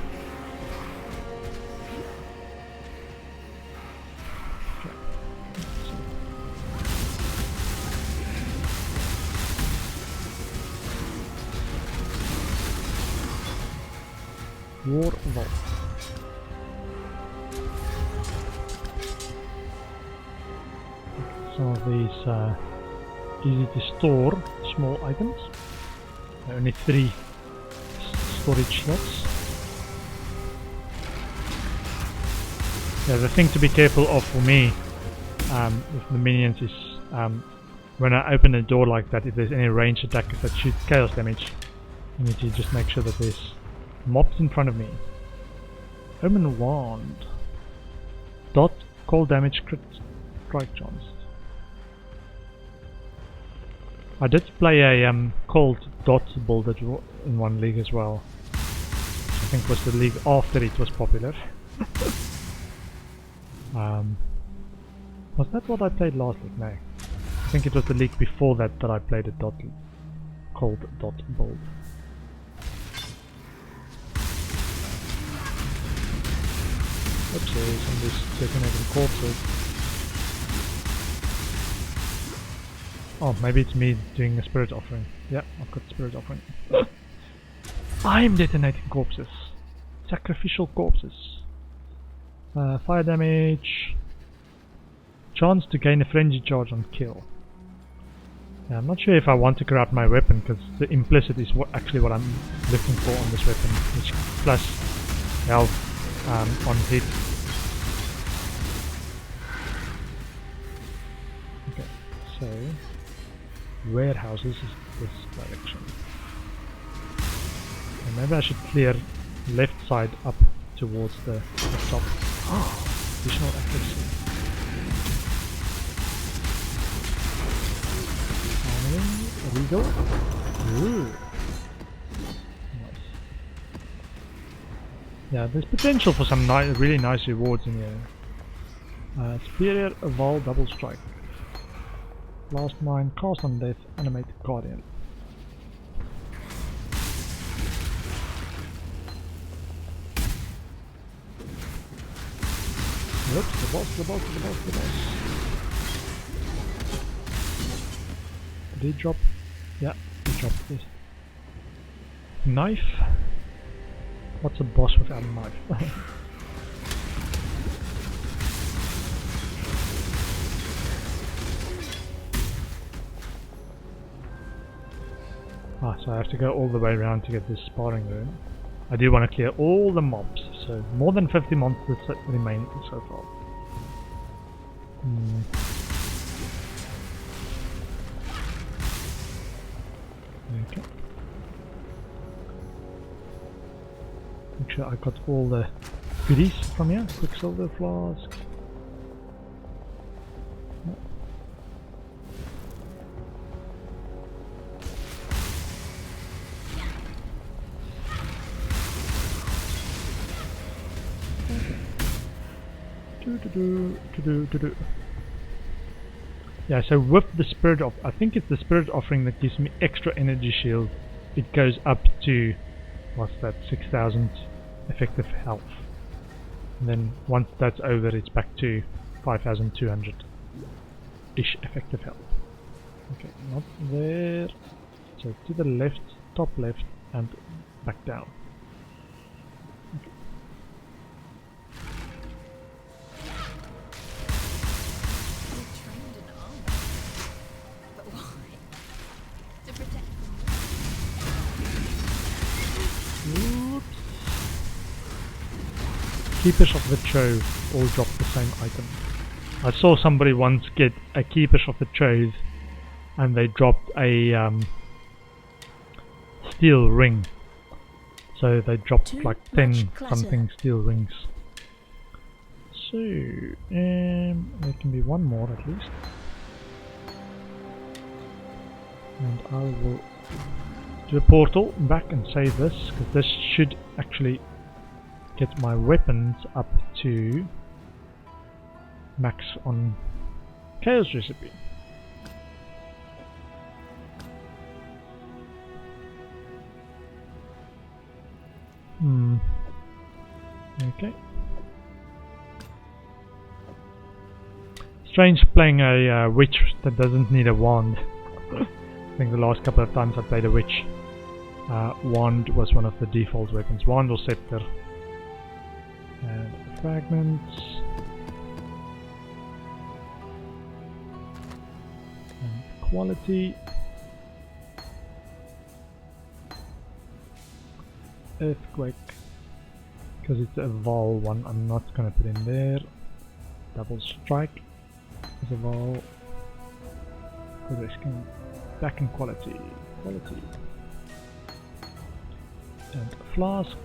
War Vault. Some of these easy to store small items. There are only 3 storage slots. Yeah, the thing to be careful of for me with the minions is when I open a door like that, if there's any ranged attackers that shoot chaos damage, I need to just make sure that there's mobs in front of me. Omen Wand. Dot cold damage crit strike chance. I did play a cold dot build in one league as well. think was the league after it was popular. Was that what I played last league? No. I think it was the league before that I played a called Dot Bold. Oopsie, somebody's detonating corpses. Oh, maybe it's me doing a spirit offering. Yeah, I've got spirit offering. I'm detonating corpses. Sacrificial corpses. Fire damage. Chance to gain a frenzy charge on kill. Yeah, I'm not sure if I want to grab my weapon because the implicit is actually what I'm looking for on this weapon, which plus health on hit. Okay, so warehouses is this direction. And maybe I should clear left side up towards the top. Oh, additional accuracy. There we go. Ooh. Nice. Yeah, there's potential for some really nice rewards in here. Superior Eval Double Strike. Last Mine, Cast on Death, Animate Guardian. Oops, the boss. Did he drop? Yeah, he dropped this. Knife? What's a boss without a knife? So I have to go all the way around to get this sparring room. I do want to clear all the mobs, so more than 50 monsters remain so far. Okay. Make sure I got all the goodies from here. Quicksilver flask. Yeah, so with the spirit of, I think it's the spirit offering that gives me extra energy shield. It goes up to, what's that, 6,000 effective health. And then once that's over, it's back to 5,200-ish effective health. Okay, not there. So to the left, top left, and back down. Okay. Keepers of the Trove all drop the same item. I saw somebody once get a Keepers of the Trove and they dropped a steel ring. So they dropped like 10 something steel rings. So, there can be one more at least. And I will do a portal back and save this, because this should actually get my weapons up to max on Chaos Recipe. Okay. Strange playing a witch that doesn't need a wand. I think the last couple of times I played a witch, wand was one of the default weapons. Wand or scepter. And fragments. And quality. Earthquake. Because it's a Vol one, I'm not gonna put in there. Double Strike is a Vol. Risking back in quality. And flask.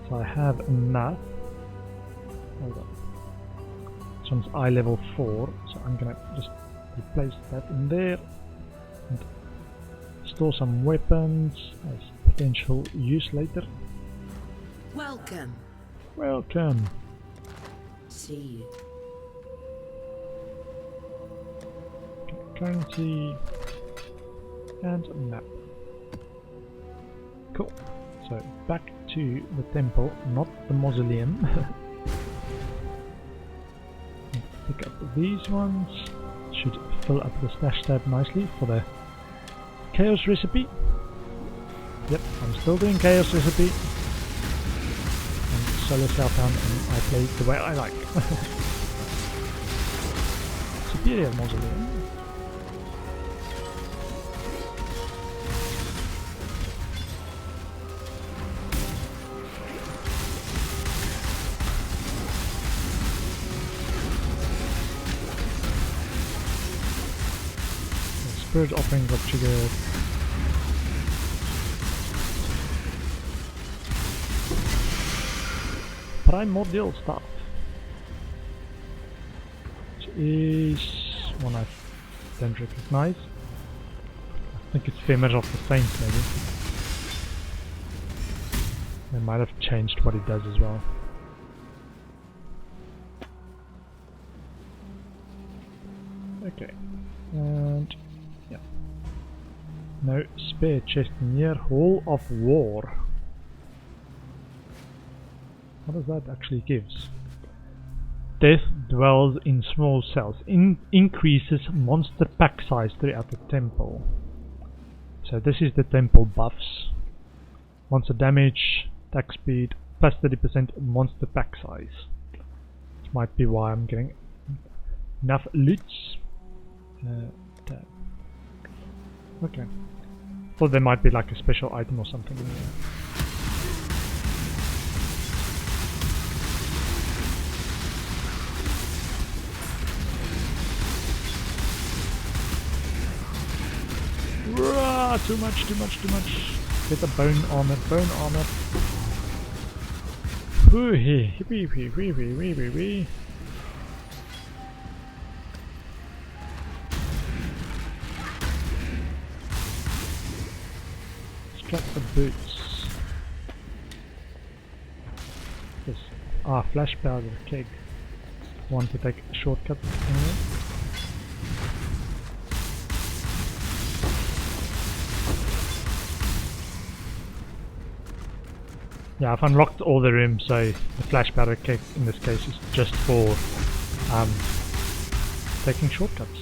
So I have enough. Hold on. This one's eye level 4, so I'm gonna just replace that in there and store some weapons as potential use later. Welcome. Welcome. See you. Currency and map. Cool. So back to the temple, not the mausoleum. Pick up these ones. Should fill up the stash tab nicely for the chaos recipe. Yep, I'm still doing chaos recipe. And solo Southbound, and I play the way I like. Superior mausoleum. Spirit offering got triggered. Primordial stuff. Which is one I don't recognize. I think it's Femurs of the Saints maybe. They might have changed what it does as well. Okay. And yeah. No spare chest near Hall of War. What does that actually gives? Death dwells in small cells. Increases monster pack size throughout the temple. So this is the temple buffs. Monster damage, attack speed, plus 30% monster pack size. This might be why I'm getting enough loots. Tab. Okay. Thought there might be like a special item or something in there. Rah, too much. Get the bone armor. Wee. Strap the boots. This flash powder keg. Want to take a shortcut anyway. Yeah, I've unlocked all the rooms, so the flash powder keg in this case is just for taking shortcuts.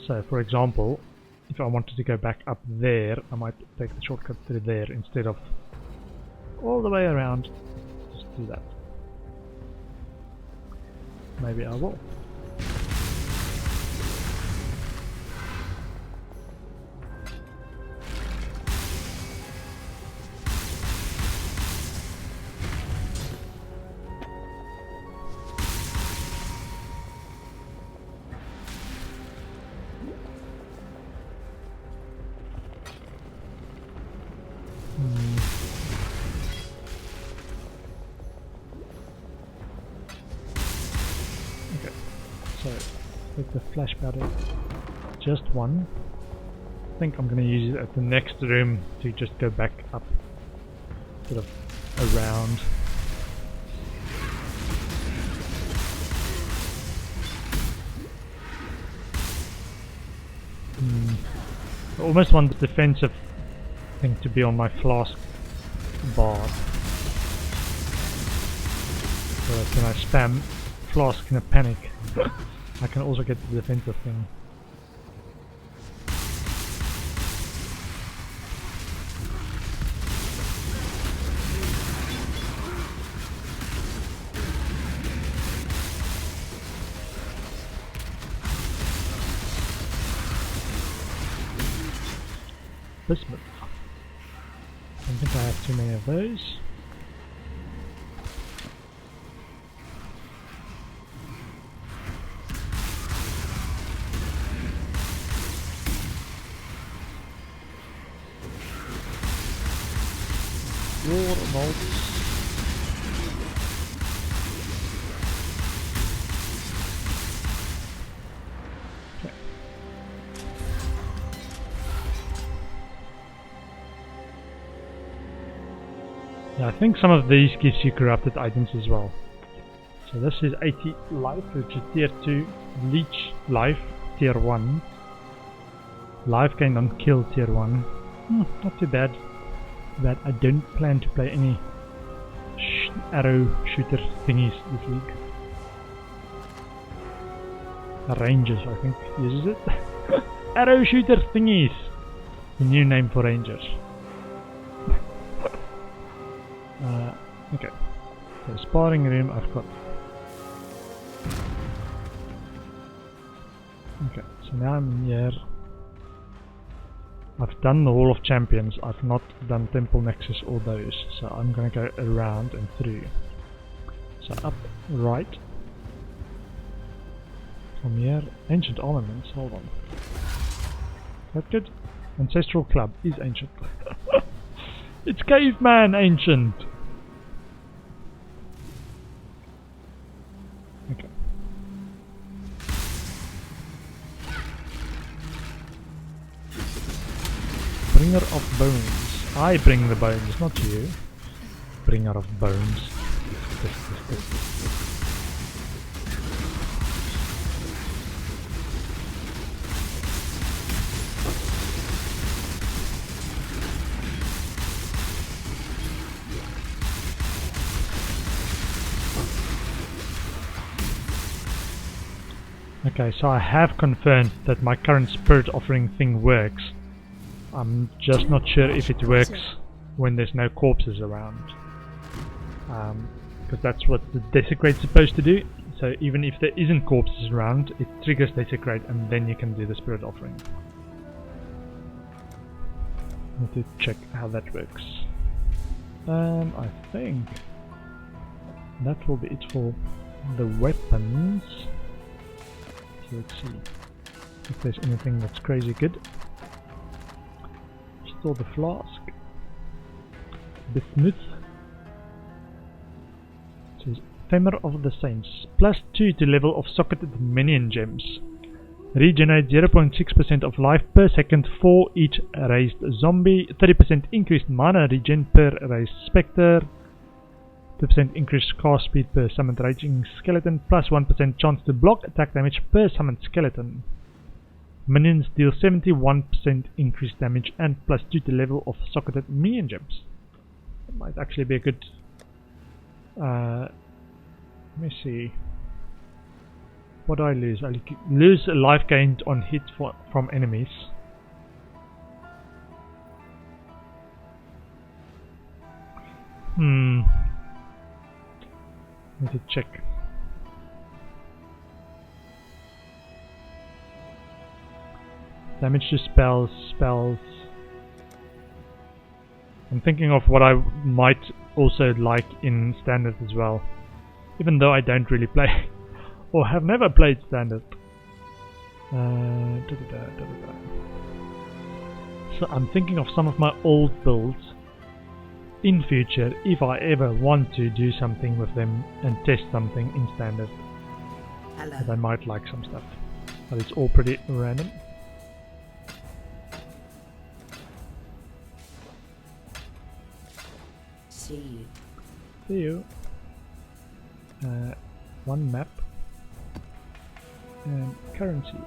So for example, if I wanted to go back up there, I might take the shortcut through there instead of all the way around. Just do that. Maybe I will. Okay, so with the flash powder, just one. I think I'm going to use it at the next room to just go back up, sort of around. I almost want the defensive thing to be on my flask bar, so that when I spam flask in a panic, I can also get the defensive thing. Bismuth. I don't think I have too many of those. Your bolts. Okay. Yeah, I think some of these gives you corrupted items as well. So this is 80 life, which is tier 2. Leech life, tier 1. Life gained on kill, tier 1. Not too bad. That I don't plan to play any arrow shooter thingies this week. Rangers, I think, uses it. Arrow shooter thingies! The new name for Rangers. Okay. So sparring room I've got. Okay, so now I'm here. I've done the Hall of Champions, I've not done Temple Nexus or those, so I'm gonna go around and through. So up, right. From here, Ancient Armaments, hold on. That good? Ancestral Club is ancient. It's Caveman ancient! Okay. Bringer of Bones. I bring the bones, not you. Bringer of Bones. Okay, so I have confirmed that my current spirit offering thing works. I'm just not sure if it works when there's no corpses around. Because that's what the Desecrate's supposed to do. So even if there isn't corpses around, it triggers Desecrate and then you can do the spirit offering. Need to check how that works. I think that will be it for the weapons. So let's see if there's anything that's crazy good. Store the flask. Bismuth. It says Femur of the Saints. +2 to level of socketed minion gems. Regenerate 0.6% of life per second for each raised zombie. 30% increased mana regen per raised spectre. 2% increased cast speed per summoned raging skeleton. +1% chance to block attack damage per summoned skeleton. Minions deal 71% increased damage and +2 to level of socketed minion gems. That might actually be a good... let me see. What do I lose? I lose life gained on hit from enemies. Need to check. Damage to spells. I'm thinking of what I might also like in standard as well. Even though I don't really play or have never played standard. So I'm thinking of some of my old builds in future if I ever want to do something with them and test something in standard. But I might like some stuff. But it's all pretty random. See you. One map and currency.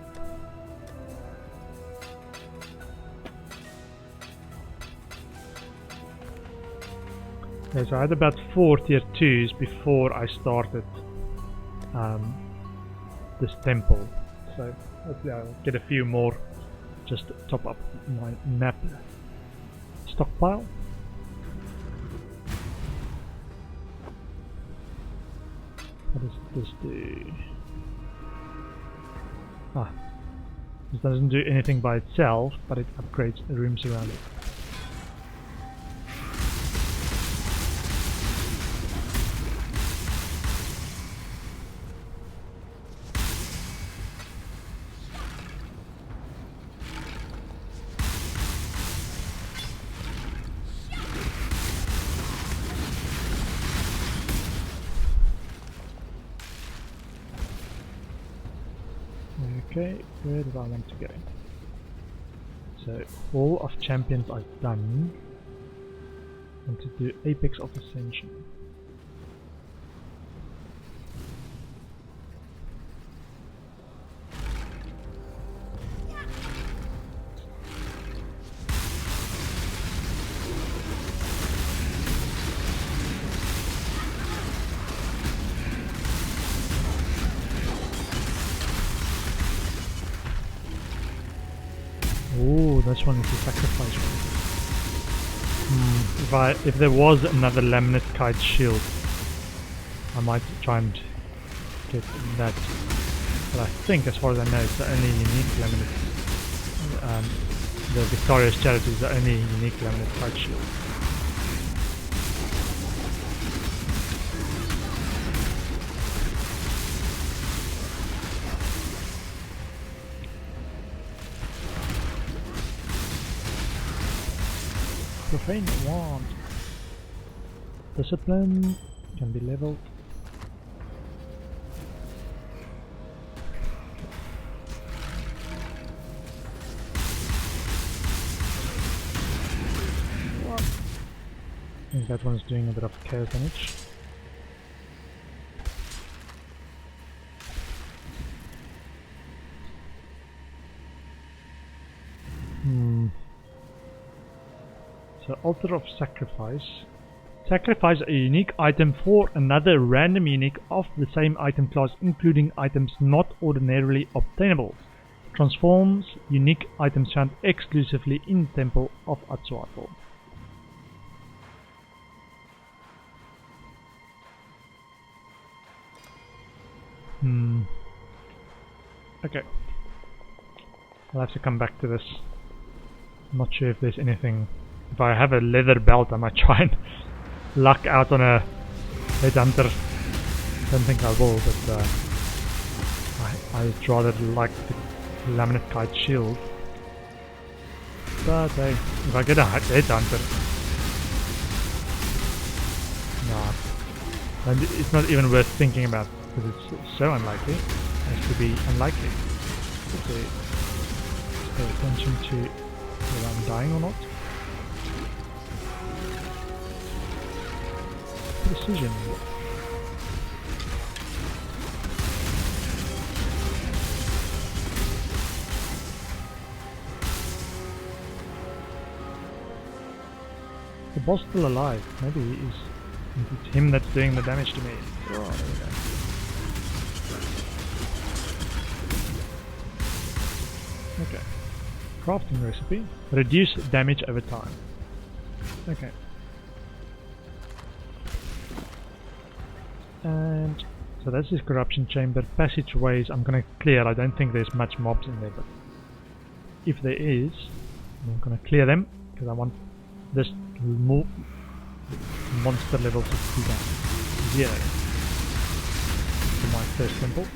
Okay, so I had about 4 tier 2s before I started this temple. So hopefully I'll get a few more just to top up my map stockpile. What does this do? This doesn't do anything by itself, but it upgrades the rooms around it. Okay, where do I want to go? So, Hall of Champions I've done. want to do Apex of Ascension. Oh, this one is a sacrifice one. If there was another laminate kite shield, I might try and get that. But I think, as far as I know, it's the only unique laminate. The Victorious Charity is the only unique laminate kite shield. Profane wand. Discipline can be leveled. What? I think that one's doing a bit of chaos damage. So, Altar of Sacrifice. Sacrifice a unique item for another random unique of the same item class, including items not ordinarily obtainable. Transforms unique items found exclusively in Temple of Atsuatl. Okay. I'll have to come back to this. I'm not sure if there's anything. If I have a leather belt, I might try and luck out on a headhunter. Don't think I will, but I'd rather like the laminate kite shield. But hey, if I get a headhunter, nah, and it's not even worth thinking about because it's so unlikely. It has to be unlikely. Okay, pay attention to whether I'm dying or not. Precision. The boss still alive. Maybe it's him that's doing the damage to me. Oh, there we go. Okay. Crafting recipe. Reduce damage over time. Okay. And so that's this corruption chamber. Passageways I'm gonna clear. I don't think there's much mobs in there, but if there is, I'm gonna clear them because I want this monster level to be down 0 for my first temple.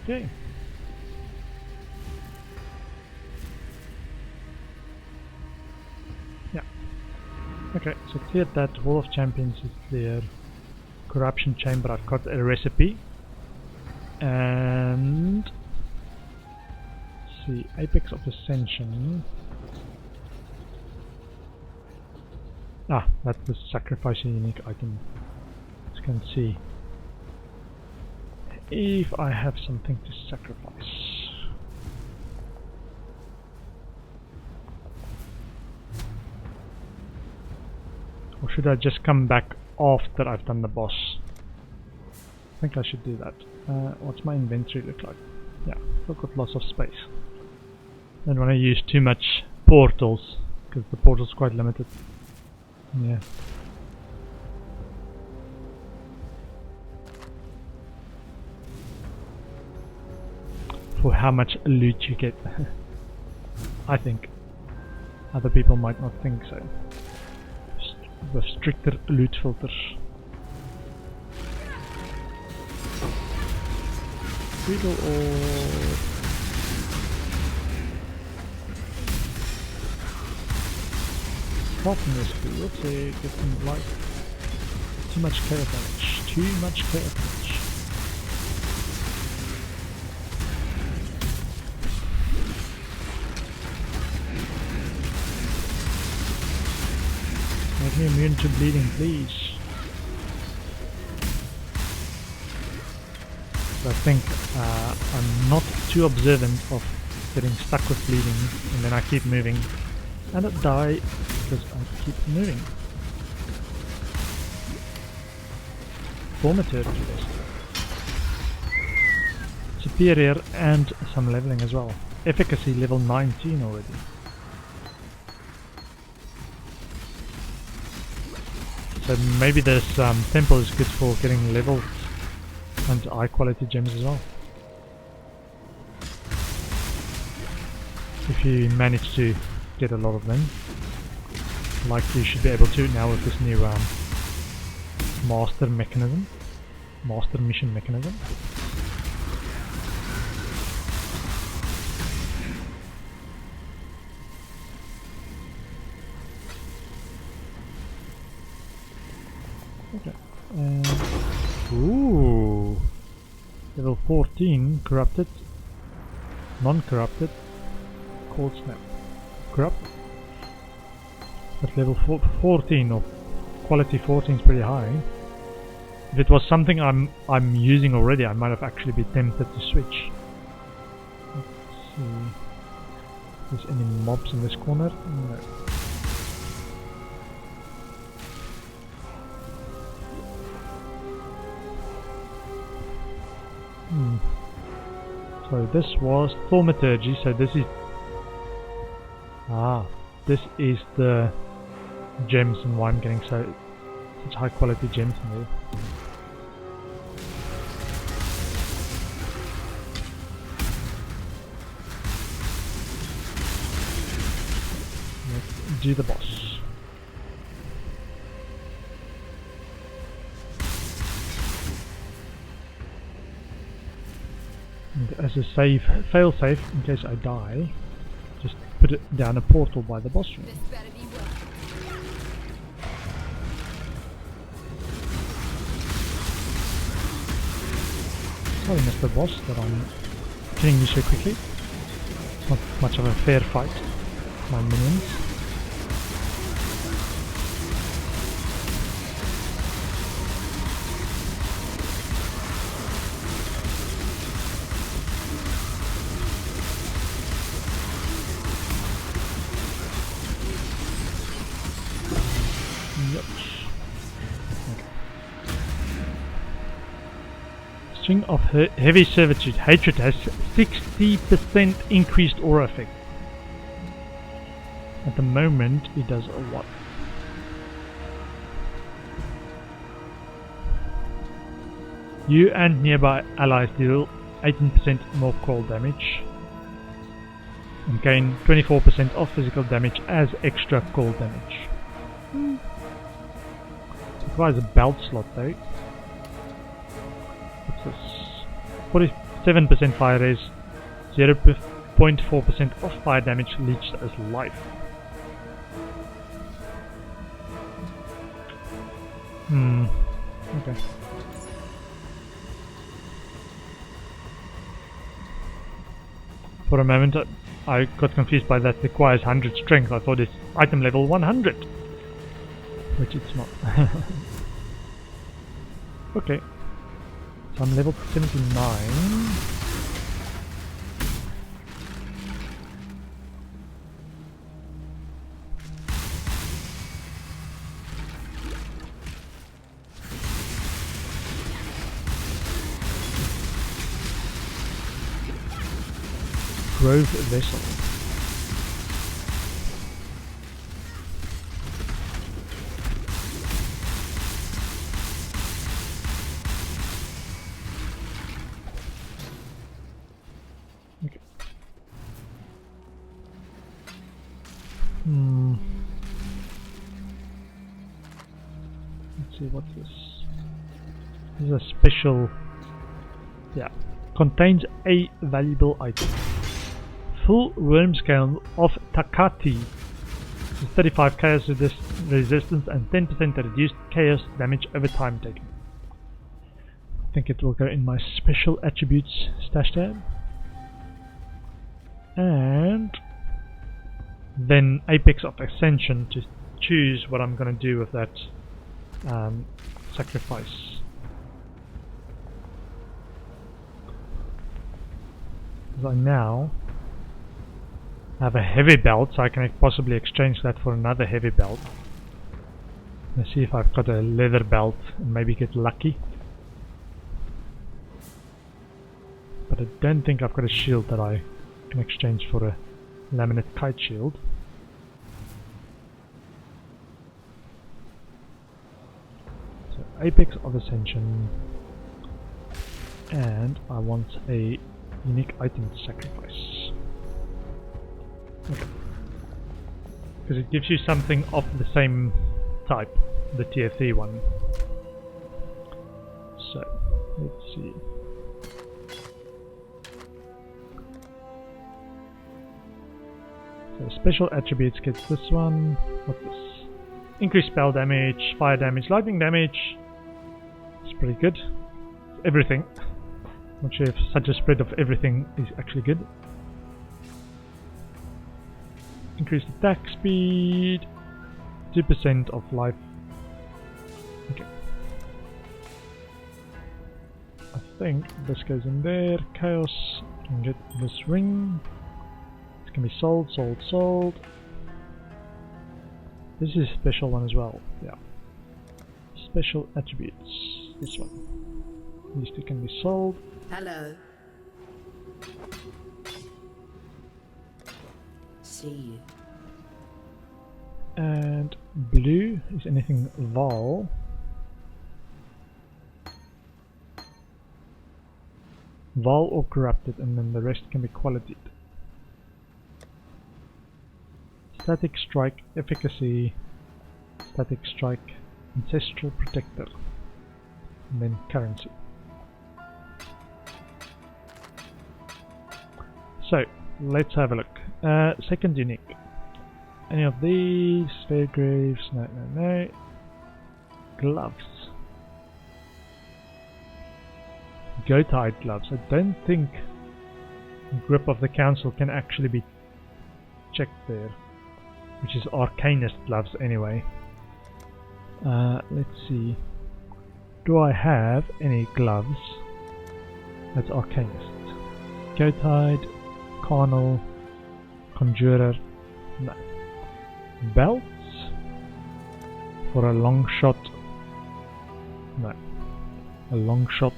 Okay. Yeah. Okay, so cleared that. Hall of Champions is clear. Corruption Chamber, I've got a recipe. And let's see, Apex of Ascension. Ah, that's the sacrifice a unique item. As you can see. If I have something to sacrifice. Or should I just come back after I've done the boss? I think I should do that. What's my inventory look like? Yeah, I've got lots of space. Don't want to use too much portals because the portal's quite limited. Yeah. for how much loot you get. I think. Other people might not think so. With stricter loot filters. Beetle or... Falcon rescue, let's say get some life. Too much chaos damage. Too much chaos damage. Make me immune to bleeding, please. So I think I'm not too observant of getting stuck with bleeding, and then I keep moving and I die because I keep moving. Thaumaturgy list. Superior and some leveling as well. Efficacy level 19 already. So maybe this temple is good for getting levels and high quality gems as well. If you manage to get a lot of them, like you should be able to now with this new master mission mechanism. Okay. Ooh, level 14 corrupted, non-corrupted, cold snap, corrupted. But level 14 or quality 14 is pretty high. If it was something I'm using already, I might have actually been tempted to switch. Let's see. If there's any mobs in this corner? No. So this was thaumaturgy, so this is the gems and why I'm getting such high quality gems in there. Let's do the boss. And as a fail-safe, in case I die, just put it down a portal by the boss room. This better be worth Sorry, Mr. Boss, that I'm killing you so quickly. It's not much of a fair fight, my minions. String of heavy servitude. Hatred has 60% increased aura effect. At the moment it does a what? You and nearby allies deal 18% more cold damage and gain 24% of physical damage as extra cold damage. It requires a belt slot though. 47% fire res, 0.4% of fire damage leached as life. Okay. For a moment I got confused by that requires 100 strength. I thought it's item level 100, which it's not. Okay. So I'm level 79. Grove Vessel. Let's see what's this. This is a special. Yeah, contains a valuable item. Full worm scale of Takati. 35 chaos resistance and 10% reduced chaos damage over time taken. I think it will go in my special attributes stash tab. And then Apex of Ascension to choose what I'm going to do with that sacrifice. Because I now have a heavy belt, so I can possibly exchange that for another heavy belt. Let's see if I've got a leather belt and maybe get lucky. But I don't think I've got a shield that I can exchange for a laminate kite shield. So Apex of Ascension, and I want a unique item sacrifice. Okay. Because it gives you something of the same type, the tier 3 one. So, let's see. So special attributes gets this one. What's this? Increased spell damage, fire damage, lightning damage. It's pretty good. Everything. Not sure if such a spread of everything is actually good. Increased attack speed, 2% of life. Okay. I think this goes in there. Chaos can get this ring. It can be sold, sold, sold. This is a special one as well. Yeah. Special attributes. This one. These two can be sold. Hello. See you. And blue is anything Val. Val or corrupted, and then the rest can be qualityed. Static strike, efficacy, static strike, ancestral protector, and then currency. So let's have a look. Second unique. Any of these? Fairgraves? No, no, no. Gloves. Goat-hide gloves. I don't think Grip of the Council can actually be checked there. Which is Arcanist gloves anyway. Let's see. Do I have any gloves? That's Arcanist. Goat-hide, Carnal, Conjurer. No. Belts for a long shot. No. A long shot.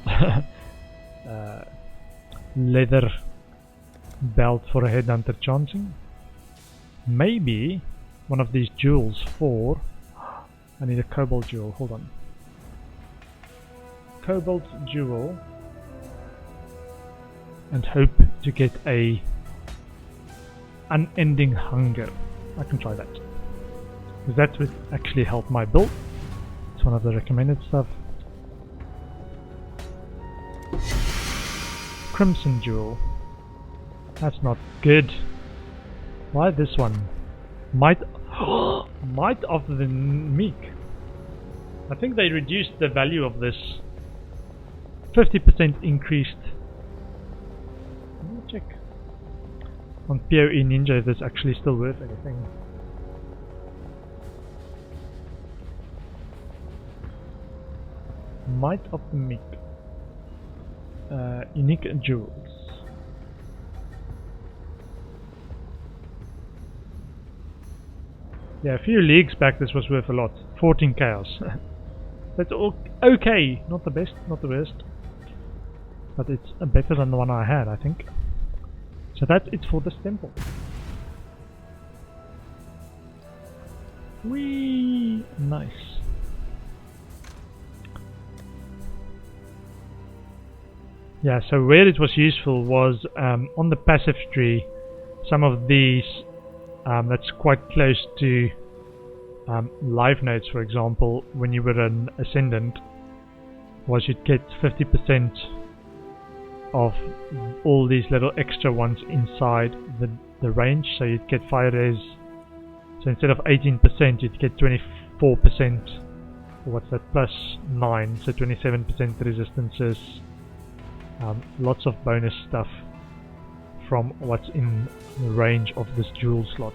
Leather belt for a headhunter chancing. Maybe one of these jewels for. I need a cobalt jewel. Hold on. Cobalt jewel. And hope to get a unending hunger. I can try that. Because that would actually help my build. It's one of the recommended stuff. Crimson jewel. That's not good. Why this one? Might Might of the Meek. I think they reduced the value of this. 50% increased. Let me check on PoE Ninja if it's actually still worth anything. Might of the Meek. Unique jewels. Yeah, a few leagues back this was worth a lot. 14 chaos. That's okay. Not the best, not the worst. But it's better than the one I had, I think. So that's it for this temple. Whee! Nice. Yeah, so where it was useful was on the passive tree. Some of these that's quite close to life nodes, for example, when you were an Ascendant, was you'd get 50% of all these little extra ones inside the range, so you'd get fire res. So instead of 18%, you'd get 24%. What's that? Plus 9, so 27% resistances. Lots of bonus stuff from what's in the range of this jewel slot.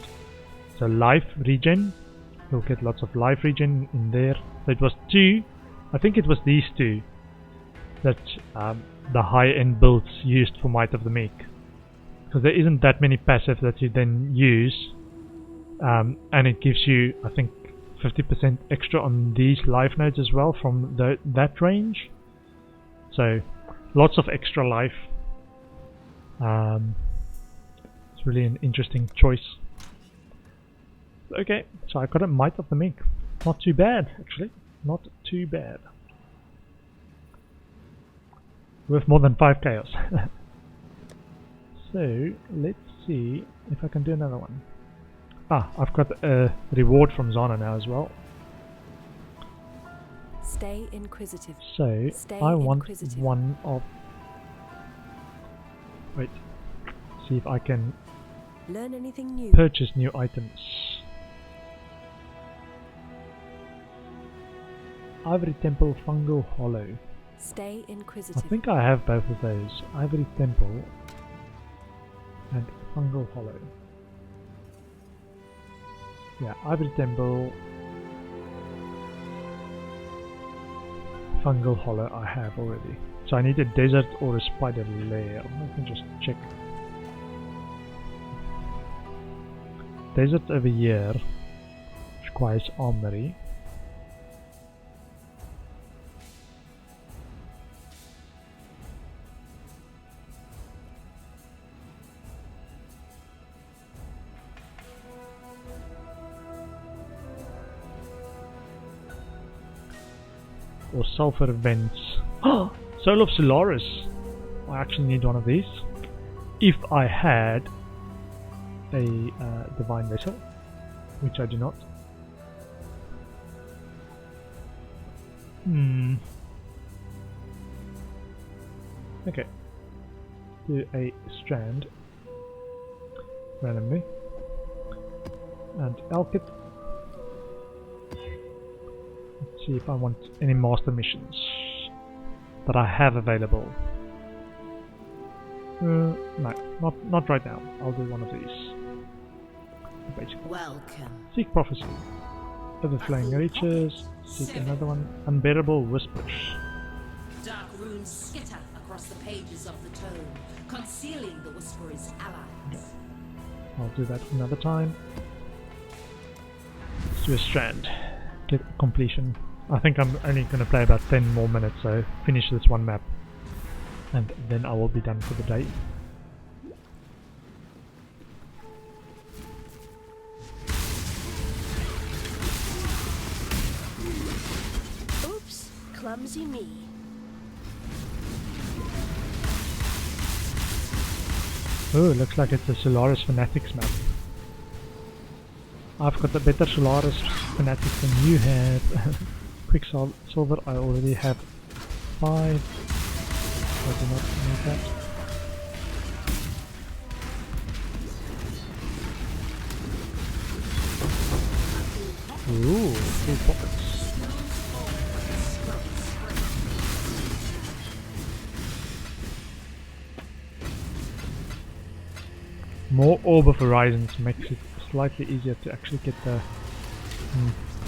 So life regen, you'll get lots of life regen in there. So it was 2, I think it was these 2 that the high-end builds used for Might of the Meek, because there isn't that many passive that you then use, and it gives you, I think, 50% extra on these life nodes as well from that range. So lots of extra life. It's really an interesting choice. Okay, so I got a Might of the Meek. Not too bad, actually. Not too bad. With more than 5 chaos. So, let's see if I can do another one. I've got a reward from Zana now as well. Stay inquisitive. So, I want one of... Wait. See if I can learn anything new. Purchase new items. Ivory Temple, Fungal Hollow. Stay inquisitive. I think I have both of those. Ivory Temple and Fungal Hollow. Yeah, Ivory Temple, Fungal Hollow I have already. So I need a desert or a spider lair. Let me just check. Desert over here requires armory. Or sulfur vents. Soul of Solaris! I actually need one of these. If I had a divine vessel, which I do not. Okay. Do a strand randomly. And Alkit. Let's see if I want any master missions that I have available. No, not right now. I'll do one of these. Basically. Welcome. Seek Prophecy. Overflowing Riches. Seek another one. Unbearable Whispers. Dark runes skitter across the pages of the tome, concealing the Whisperer's allies. I'll do that another time. Let's do a strand. Get completion. I think I'm only going to play about 10 more minutes, so finish this one map. And then I will be done for the day. Oops, clumsy me. Oh, looks like it's a Solaris Fanatics map. I've got a better Solaris Fanatics than you have. Quicksilver, I already have 5. I do not need that. Ooh, full pockets. More Orb of Horizons makes it slightly easier to actually get the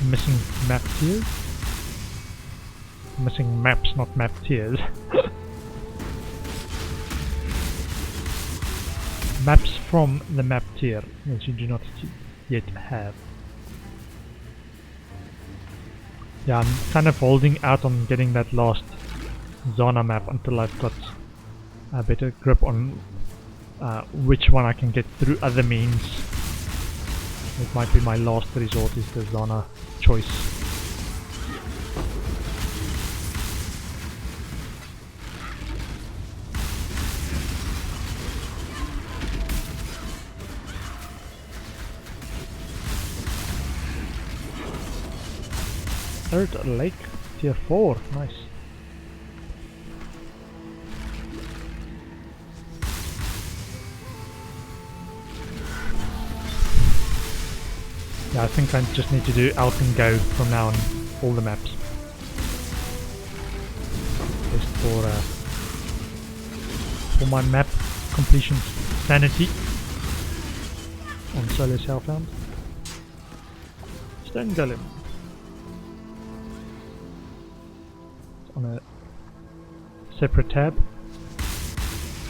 missing map tiers. Missing maps, not map tiers. Maps from the map tier that you do not yet have. Yeah, I'm kind of holding out on getting that last Zana map until I've got a better grip on which one I can get through other means. It might be my last resort is the Zana choice. Third lake, tier 4, nice. Yeah, I think I just need to do out and go from now on all the maps. Just for my map completion sanity on Solo Southbound. Stone Golem. It's on a separate tab.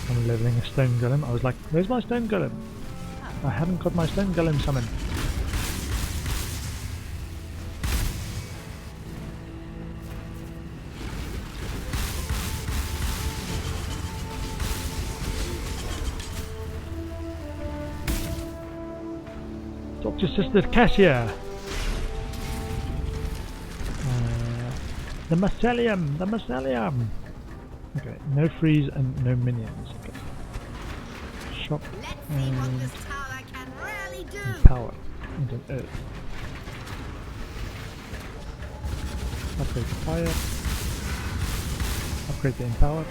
I'm leveling a Stone Golem. I was like, where's my Stone Golem? I haven't got my Stone Golem summoned. Talk to Sister Cassia. The Mycelium! The Mycelium! Okay, no freeze and no minions. Okay. Shop and power. And an earth. Upgrade the fire. Upgrade the empower.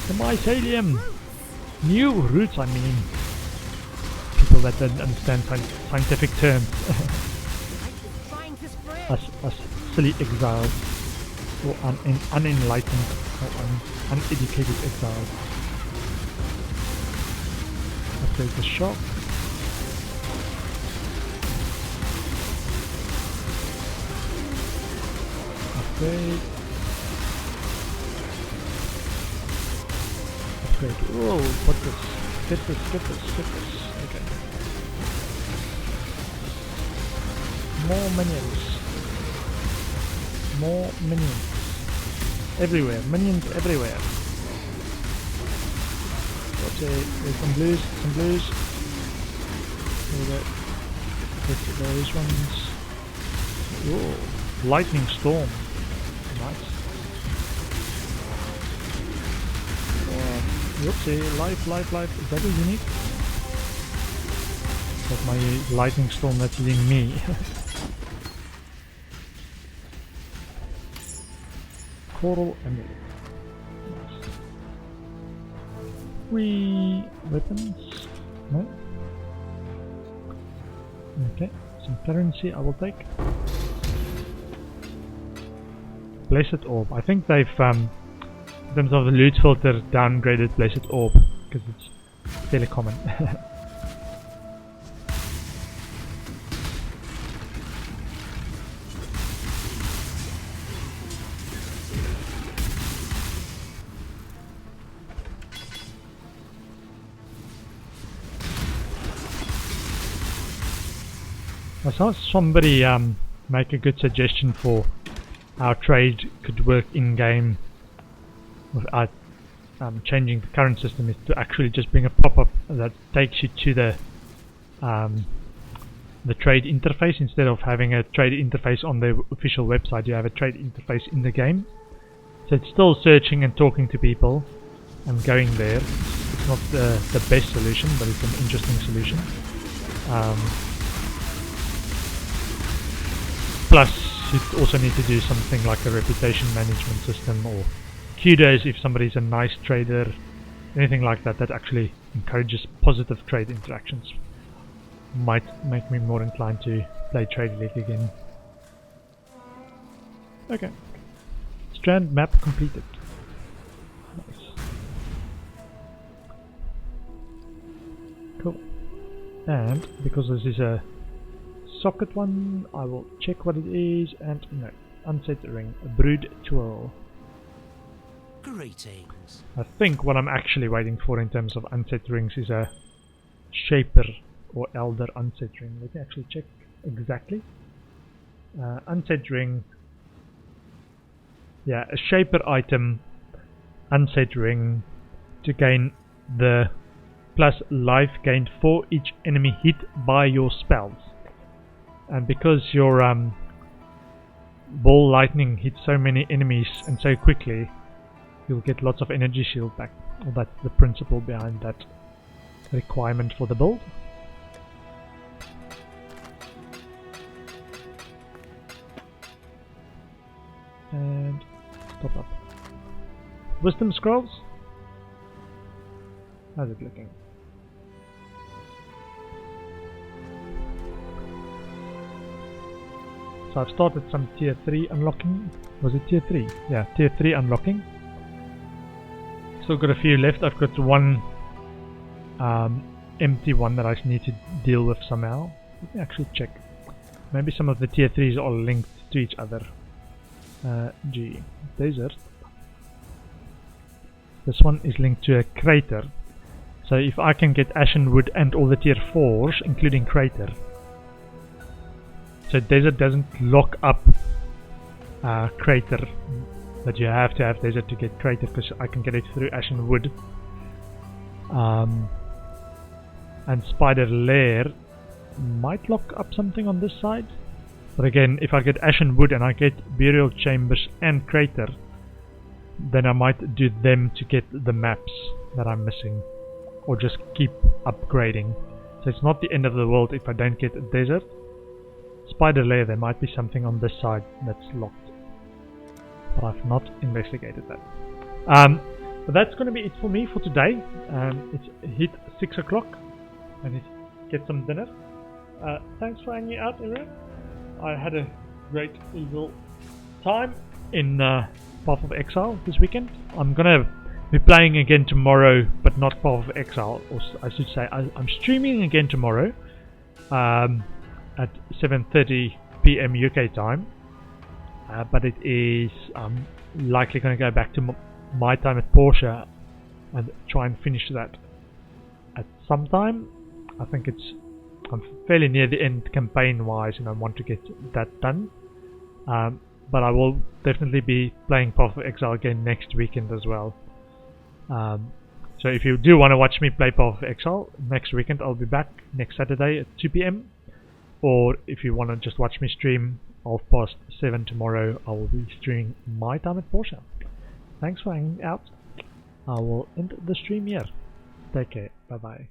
The Mycelium! New roots, I mean. People that don't understand scientific terms. us silly exiles. Or unenlightened or uneducated exiles. Upgrade the shop. Upgrade. Whoa, what this? Get this. Okay. More minions. Everywhere. Minions everywhere. There's some blues. There we go. Get those ones. Whoa. Lightning storm. Nice. Whoopsie, life. Is that a unique? That's my lightning storm that's hitting me. Coral Emerald. Nice. Free weapons. No. Okay, some currency I will take. Blessed Orb. I think they've in terms of the loot filter, downgraded Blessed Orb because it's fairly common. I saw somebody make a good suggestion for how trade could work in game without changing the current system, is to actually just bring a pop-up that takes you to the trade interface. Instead of having a trade interface on the official website, you have a trade interface in the game. So it's still searching and talking to people and going there. It's not the best solution, but it's an interesting solution. Plus, you also need to do something like a reputation management system, or kudos if somebody's a nice trader, anything like that that actually encourages positive trade interactions. Might make me more inclined to play Trade League again. Okay. Strand map completed. Nice. Cool. And because this is a socket one, I will check what it is, and no. Unset ring. A brood twirl. Greetings. I think what I'm actually waiting for in terms of unset rings is a Shaper or Elder unset ring. Let me actually check exactly. Unset ring. Yeah, a Shaper item, unset ring, to gain the plus life gained for each enemy hit by your spells. And because your ball lightning hits so many enemies and so quickly, you'll get lots of energy shield back. Well, that's the principle behind that. requirement for the build. And top up. Wisdom scrolls. How's it looking? So I've started some tier 3 unlocking. Was it tier 3? Yeah, tier 3 unlocking. Still got a few left. I've got one empty one that I need to deal with somehow. Let me actually check. Maybe some of the tier 3s are linked to each other. G. Desert. This one is linked to a crater. So if I can get Ashen Wood and all the tier 4s, including crater. So desert doesn't lock up crater, but you have to have desert to get crater, because I can get it through Ashen Wood. And Spider Lair might lock up something on this side. But again, if I get Ashen Wood and I get Burial Chambers and Crater, then I might do them to get the maps that I'm missing, or just keep upgrading. So it's not the end of the world if I don't get a desert. Spider Lair, there might be something on this side that's locked, but I've not investigated that. But that's going to be it for me for today. It's hit 6 o'clock. I need to get some dinner. Thanks for hanging out, everyone. I had a great little time in Path of Exile this weekend. I'm gonna be playing again tomorrow, but not Path of Exile, or I should say I'm streaming again tomorrow at 7:30 PM UK time. But it is likely going to go back to my time at Porsche and try and finish that at some time. I think I'm fairly near the end campaign wise, and I want to get that done. But I will definitely be playing Path of Exile again next weekend as well. So if you do want to watch me play Path of Exile next weekend, I'll be back next Saturday at 2 PM. Or if you want to just watch me stream 7:30 tomorrow, I will be streaming my time at Porsche. Thanks for hanging out. I will end the stream here. Take care. Bye bye.